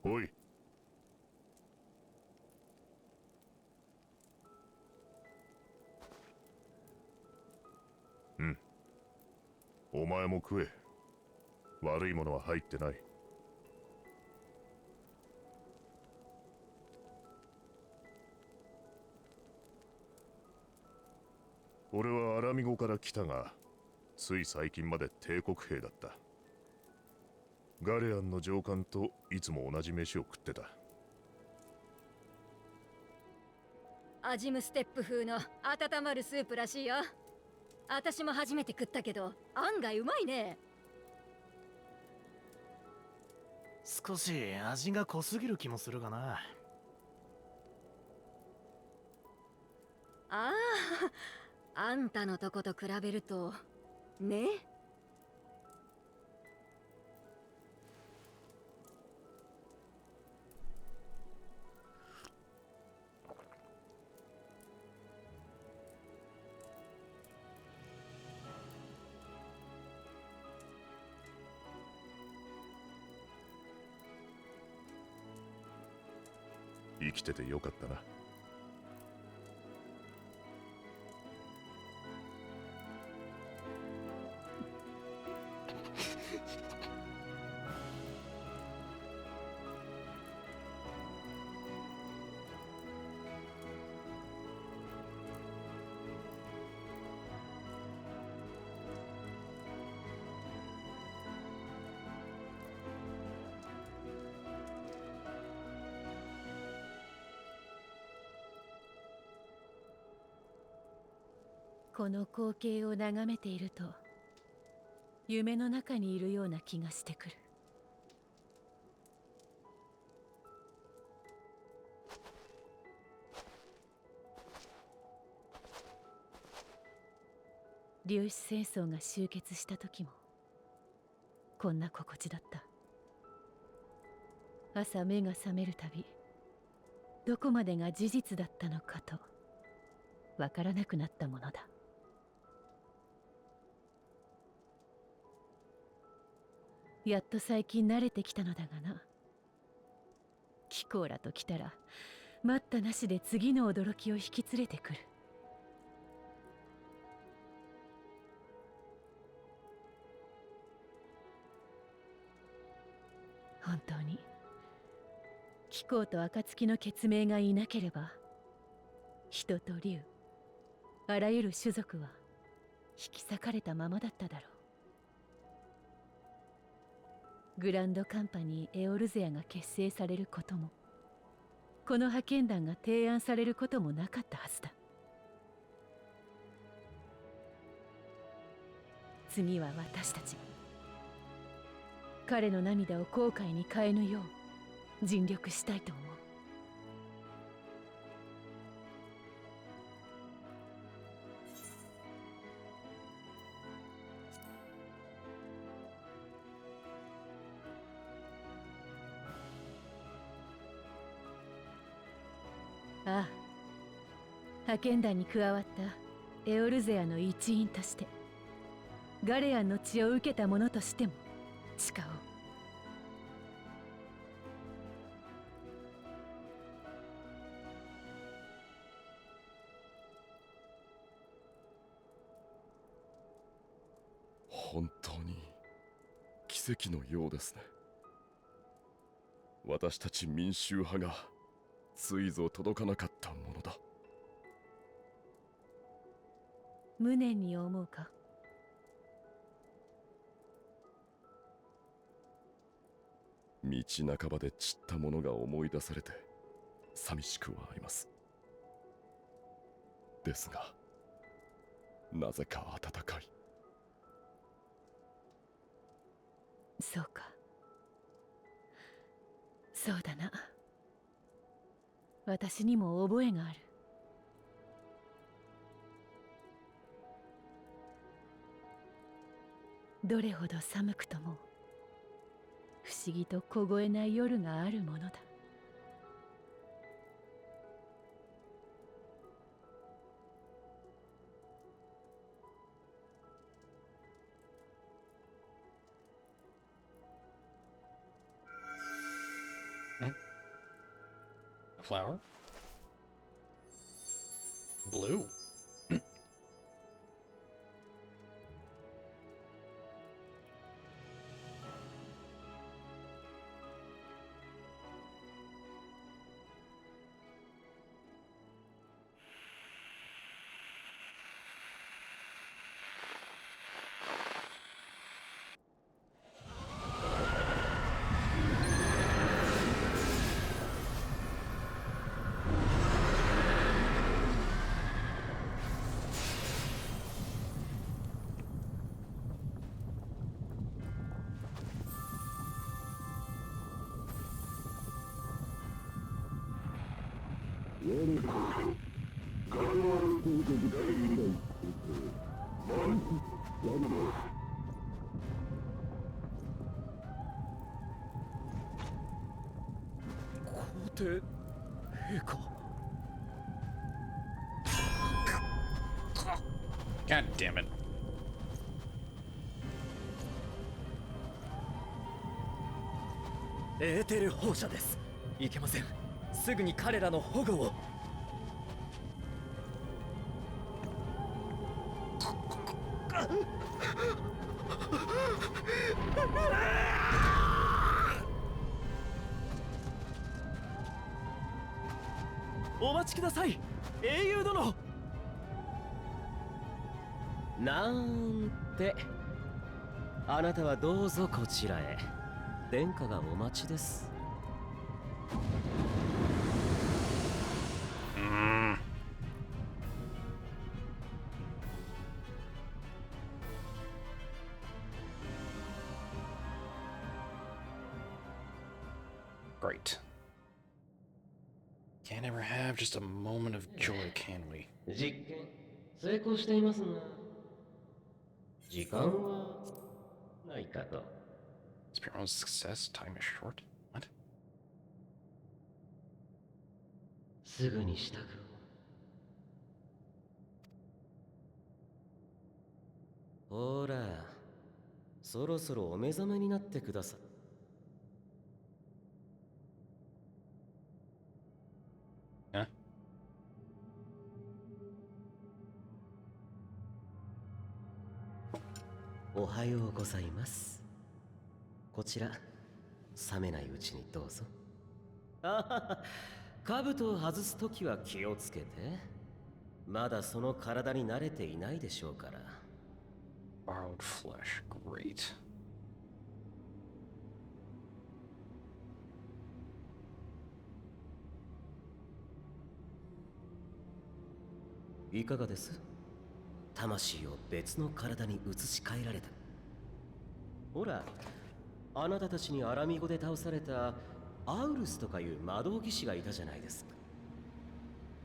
おい。うん。お前も食え。悪いものは入ってない。俺はアラミゴから来たが、つい最近まで帝国兵だった。ガレアンの上官といつも同じ飯を食ってた。アジムステップ風の温まるスープらしいよ。私も初めて食ったけど案外うまいね。少し味が濃すぎる気もするがな。ああ、あんたのとこと比べるとね。生きててよかったな。この光景を眺めていると夢の中にいるような気がしてくる。粒子戦争が終結した時もこんな心地だった。朝目が覚めるたびどこまでが事実だったのかとわからなくなったものだ。やっと最近慣れてきたのだがな。キコーラと来たら待ったなしで次の驚きを引き連れてくる。本当にキコーと暁の血盟がいなければ人と竜あらゆる種族は引き裂かれたままだっただろう。グランドカンパニーエオルゼアが結成されることもこの派遣団が提案されることもなかったはずだ。次は私たち彼の涙を後悔に変えぬよう尽力したいと思う。ああ、派遣団に加わったエオルゼアの一員として、ガレアンの血を受けた者としても誓おう。本当に奇跡のようですね。私たち民衆派がついぞ届かなかったものだ。無念に思うか？道半ばで散ったものが思い出されて寂しくはあります。ですがなぜか温かい。そうか。そうだな。私にも覚えがある。どれほど寒くとも不思議と凍えない夜があるものだ。Flower? Blue.皇帝陛下。God damn it. エーテル放射です。いけません。すぐに彼らの保護を。お待ちください、英雄殿。なんて。あなたはどうぞこちらへ。殿下がお待ちです。Great. Can't ever have just a moment of joy, can we? 実験成功していますが、時間はないかと。Spearman's success, time is short. What? すぐに支度を。ほら、そろそろお目覚めになってください。Huh? おはようございます。こちら、冷めないうちにどうぞ。あはは、兜を外すときは気をつけて。まだその体に慣れていないでしょうから。Borrowed flesh. Great. いかがです？魂を別の体に移し替えられた。ほら、あなたたちにアラミ語で倒されたアウルスとかいう魔導技師がいたじゃないですか。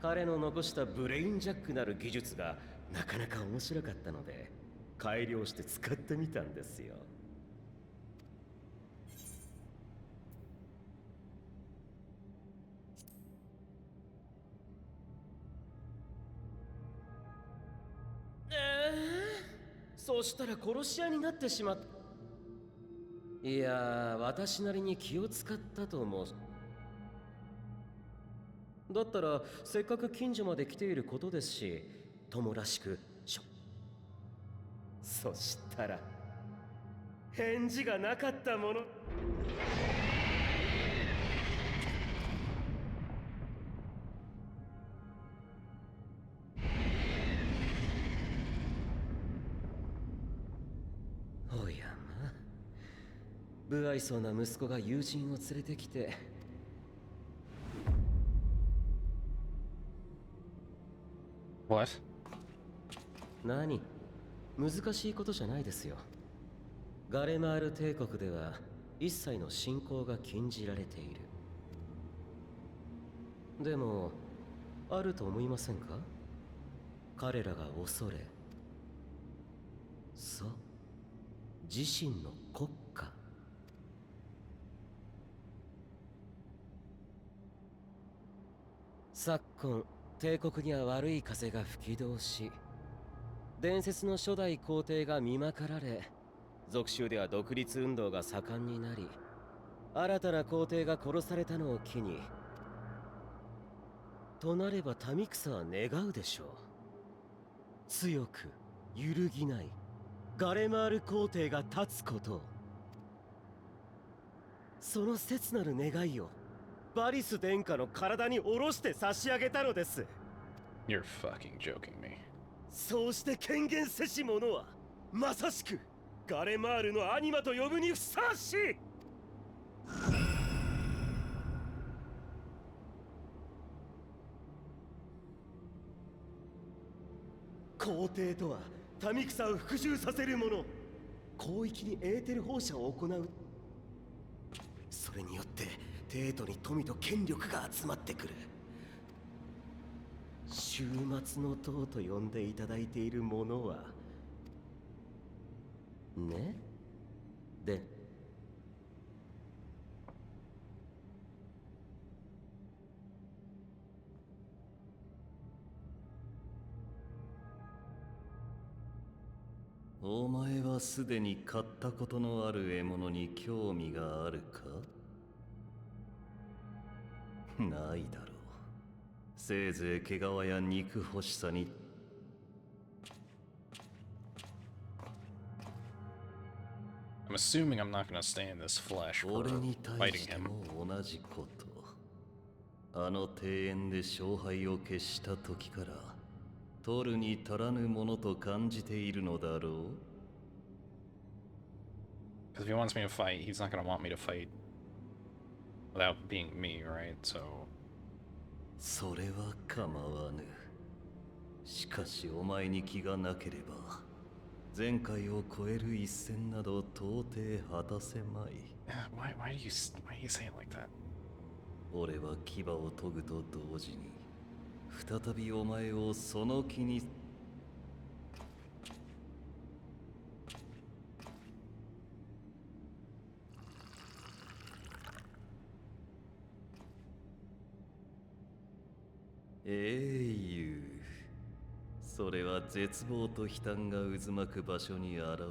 彼の残したブレインジャックなる技術がなかなか面白かったので改良して使ってみたんですよ。そうしたら殺し屋になってしまった。いやー、私なりに気を使ったと思う。だったらせっかく近所まで来ていることですし、友らしくそしたら返事がなかったもの。おやま、不愛想な息子が友人を連れてきて。What? 何？難しいことじゃないですよ。ガレマール帝国では一切の信仰が禁じられている。でもあると思いませんか？彼らが恐れ、そう、自身の国家。昨今帝国には悪い風が吹き通し、伝説の初代皇帝が見まかられ、属州では独立運動が盛んになり、新たな皇帝が殺されたのを機に、となれば民草は願うでしょう。強く揺るぎないガレマール皇帝が立つことを。その切なる願いをバリス殿下の体に下ろして差し上げたのです。 You're fucking joking me. そうして権限せし者はまさしくガレマールのアニマと呼ぶにふさわしい。皇帝とは民草を服従させる者、広域にエーテル放射を行う。それによって帝都に富と権力が集まってくる。終末の塔と呼んでいただいている者はね。でお前はすでに買ったことのある獲物に興味があるか？ないだろう。せいぜい毛皮や肉欲しさに。I'm assuming I'm not gonna stay in this flesh for 俺に対 fighting して him. も同じこと。あの庭園で勝敗を決した時から取るに足らぬものと感じているのだろう。 Because if he wants me to fight, he's not gonna want me to fight without being me, right? So それは構わぬ。しかしお前に気がなければ前回を超える一戦など到底果たせまい。why do you say it like that? 俺は牙を研ぐと同時に再びお前をその気に。英雄、それは絶望と悲嘆が渦巻く場所に現れ、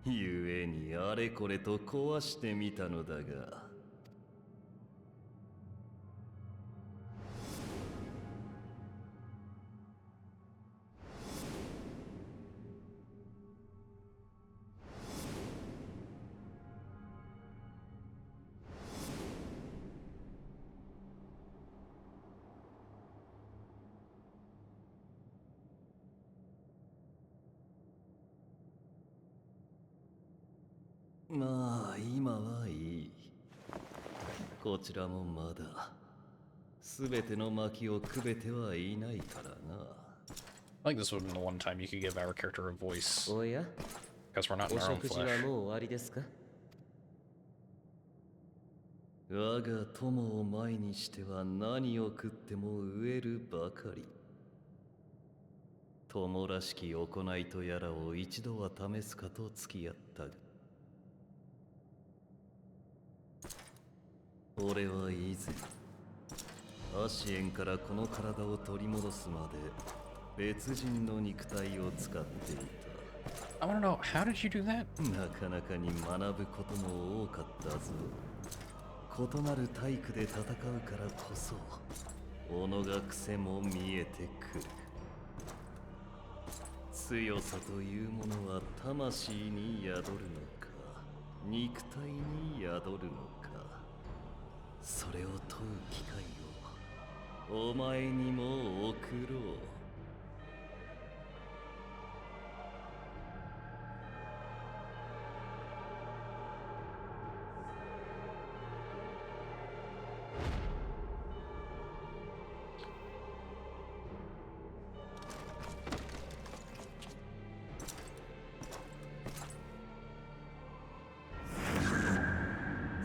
故にあれこれと壊してみたのだが、まあ今はいい。こちらもまだ全ての薪をくべてはいないからな。I think this would have been the one time you could give our character a voice. おや、 Because we're not お in our own 食事は flesh. もう終わりですか？我が友を前にしては何を食っても飢えるばかり。友らしき行いとやらを一度は試すかと付き合ったが、俺は以前アシエンからこの体を取り戻すまで別人の肉体を使っていた。 I want to know, how did you do that? なかなかに学ぶことも多かったぞ。異なる体躯で戦うからこそ己が癖も見えてくる。強さというものは魂に宿るのか肉体に宿るのか、それを問う機会をお前にも送ろう。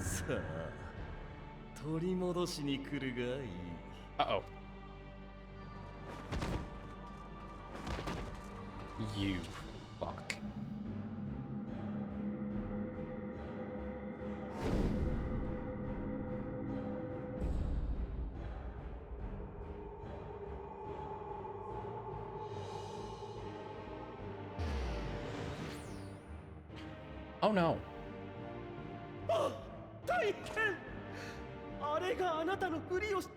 さあ、取り戻しに来るがいい。Uh-oh. You fuck. Oh no. 大変。あれがあなたのふりをし。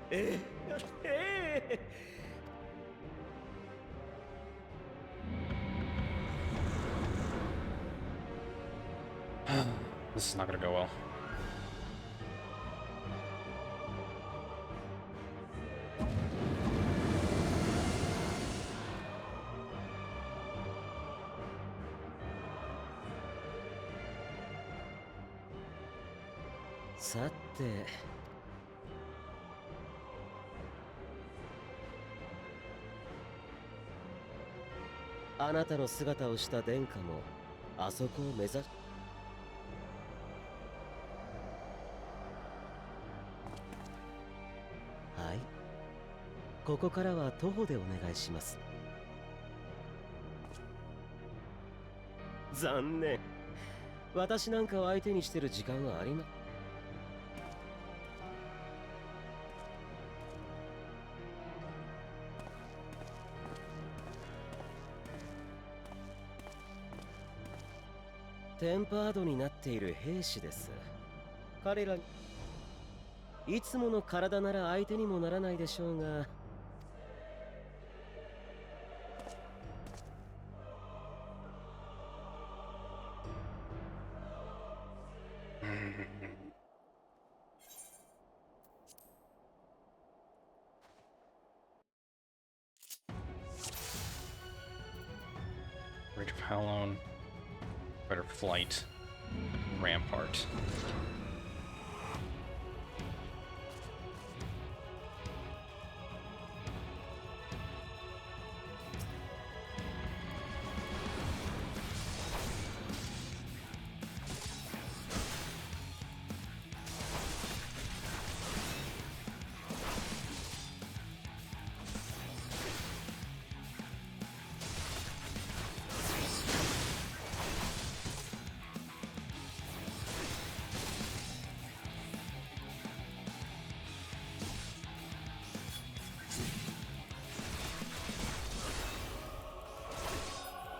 ええ。 This is not gonna go well.さて、あなたの姿をした殿下もあそこを目指し。はい、ここからは徒歩でお願いします。残念、私なんかを相手にしてる時間はありま。テンパードになっている兵士です。彼らいつもの体なら相手にもならないでしょうが。Rate of Halon. Better flight. Rampart.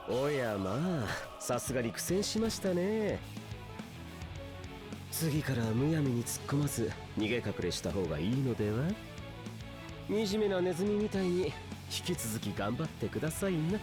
おやまあ、さすがに苦戦しましたね。次からむやみに突っ込まず逃げ隠れした方がいいのでは。惨めなネズミみたいに引き続き頑張ってくださいな。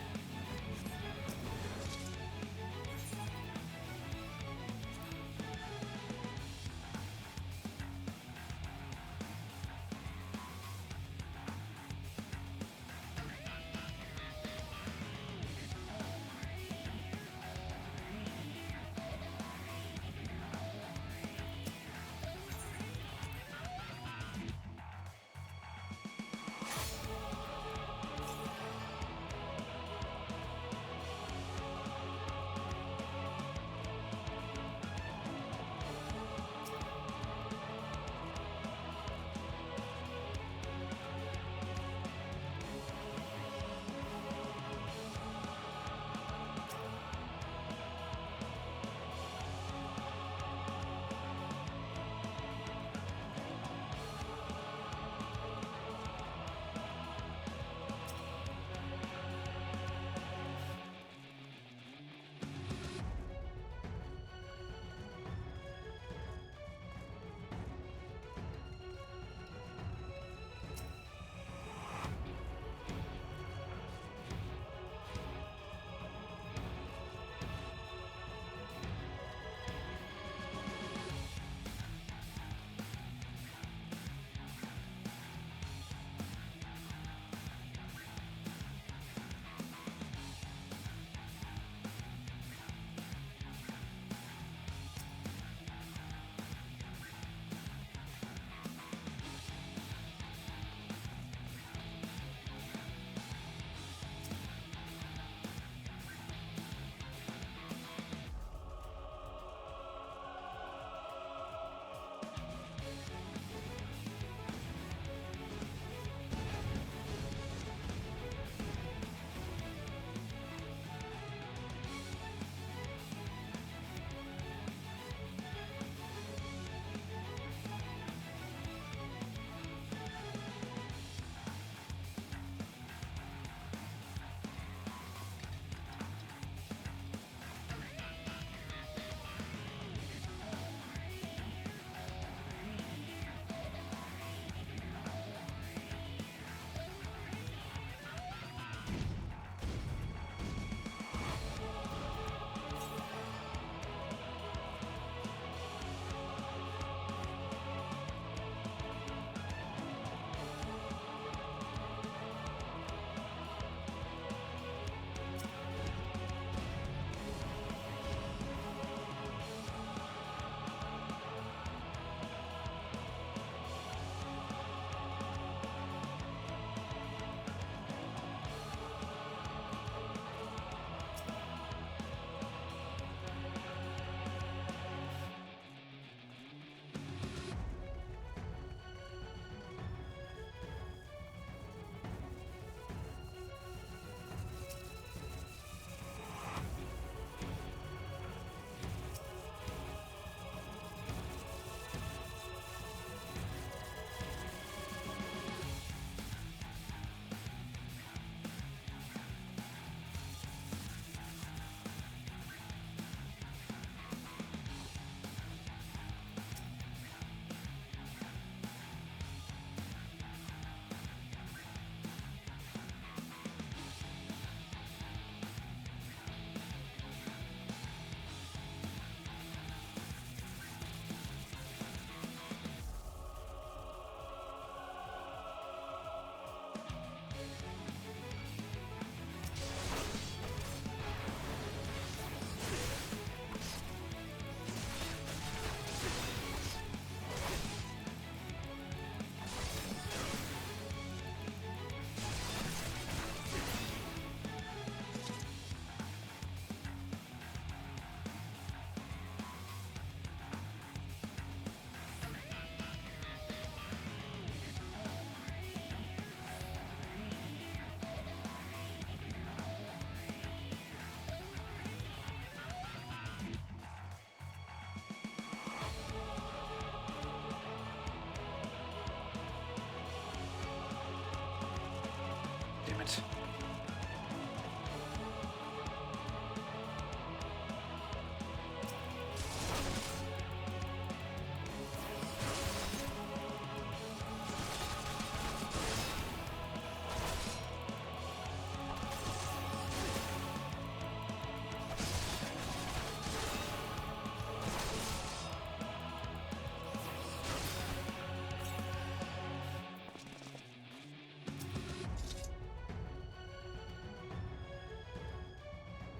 Damn it.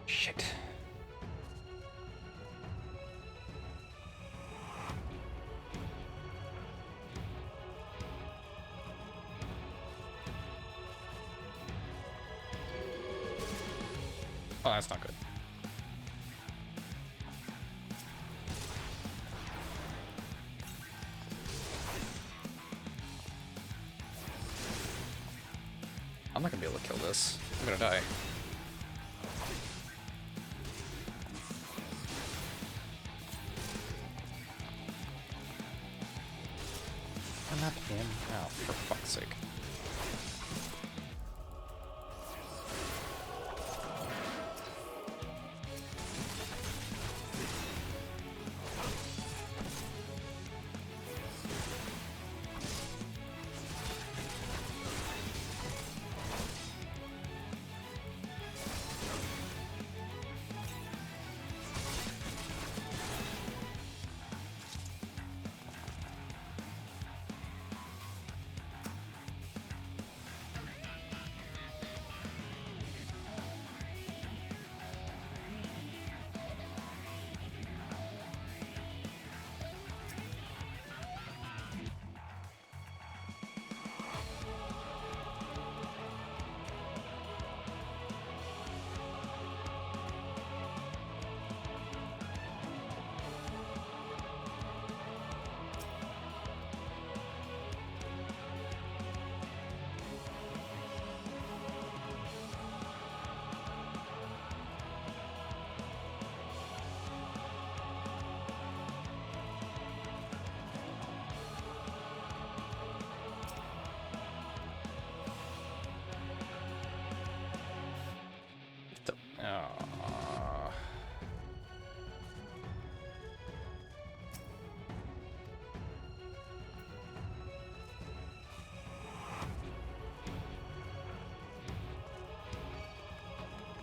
Shit. Oh, that's not good. I'm not gonna be able to kill this. I'm gonna die. I'm not him. Oh, for fuck's sake.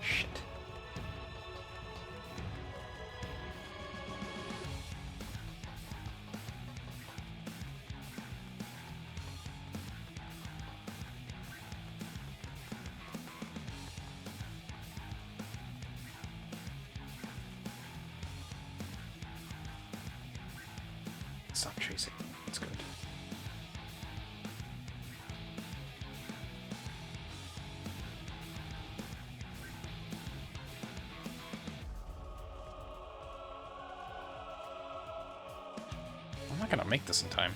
Shit. Stop chasing. It's good. I'm not gonna make this in time.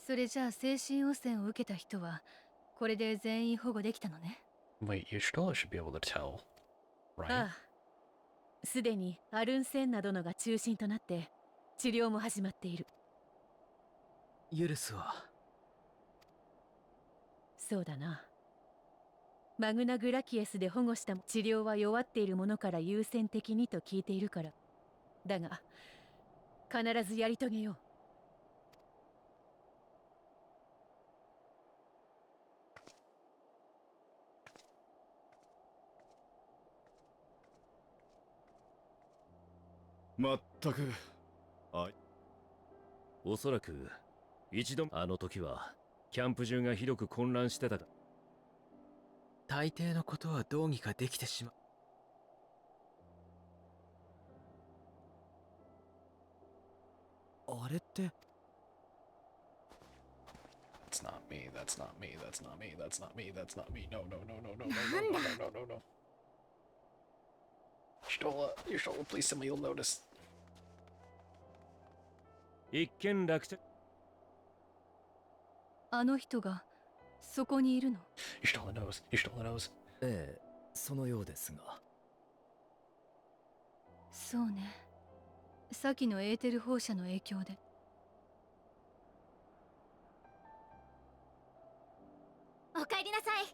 それじゃあ精神汚染を受けた人はこれで全員保護できたのね。 Wait, Yushitola should be able to tell, あ right? あ、すでにアルンセンナ殿が中心となって治療も始まっている。ユルスはそうだな。マグナグラキエスで保護した治療は弱っているものから優先的にと聞いているから。だが必ずやり遂げよう。まったく。おそらく一度あの時はキャンプ中がひどく混乱してたか。大抵のことはどうにかできてしまう。あれって。 That's not me, that's not me, that's not me, that's not me, that's not me. No, no, no, no, no, no, no, no, no, no, no. Yushitola, please tell me you'll notice. 一見落着。あの人がそこにいるの？ Yushitola knows, Yushitola knows. ええ、そのようですが。そうね。さっきのエーテル放射の影響で。おかえりなさい。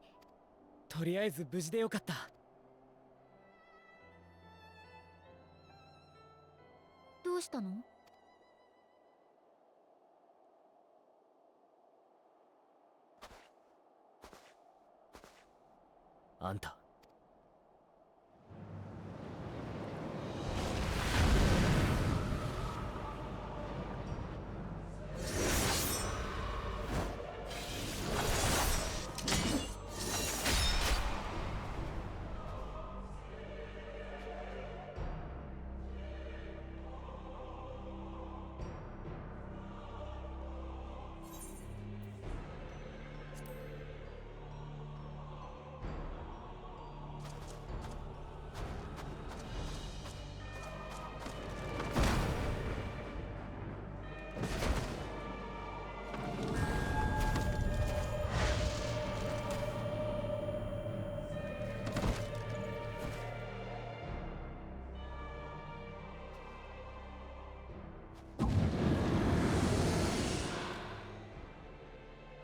とりあえず無事でよかった。どうしたの？あんた。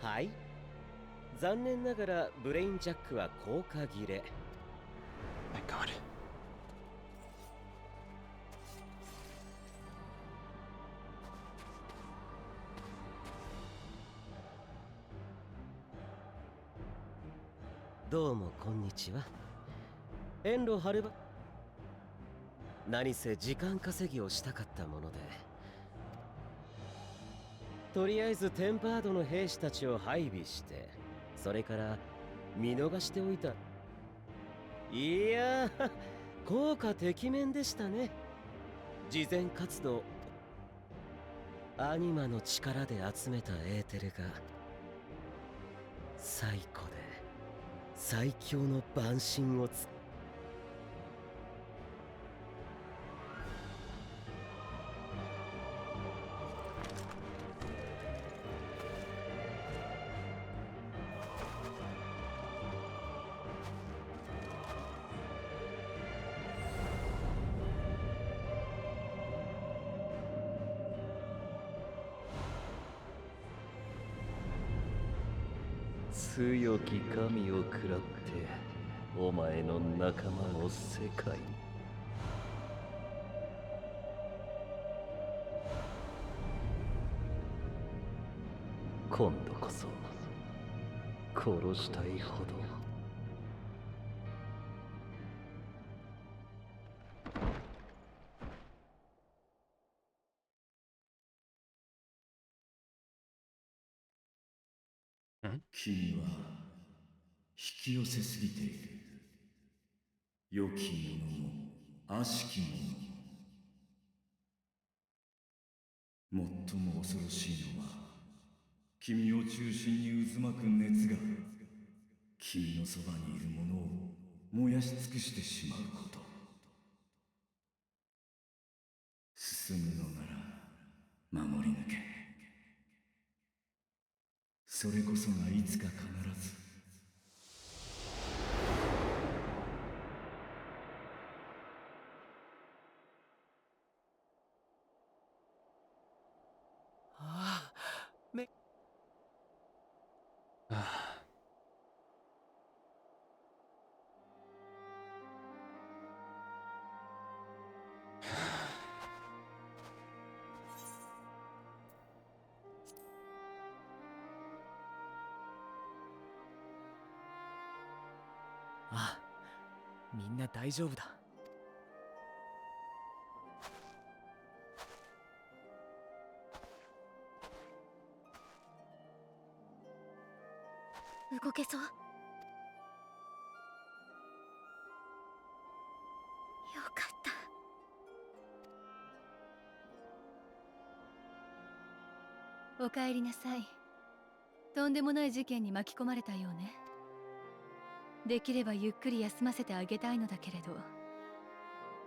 はい。残念ながらブレインジャックは効果切れ。My God. どうもこんにちは。遠路はるば。何せ時間稼ぎをしたかったもので。とりあえずテンパードの兵士たちを配備して、それから見逃しておいた。いやー、効果てきめんでしたね。慈善活動。アニマの力で集めたエーテルが最古で最強の万神を強き神を食らってお前の仲間を世界に。今度こそ殺したいほど。君は引き寄せすぎている。良きものも悪しきものも。最も恐ろしいのは、君を中心に渦巻く熱が君のそばにいるものを燃やし尽くしてしまうこと。進むのなら守り抜け。それこそがいつか必ず。ああ、め ああ、みんな大丈夫だ。動けそう。よかった。おかえりなさい。とんでもない事件に巻き込まれたようね。できればゆっくり休ませてあげたいのだけれど、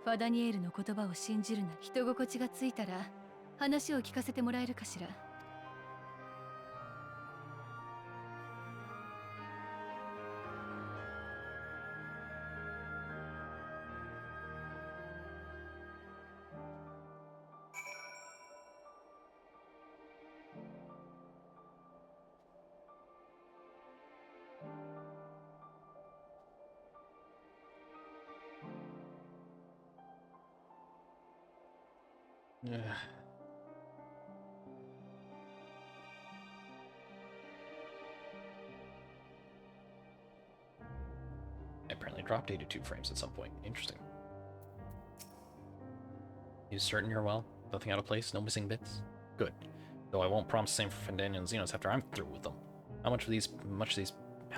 ファダニエールの言葉を信じるな。人心地がついたら話を聞かせてもらえるかしら。I apparently dropped 82 frames at some point. Interesting. You certain you're well? Nothing out of place? No missing bits? Good. Though I won't promise the same for Fandaniel and Xenos after I'm through with them. How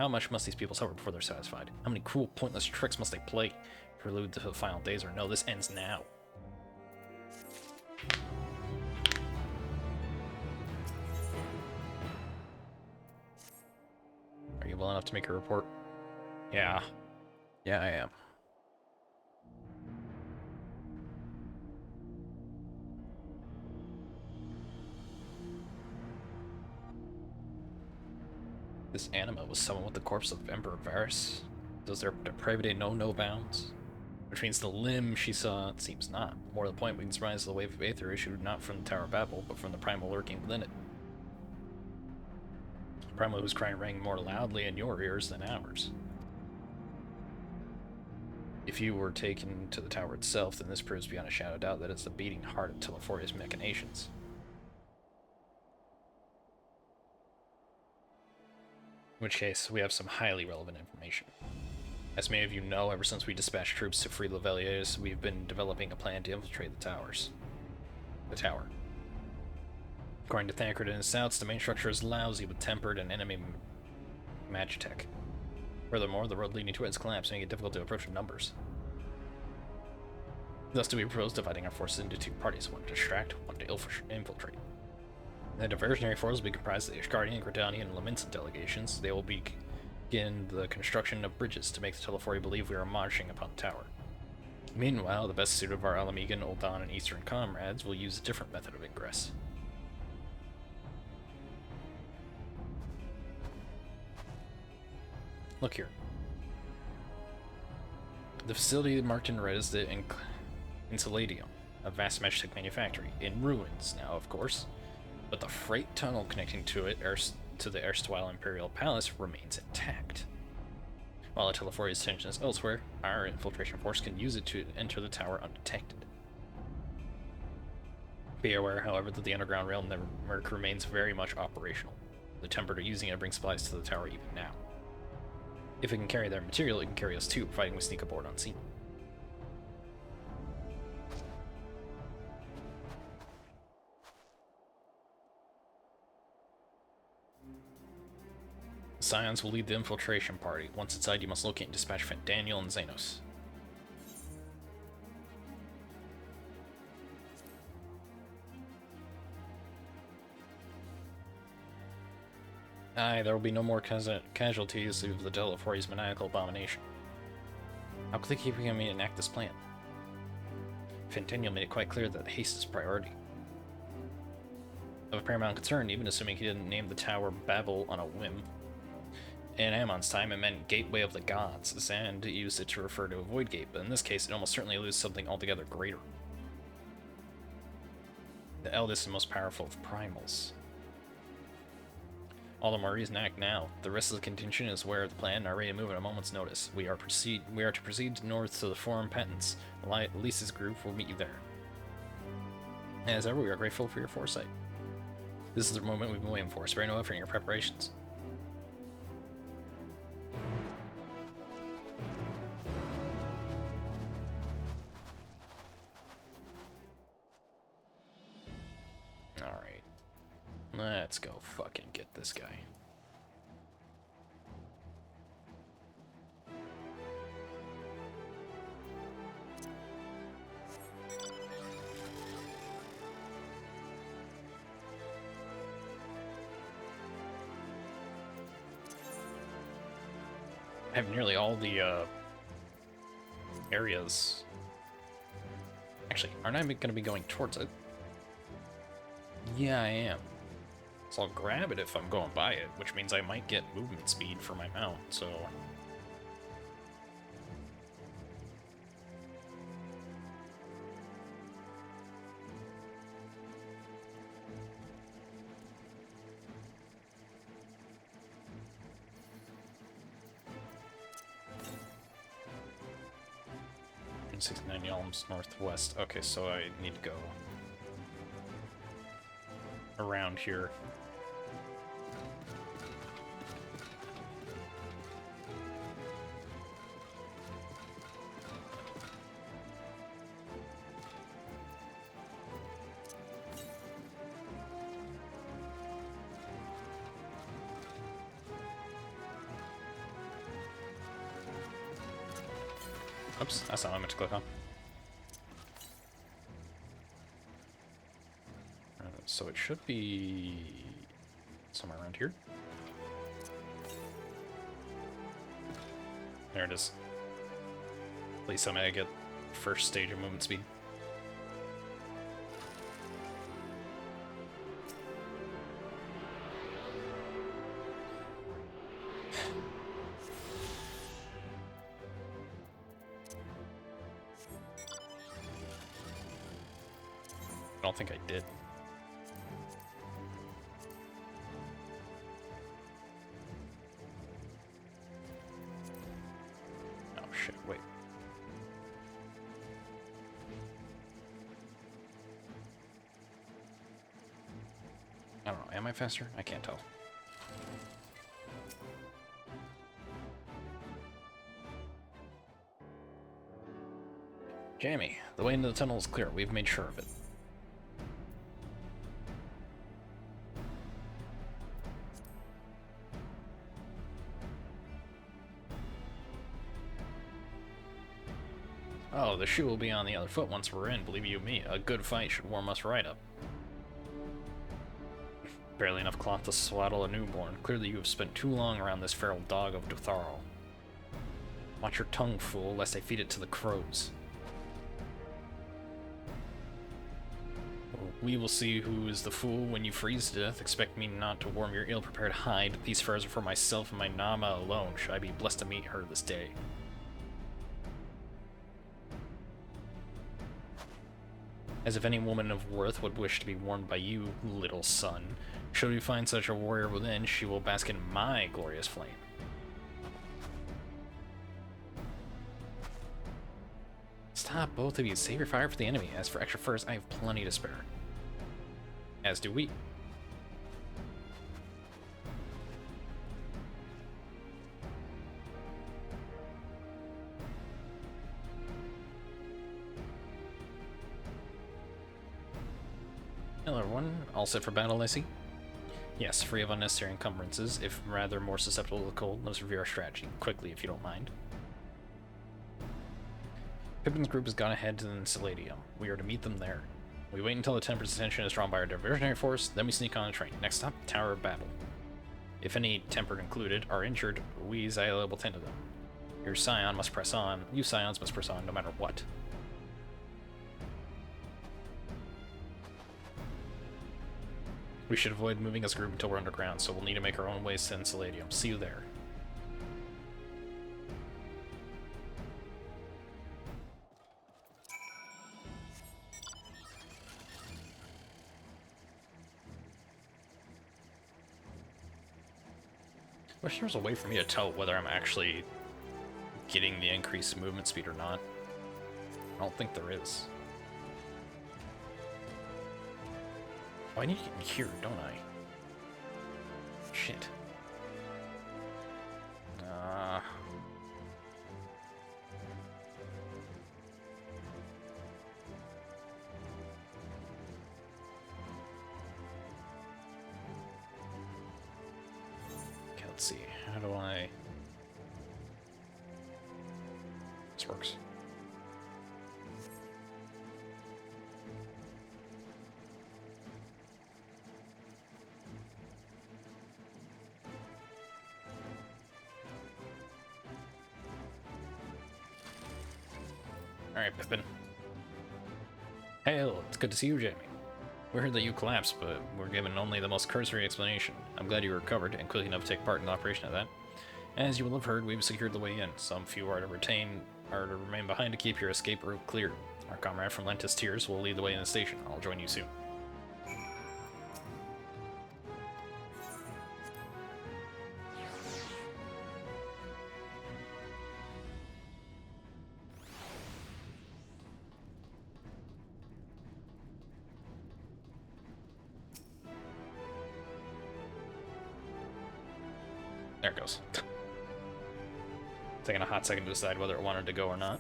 much must these people suffer before they're satisfied? How many cruel, pointless tricks must they play? Prelude to the final days, or no, this ends now. Are you well enough to make a report? Yeah. Yeah, I am. This anima was summoned with the corpse of Emperor Varus. Does their depravity know no bounds? Which means the limb she saw, it seems not. More to the point, we can surmise the wave of Aether issued not from the Tower of Babel, but from the primal lurking within it. Primal whose cry rang more loudly in your ears than ours. If you were taken to the tower itself, then this proves beyond a shadow of doubt that it's the beating heart of Teleforia's machinations. In which case, we have some highly relevant information. As many of you know, ever since we dispatched troops to free Laveliers, we've been developing a plan to infiltrate the towers. The tower. According to Thancred and his scouts, the main structure is lousy with tempered and enemy magitech. Furthermore, the road leading to it is collapsed, making it difficult to approach in numbers. Thus do we propose dividing our forces into two parties, one to distract, one to infiltrate. The diversionary force will be comprised of the Ishgardian, Gridanian, and Laminsan delegations. They will begin the construction of bridges to make the Telefori believe we are marching upon the tower. Meanwhile, the best suited of our Alamegan, Uldan, and Eastern comrades will use a different method of ingress. Look here. The facility marked in red is the Insuladium, a vast magitech manufactory, in ruins now, of course. But the freight tunnel connecting to it, to the erstwhile Imperial Palace, remains intact. While the Teleforia's attention is elsewhere, our infiltration force can use it to enter the tower undetected. Be aware, however, that the underground rail network remains very much operational. The temper to using it to bring supplies to the tower even now. If it can carry their material, it can carry us too, providing we sneak aboard unseen. Scions will lead the infiltration party. Once inside, you must locate and dispatch Fandaniel and Xenos. Aye, there will be no more casualties of the Telefori's maniacal abomination. How could they keep me to enact this plan? Fandaniel made it quite clear that haste is priority. of paramount concern, even assuming he didn't name the tower Babel on a whim. In Ammon's time, it meant Gateway of the Gods. Zand used it to refer to a void gate, but in this case, it almost certainly alludes to something altogether greater. The eldest and most powerful of primals. All the more reason to act now. The rest of the contingent is aware of the plan and are ready to move at a moment's notice. We are to proceed north to the Forum Patents. Lisa's group will meet you there. As ever, we are grateful for your foresight. This is the moment we've been waiting for. Spare no effort in your preparations. Alright. Let's go fucking get this guy. I have nearly all the areas. Actually, aren't I going to be going towards it? Yeah, I am. So I'll grab it if I'm going by it, which means I might get movement speed for my mount, so... And 69 Yalms northwest. Okay, so I need to go around here. Oops, that's not what I meant to click on. So it should be somewhere around here. There it is. At least I'm gonna get first stage of movement speed. I don't think I did. Oh shit, wait. I don't know, am I faster? I can't tell. Jamie, the way into the tunnel is clear. We've made sure of it. Oh, the shoe will be on the other foot once we're in, believe you me. A good fight should warm us right up. Barely enough cloth to swaddle a newborn. Clearly you have spent too long around this feral dog of Dotharl. Watch your tongue, fool, lest I feed it to the crows. We will see who is the fool when you freeze to death. Expect me not to warm your ill-prepared hide. These furs are for myself and my Nama alone. Should I be blessed to meet her this day. As if any woman of worth would wish to be warmed by you, little son. Should we find such a warrior within, she will bask in my glorious flame. Stop, both of you. Save your fire for the enemy. As for extra furs, I have plenty to spare. As do we. Hello everyone, all set for battle, I see? Yes, free of unnecessary encumbrances, if rather more susceptible to the cold, let's review our strategy, quickly if you don't mind. Pippin's group has gone ahead to the Enceladium. We are to meet them there. We wait until the Temper's attention is drawn by our diversionary force, then we sneak on a train. Next stop, Tower of Babel. If any Tempered included are injured, we Xyla will tend to them. Your Scion must press on, you Scions must press on no matter what. We should avoid moving as a group until we're underground, so we'll need to make our own ways to Enceladium. See you there. Wish there was a way for me to tell whether I'm actually getting the increased movement speed or not. I don't think there is. Oh, I need to get in here, don't I? Shit. Okay, let's see. How do I... This works. Alright, Pippin. Hail, it's good to see you, Jamie. We heard that you collapsed, but we're given only the most cursory explanation. I'm glad you recovered and quick enough to take part in the operation of that. As you will have heard, we've secured the way in. Some few are to remain behind to keep your escape route clear. Our comrade from Lentis Tears will lead the way in the station. I'll join you soon. There it goes. Taking a hot second to decide whether it wanted to go or not.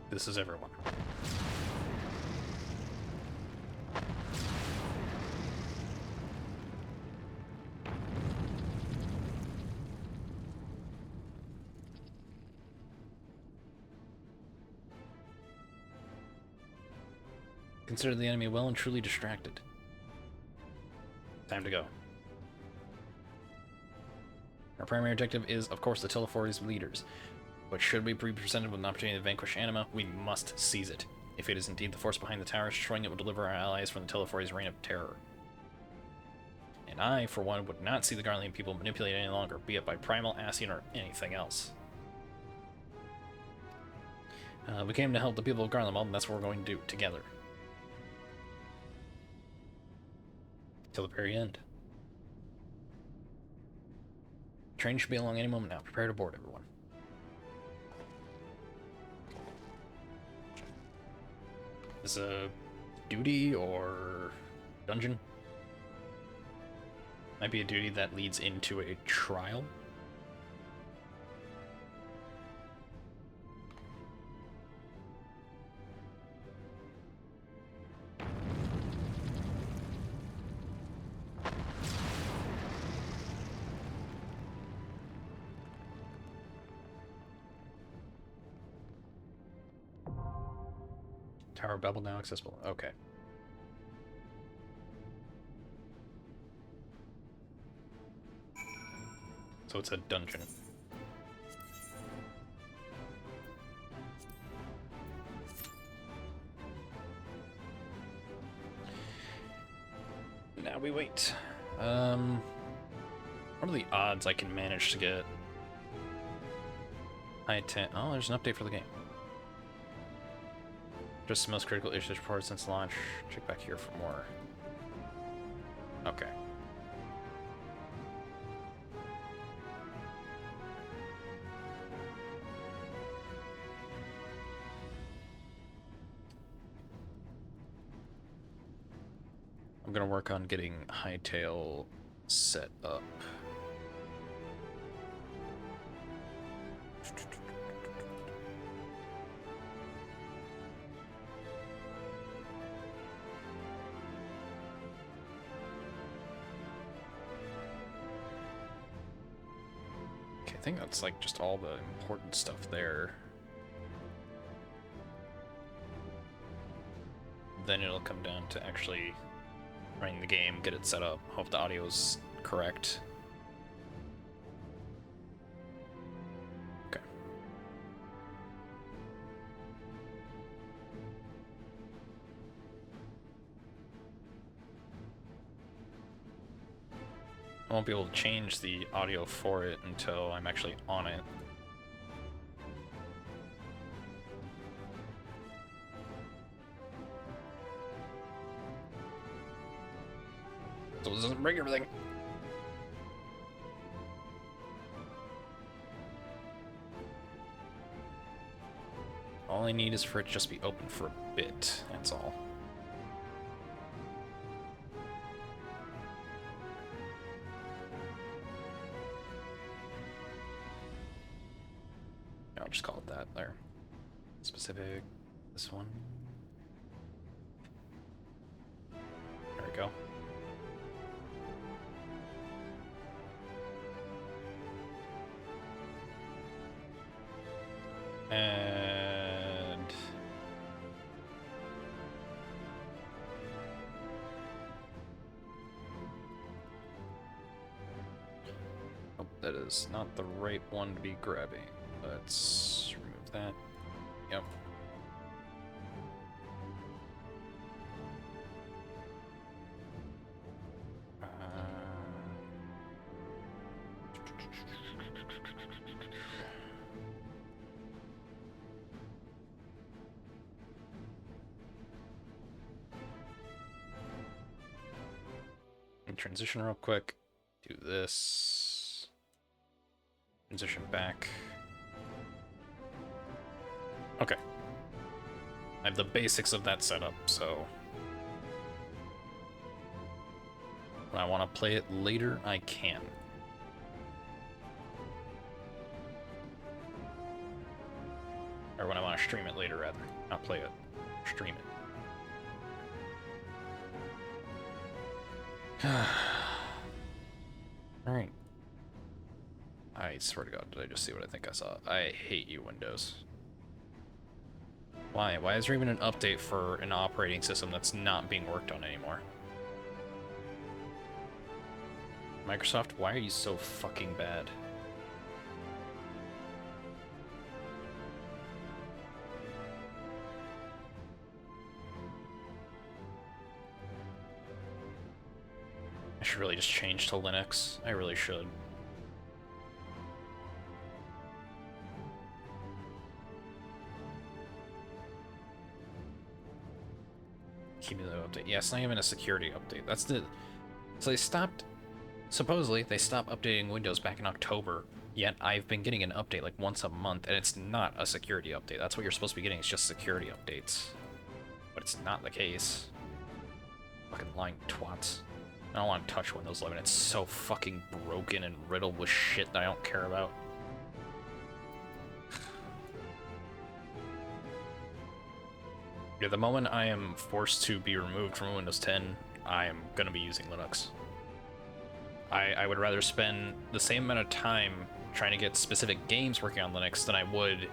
This is everyone. Consider the enemy well and truly distracted. Time to go. Our primary objective is, of course, the Telephores leaders. But should we be presented with an opportunity to vanquish Anima, we must seize it. If it is indeed the force behind the tower, destroying it will deliver our allies from the Telephores' reign of terror. And I, for one, would not see the Garlean people manipulated any longer, be it by Primal, Ascian, or anything else. We came to help the people of Garlemald, and that's what we're going to do, together. Till the very end. Train should be along any moment now. Prepare to board, everyone. Is this a duty or dungeon? Might be a duty that leads into a trial. Tower of Babel now accessible. Okay. So it's a dungeon. Now we wait. What are the odds I can manage to get I-10? Oh, there's an update for the game. Just the most critical issues reported since launch. Check back here for more. Okay. I'm gonna work on getting Hightail set up. I think that's like just all the important stuff there. then it'll come down to actually running the game, get it set up, hope the audio's correct. Okay. I won't be able to change the audio for it until I'm actually on it. So this doesn't break everything. All I need is for it to just be open for a bit, that's all. I'll just call it that there. Specific, this one. There we go. And oh, that is not the right one to be grabbing. Let's remove that. Yep. Transition real quick. Do this. Transition back. Okay. I have the basics of that setup, so when I want to play it later, I can. Or when I want to stream it later, rather. Not play it. Stream it. Alright. I swear to God, did I just see what I think I saw? I hate you, Windows. Why? Why is there even an update for an operating system that's not being worked on anymore? Microsoft, why are you so fucking bad? I should really just change to Linux. I really should. Cumulative update. Yeah, it's not even a security update. That's the... So they stopped... Supposedly, they stopped updating Windows back in October, yet I've been getting an update like once a month, and it's not a security update. That's what you're supposed to be getting, it's just security updates. But it's not the case. Fucking lying twats. I don't want to touch Windows 11. It's so fucking broken and riddled with shit that I don't care about. Yeah, the moment I am forced to be removed from Windows 10, I am going to be using Linux. I would rather spend the same amount of time trying to get specific games working on Linux than I would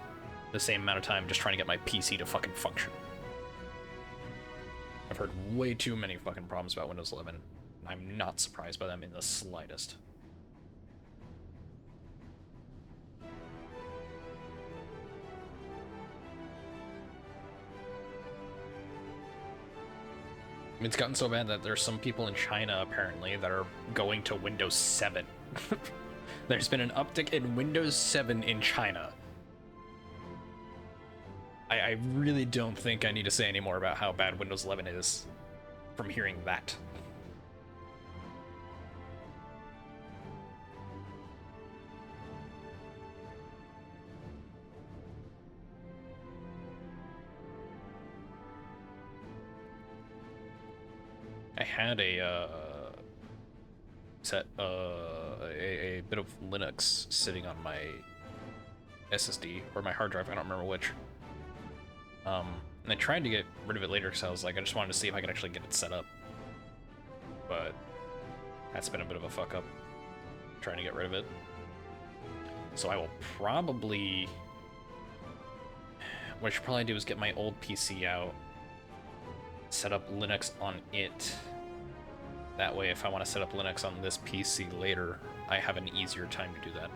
the same amount of time just trying to get my PC to fucking function. I've heard way too many fucking problems about Windows 11. I'm not surprised by them in the slightest. It's gotten so bad that there's some people in China, apparently, that are going to Windows 7. There's been an uptick in Windows 7 in China. I really don't think I need to say any more about how bad Windows 11 is from hearing that. I had a bit of Linux sitting on my SSD or my hard drive, I don't remember which. And I tried to get rid of it later because I was like, I just wanted to see if I could actually get it set up. But that's been a bit of a fuck up, trying to get rid of it. So I will probably... What I should probably do is get my old PC out set up Linux on it. That way, if I want to set up Linux on this PC later, I have an easier time to do that.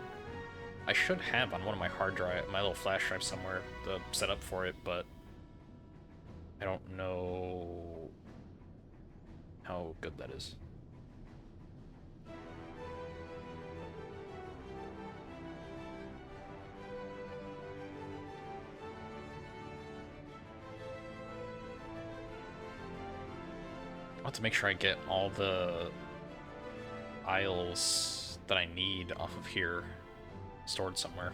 I should have on one of my hard drive, my little flash drive somewhere, the setup for it, but I don't know how good that is. I'll have to make sure I get all the files that I need off of here stored somewhere.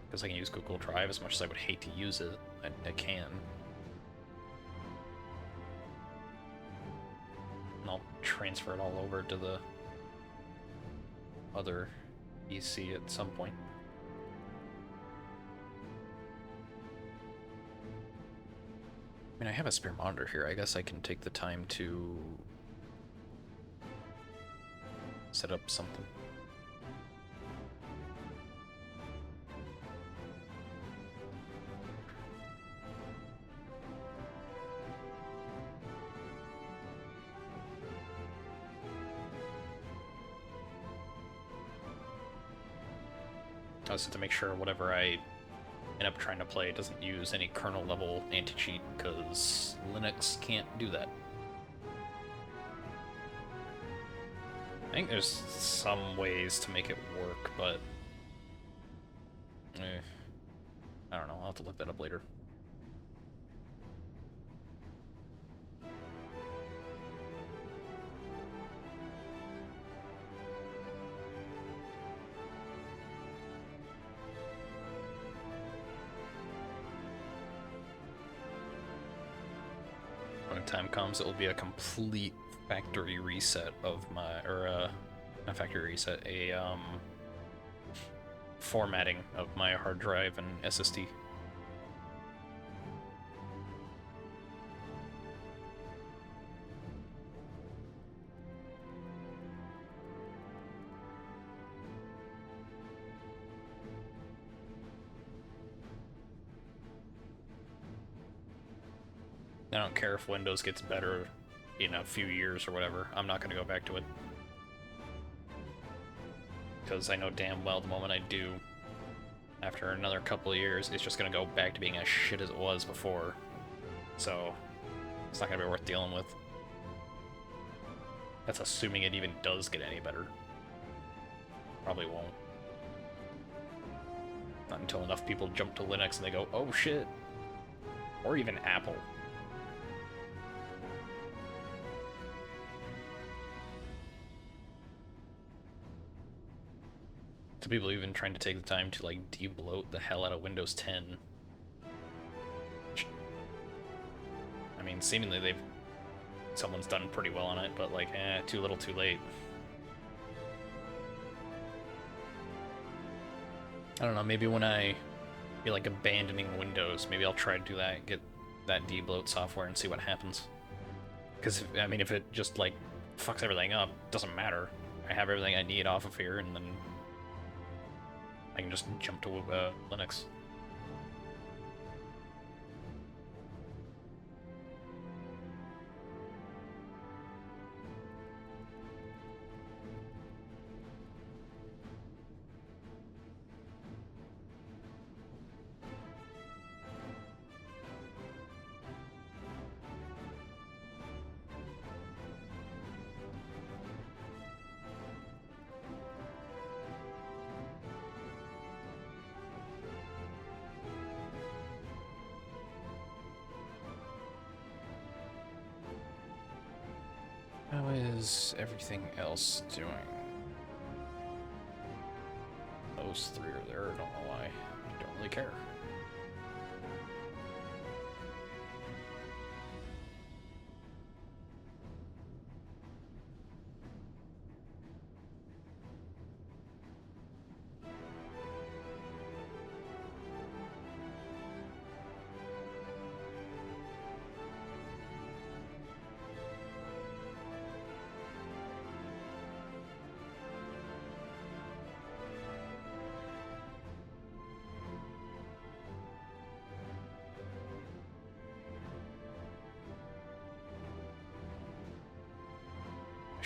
Because I can use Google Drive as much as I would hate to use it. I can. And I'll transfer it all over to the other PC at some point. I mean, I have a spare monitor here. I guess I can take the time to set up something. Also to make sure whatever I end up trying to play doesn't use any kernel level anti-cheat, because Linux can't do that. I think there's some ways to make it work, but I don't know, I'll have to look that up later. When time comes, it will be a complete factory reset of my, or not factory reset, a formatting of my hard drive and SSD. I don't care if Windows gets better in a few years or whatever. I'm not going to go back to it. Because I know damn well the moment I do, after another couple of years, it's just going to go back to being as shit as it was before. So, it's not going to be worth dealing with. That's assuming it even does get any better. Probably won't. Not until enough people jump to Linux and they go, oh shit. Or even Apple. To people even trying to take the time to like de-bloat the hell out of Windows 10. I mean, seemingly someone's done pretty well on it, but like, too little too late. I don't know, maybe when I feel like abandoning Windows, maybe I'll try to do that, get that de-bloat software and see what happens. Because, I mean, if it just like fucks everything up, doesn't matter. I have everything I need off of here, and then I can just jump to Linux. How is everything else doing? Those three are there, I don't know why. I don't really care.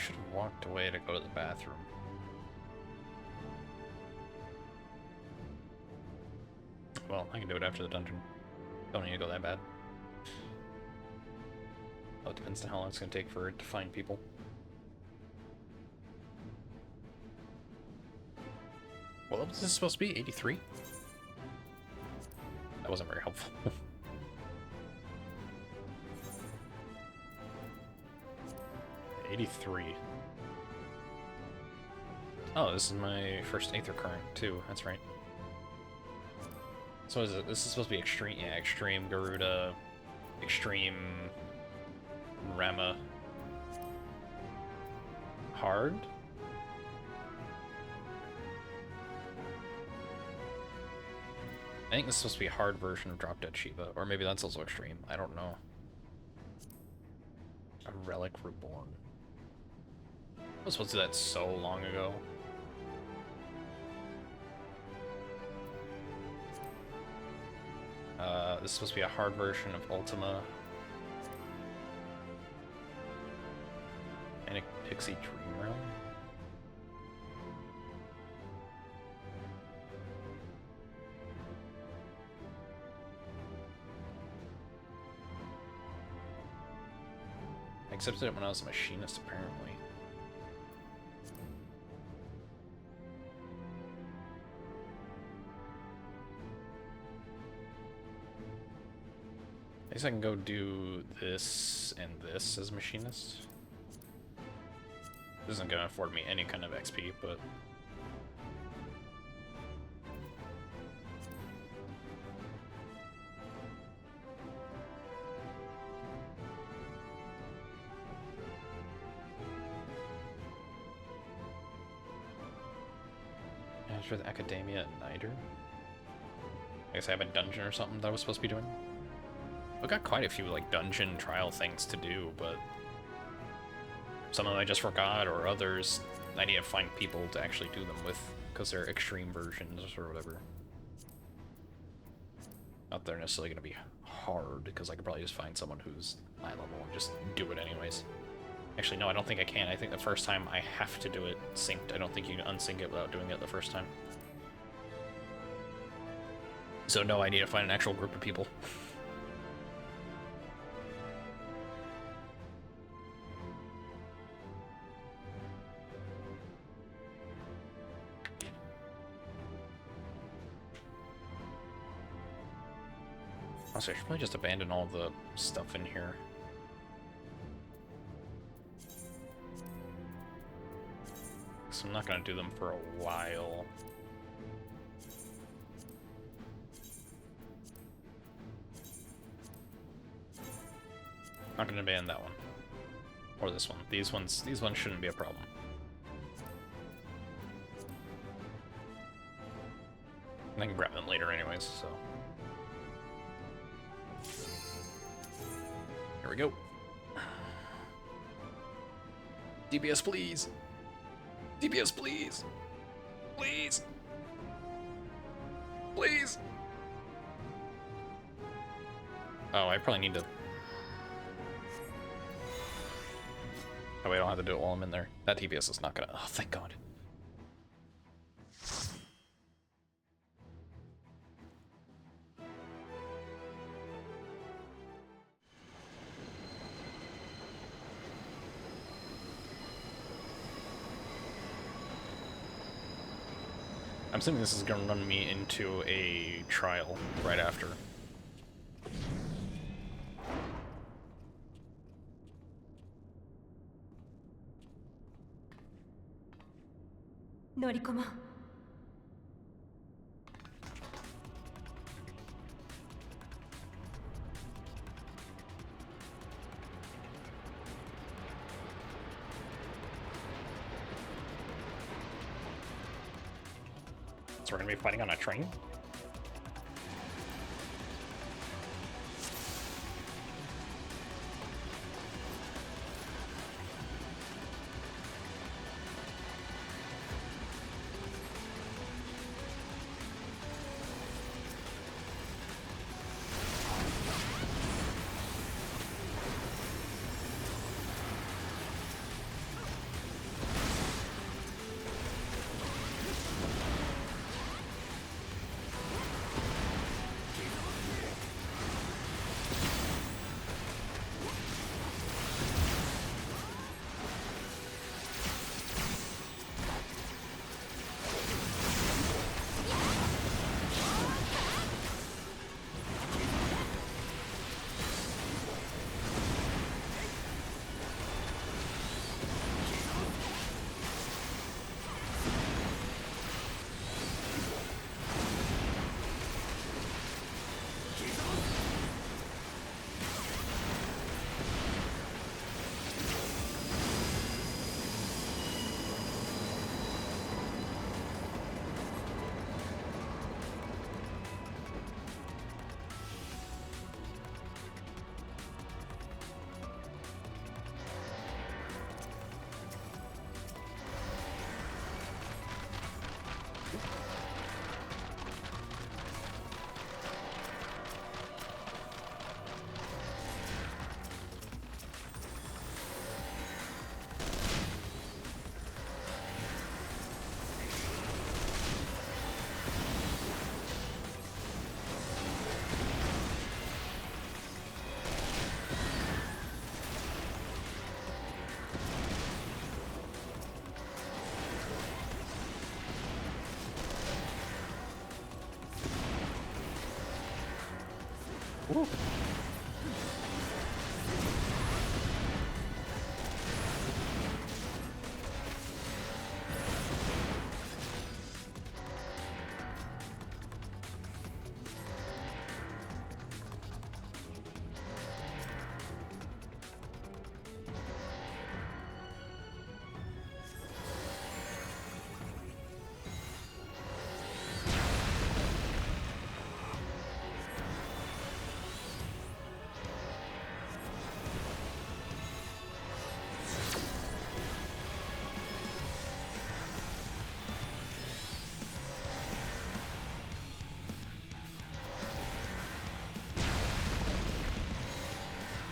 should have walked away to go to the bathroom. Well, I can do it after the dungeon. Don't need to go that bad. Oh, it depends on how long it's going to take for it to find people. What level is this supposed to be? 83? That wasn't very helpful. 83. Oh, this is my first Aether Current, too. That's right. So is it? This is supposed to be extreme, yeah, extreme Garuda, extreme Rama, hard? I think this is supposed to be a hard version of Drop Dead Shiva, or maybe that's also extreme. I don't know. A Relic Reborn. I was supposed to do that so long ago. This is supposed to be a hard version of Ultima. And a Pixie Dream Realm. I accepted it when I was a machinist, apparently. I guess I can go do this and this as machinist. This isn't gonna afford me any kind of XP, but... for the Academia at Niter. I guess I have a dungeon or something that I was supposed to be doing. I've got quite a few like dungeon trial things to do, but some of them I just forgot, or others I need to find people to actually do them with because they're extreme versions or whatever. Not that they're necessarily going to be hard, because I could probably just find someone who's high level and just do it anyways. Actually, no, I don't think I can. I think the first time I have to do it synced. I don't think you can unsync it without doing it the first time. So no, I need to find an actual group of people. Also, I should probably just abandon all the stuff in here. So I'm not going to do them for a while. Not going to abandon that one. Or this one. These ones shouldn't be a problem. I can grab them later anyways, so... Here we go. DPS, please. DPS, please. Please. Please. Oh, I probably need to... Oh, wait, I don't have to do it while I'm in there. That DPS is not gonna... Oh, thank God. I'm assuming this is going to run me into a trial right after. Norikoma. So we're going to be fighting on a train? Ooh.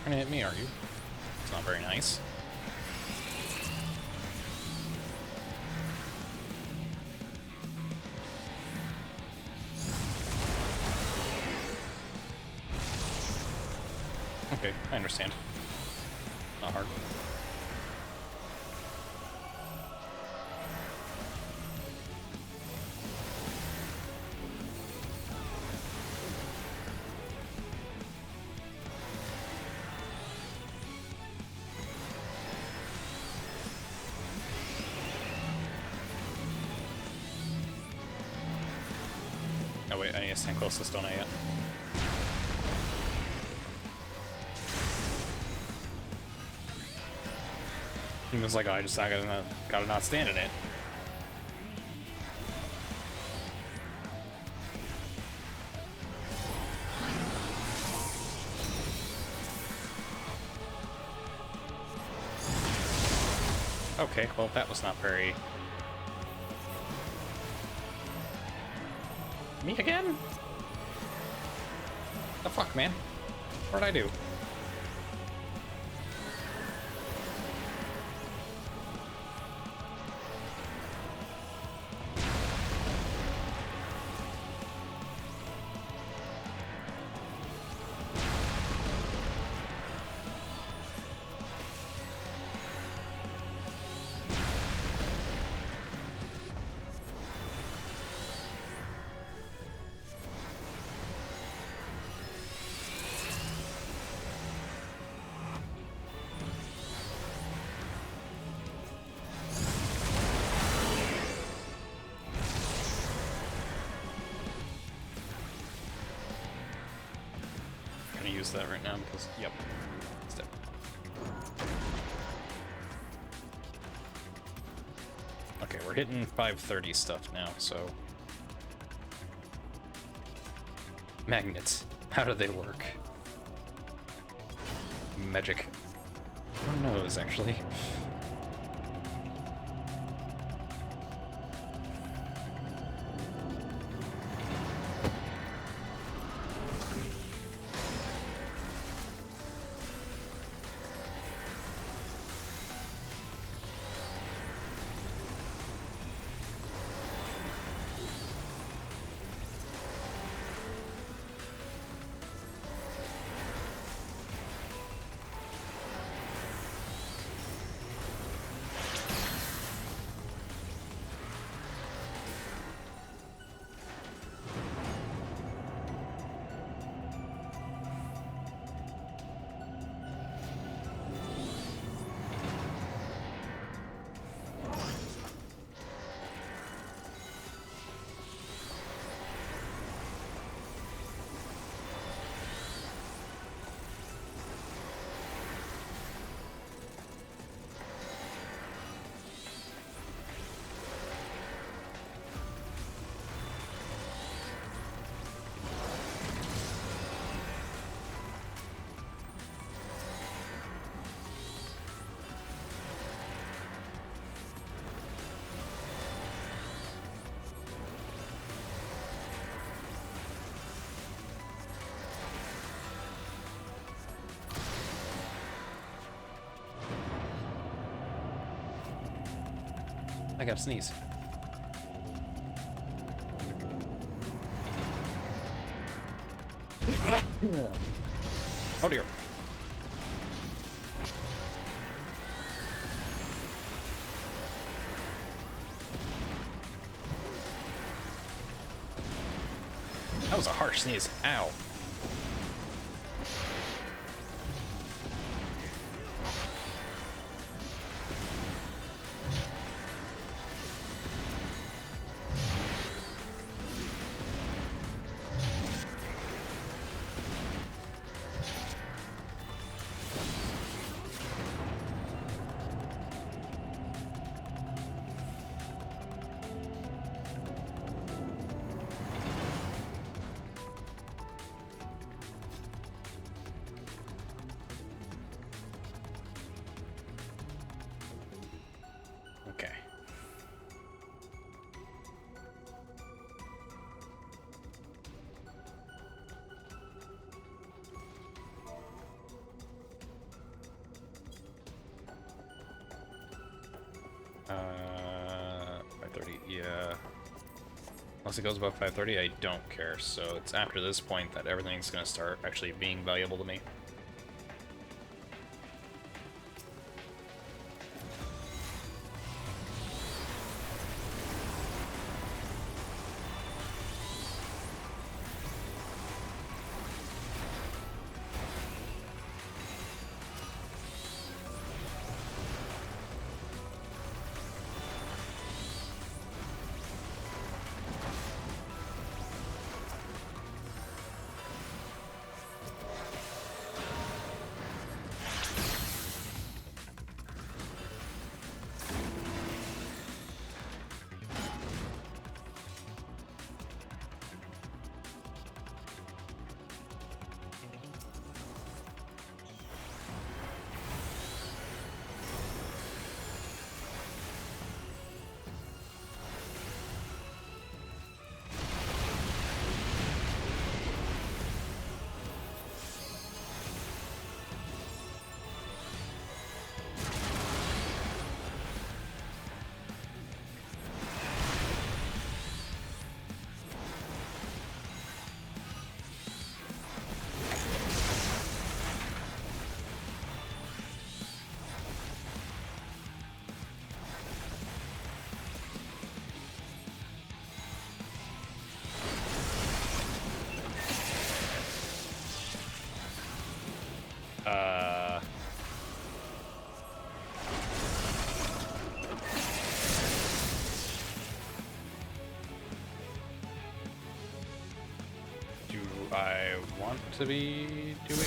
Trying to hit me, are you? It's not very nice. Okay, I understand. Not hard. Oh wait, I need to stand closest, don't I yet? He was like, oh, I just gotta not stand in it. Okay, well that was not very... Me again? The fuck, man? What'd I do? Use that right now because, yep, it's dead. Okay, we're hitting 530 stuff now, so... Magnets. How do they work? Magic. Who knows, actually? I gotta sneeze. Oh dear. That was a harsh sneeze. Ow. 5:30, yeah. Once it goes above 5:30, I don't care, so it's after this point that everything's gonna start actually being valuable to me. Do I want to be doing?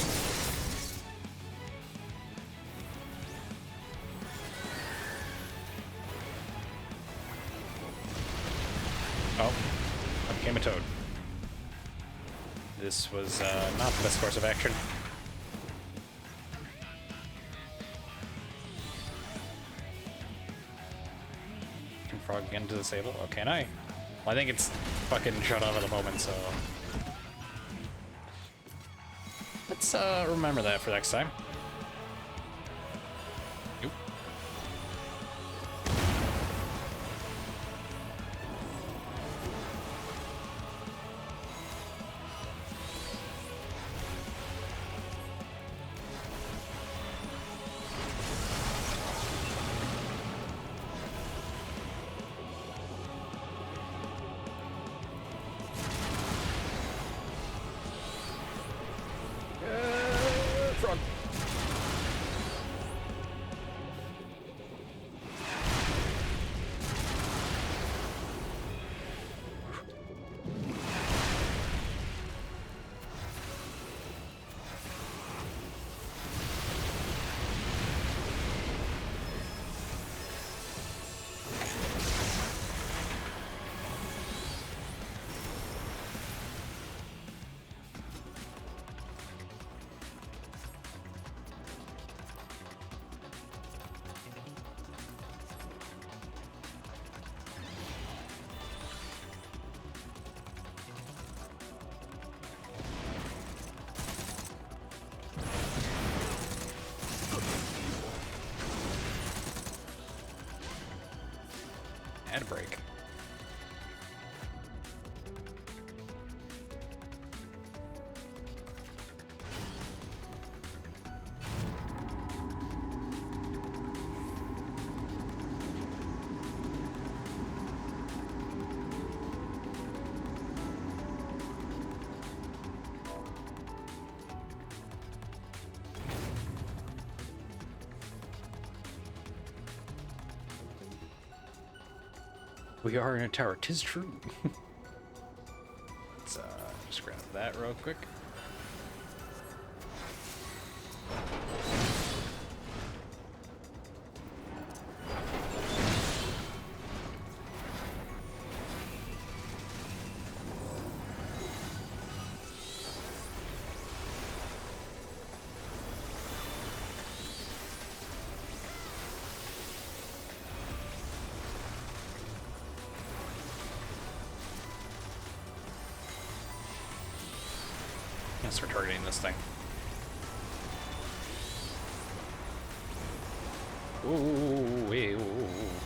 Oh, I became a toad. This was not the best course of action. Can frog again to disable? Oh, can I? Well, I think it's fucking shut off at the moment, so... Let's remember that for next time. Nope. Frog. Ad break. We are in a tower, 'tis true. Let's just grab that real quick. Let's start targeting this thing. Ooh, ooh, ooh.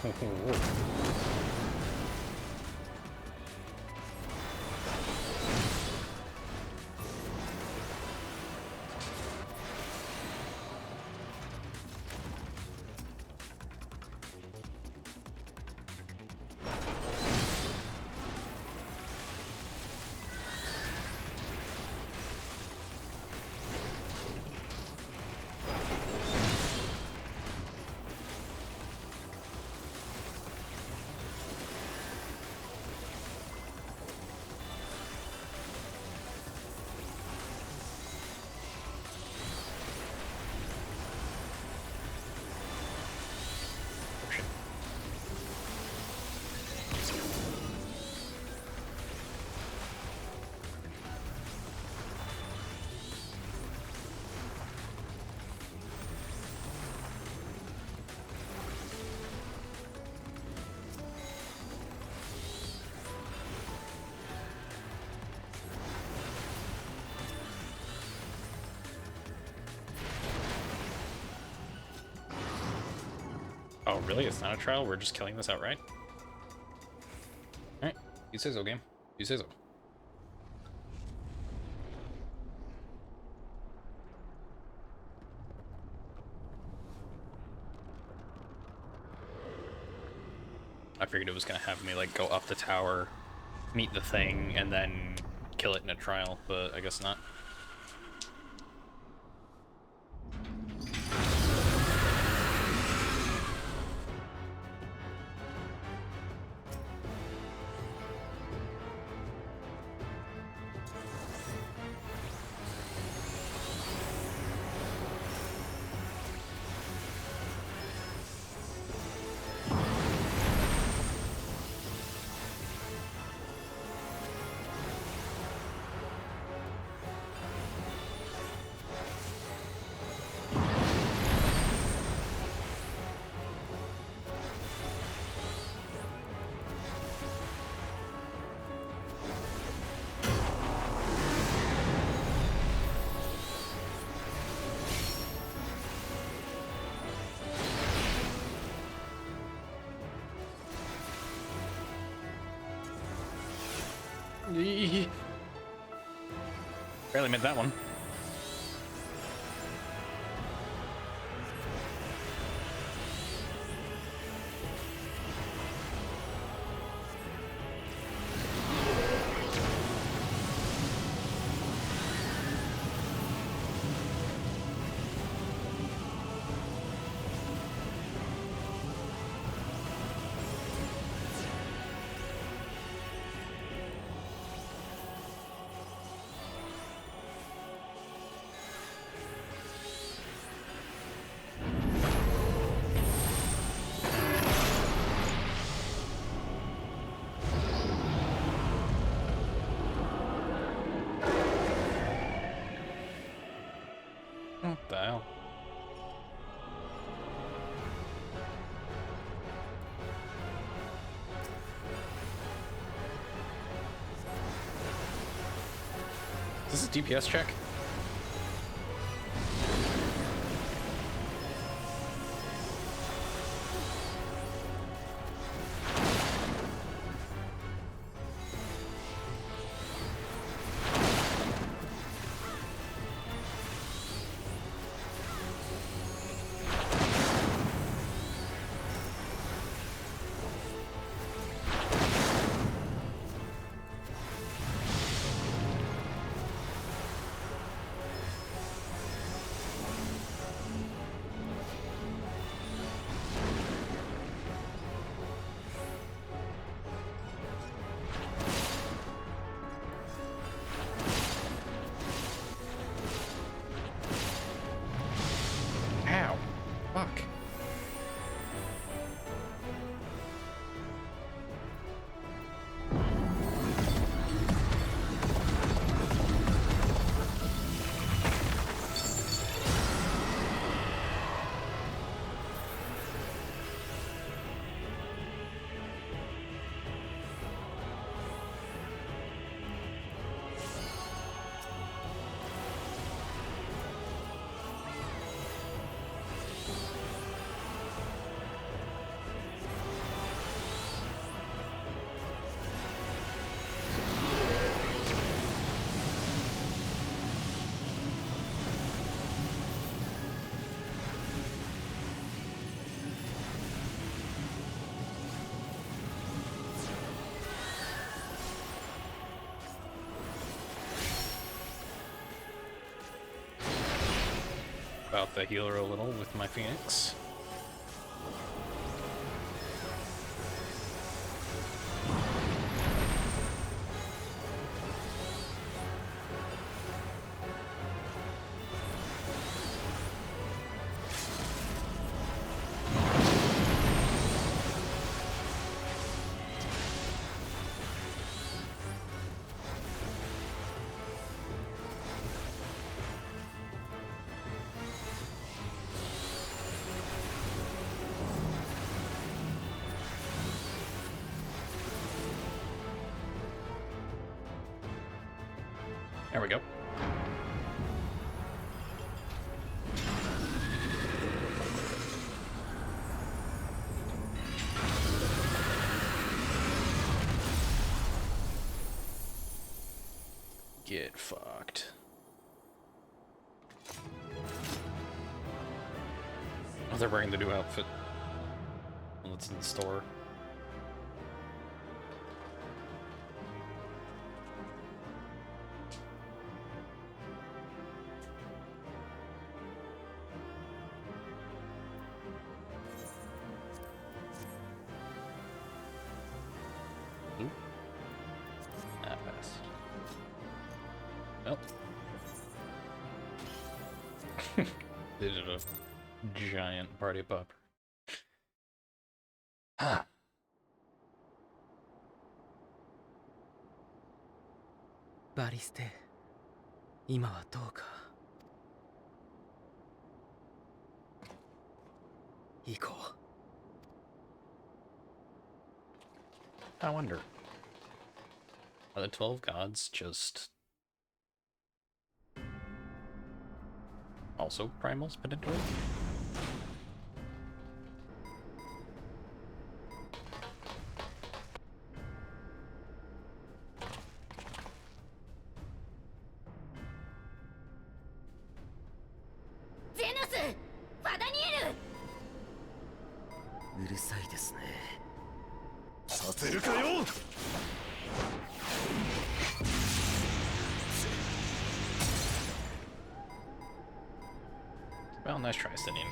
Oh, really? It's not a trial? We're just killing this outright? Alright. You say so, game. You say so. I figured it was gonna have me, like, go up the tower, meet the thing, and then kill it in a trial, but I guess not. Barely made that one. What the hell? Is this a DPS check? out the healer a little with my Phoenix. There we go. Get fucked. Oh, they're wearing the new outfit. Well, it's in the store. Not fast. Nope. They did a giant party popper. Huh. Bariste, 今はどうか。行こう。I wonder. Are the 12 gods just also primals potentially? Zenos! ファダニエル！うるさいですね。させるかよ。Well, nice try, Sinian.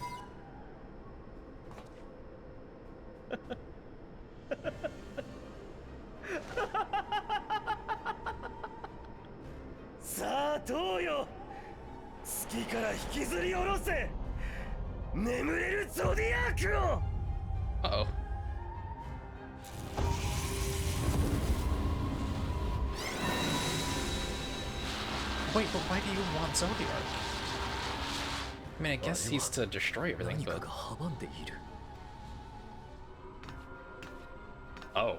Sa どうよ。月から引きずり下ろせ。眠れるゾディアークを。Uh-oh. Wait, but why do you want Zodiac? I mean, I guess he's to destroy everything, but... Oh.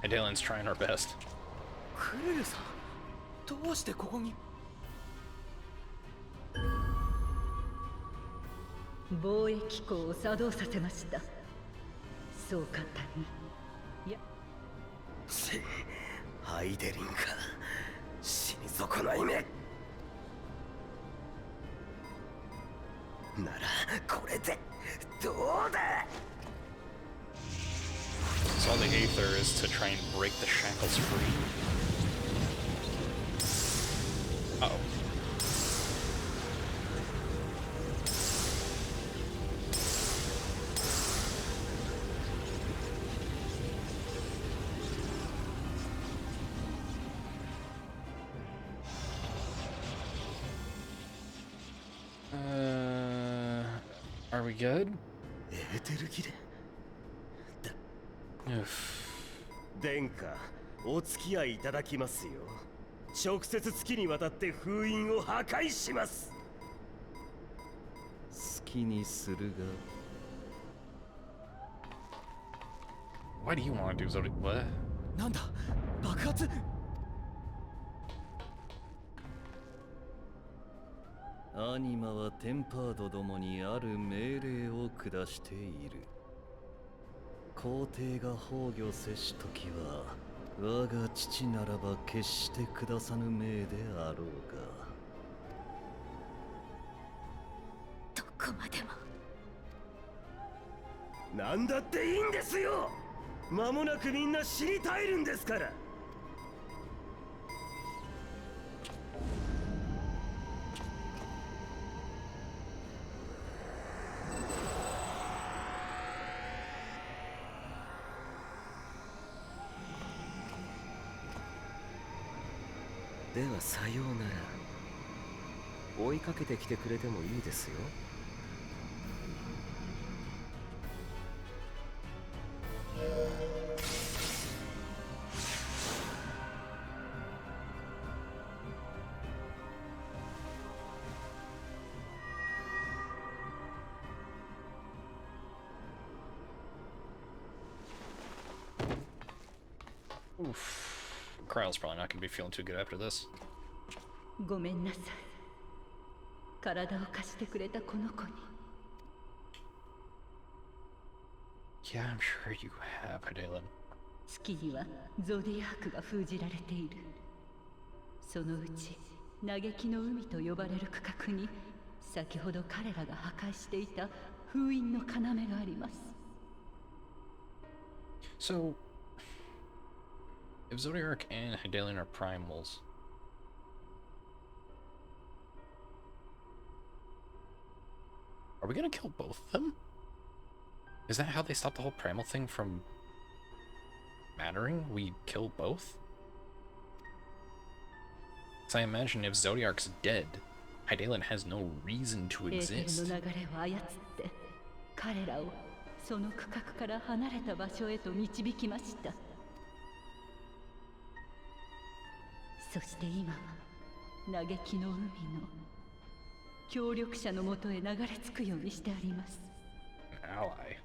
Adelian's trying her best. クルルさん、どうしてここに？防疫機構を作動させました。そう簡単に。いや。ハイデリンか。死に損ない目。ならこれでどうだ。 So all the Aether is to try and break the shackles free. Uh-oh. Are we good? エーテルギレ。 殿下、お付き合いいただきますよ。直接月に渡って封印を破壊します。好きにするが。Why do you want to do Zodiac? What? なんだ、爆発。アニマはテンパードどもにある命令を下している。皇帝が崩御せしときは我が父ならば決して下さぬ命であろうが。どこまでも。なんだっていいんですよ。間もなくみんな死に絶えるんですから。ではさようなら。追いかけてきてくれてもいいですよ。Oof. Kryle's probably not gonna be feeling too good after this. ごめんなさい。体を貸してくれたこの子に。Yeah, I'm sure you have, Hydaelyn. 月にはゾディアークが封じられている。そのうち嘆きの海と呼ばれる区画に先ほど彼らが破壊していた封印の要があります。So, if Zodiac and Hydaelyn are primals, are we gonna kill both of them? Is that how they stop the whole primal thing from mattering? We kill both? Because I imagine if Zodiarc's dead, Hydaelyn has no reason to エーテル exist. の流れを操って彼らをその区画から離れた場所へと導きました。そして今は嘆きの海の協力者のもとへ流れ着くようにしてあります。 Ally.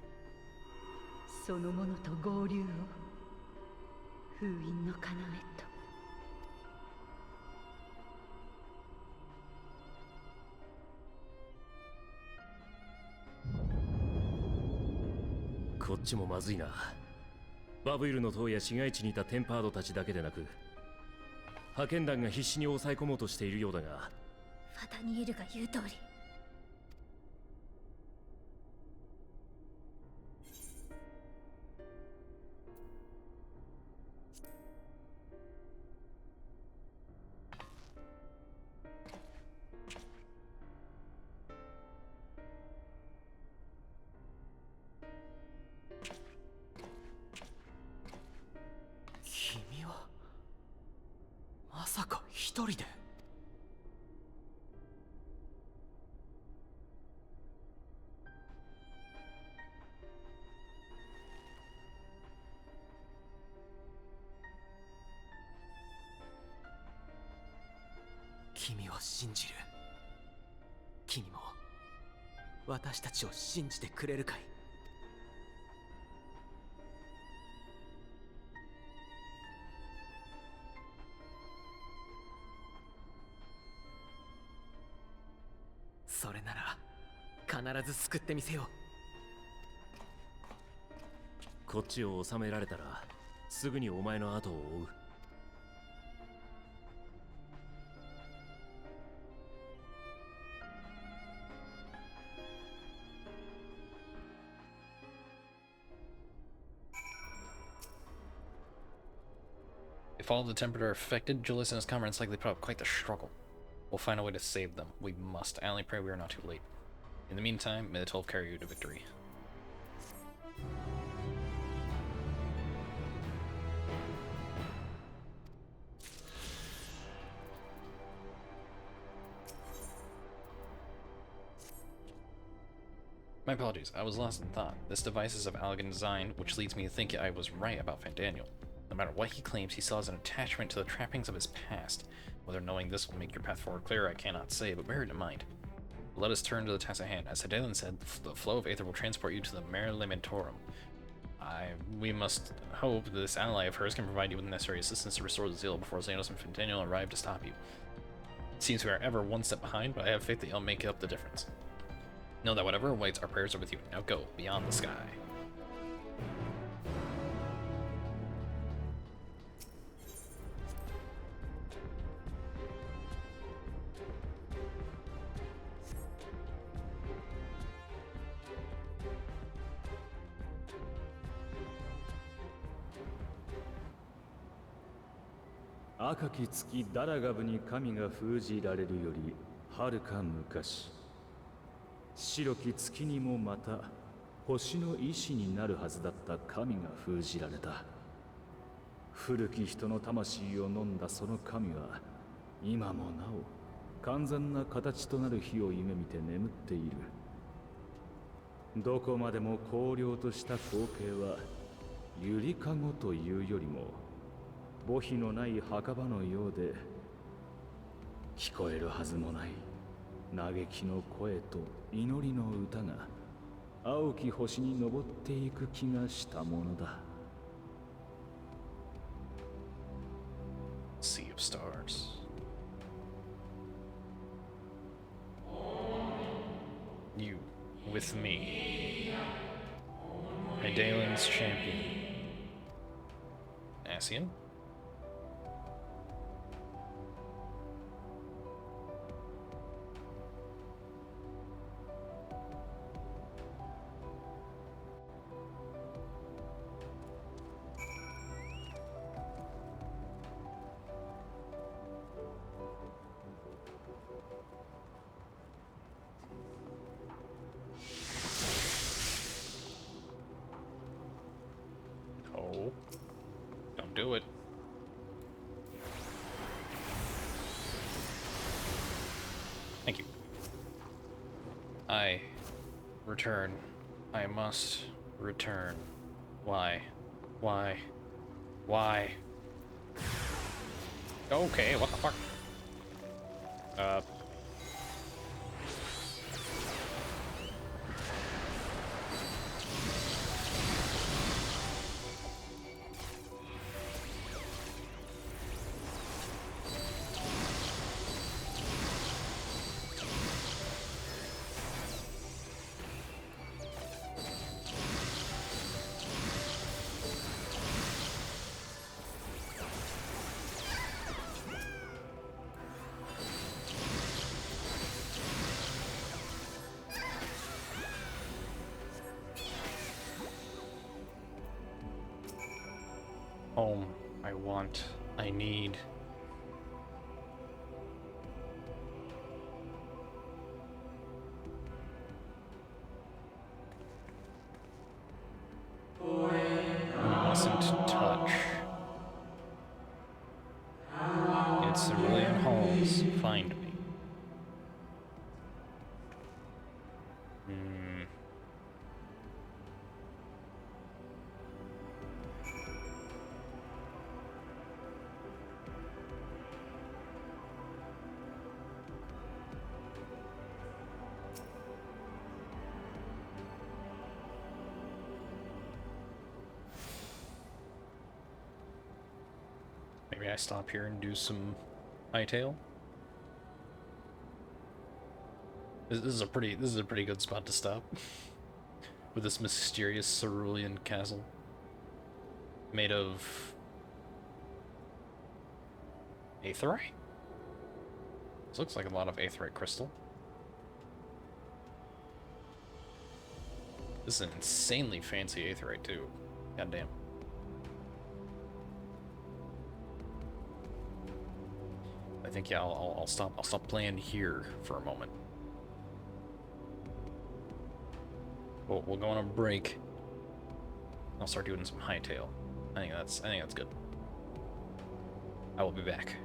そのものと合流を封印の要と。こっちもまずいな。バブイルの塔や市街地にいたテンパードたちだけでなく、派遣団が必死に抑え込もうとしているようだが、ファタニエルが言う通り。君はまさか一人で？君を信じる。君も私たちを信じてくれるかい？それなら必ず救ってみせよう。こっちを収められたらすぐにお前の後を追う。If all of the Tempered are affected, Julius and his comrades likely put up quite the struggle. We'll find a way to save them. We must. I only pray we are not too late. In the meantime, may the 12 carry you to victory. My apologies, I was lost in thought. This device is of elegant design, which leads me to think I was right about Fandaniel. No matter what he claims, he still has an attachment to the trappings of his past. Whether knowing this will make your path forward clearer, I cannot say, but bear it in mind. Let us turn to the task at hand. As Hydaelyn said, the flow of Aether will transport you to the Mare Lamentorum. We must hope that this ally of hers can provide you with the necessary assistance to restore the zeal before Xenos and Fandaniel arrive to stop you. It seems we are ever one step behind, but I have faith that you'll make up the difference. Know that whatever awaits, our prayers are with you. Now go, beyond the sky.「赤き月ダラガブに神が封じられるよりはるか昔、白き月にもまた星の意志になるはずだった神が封じられた。古き人の魂を飲んだその神は今もなお完全な形となる日を夢見て眠っている。どこまでも荒涼とした光景はゆりかごというよりも墓碑のない墓場のようで、聞こえるはずもない嘆きの声と祈りの歌が青き星に昇っていく気がしたものだ。 Sea of Stars. You with me. Medalin's champion. Asian? Oh, don't do it. Thank you. I return. I must return. Why? Why? Why? Okay, what the fuck? Home. I want. I need. Mustn't touch. It's civilian homes. Find me. Maybe I stop here and do some hightail. This is a pretty good spot to stop. With this mysterious cerulean castle made of aetheryte. This looks like a lot of aetheryte crystal. This is an insanely fancy aetheryte too. God damn. I think yeah, I'll stop playing here for a moment. We'll go on a break. I'll start doing some hightail. I think that's good. I will be back.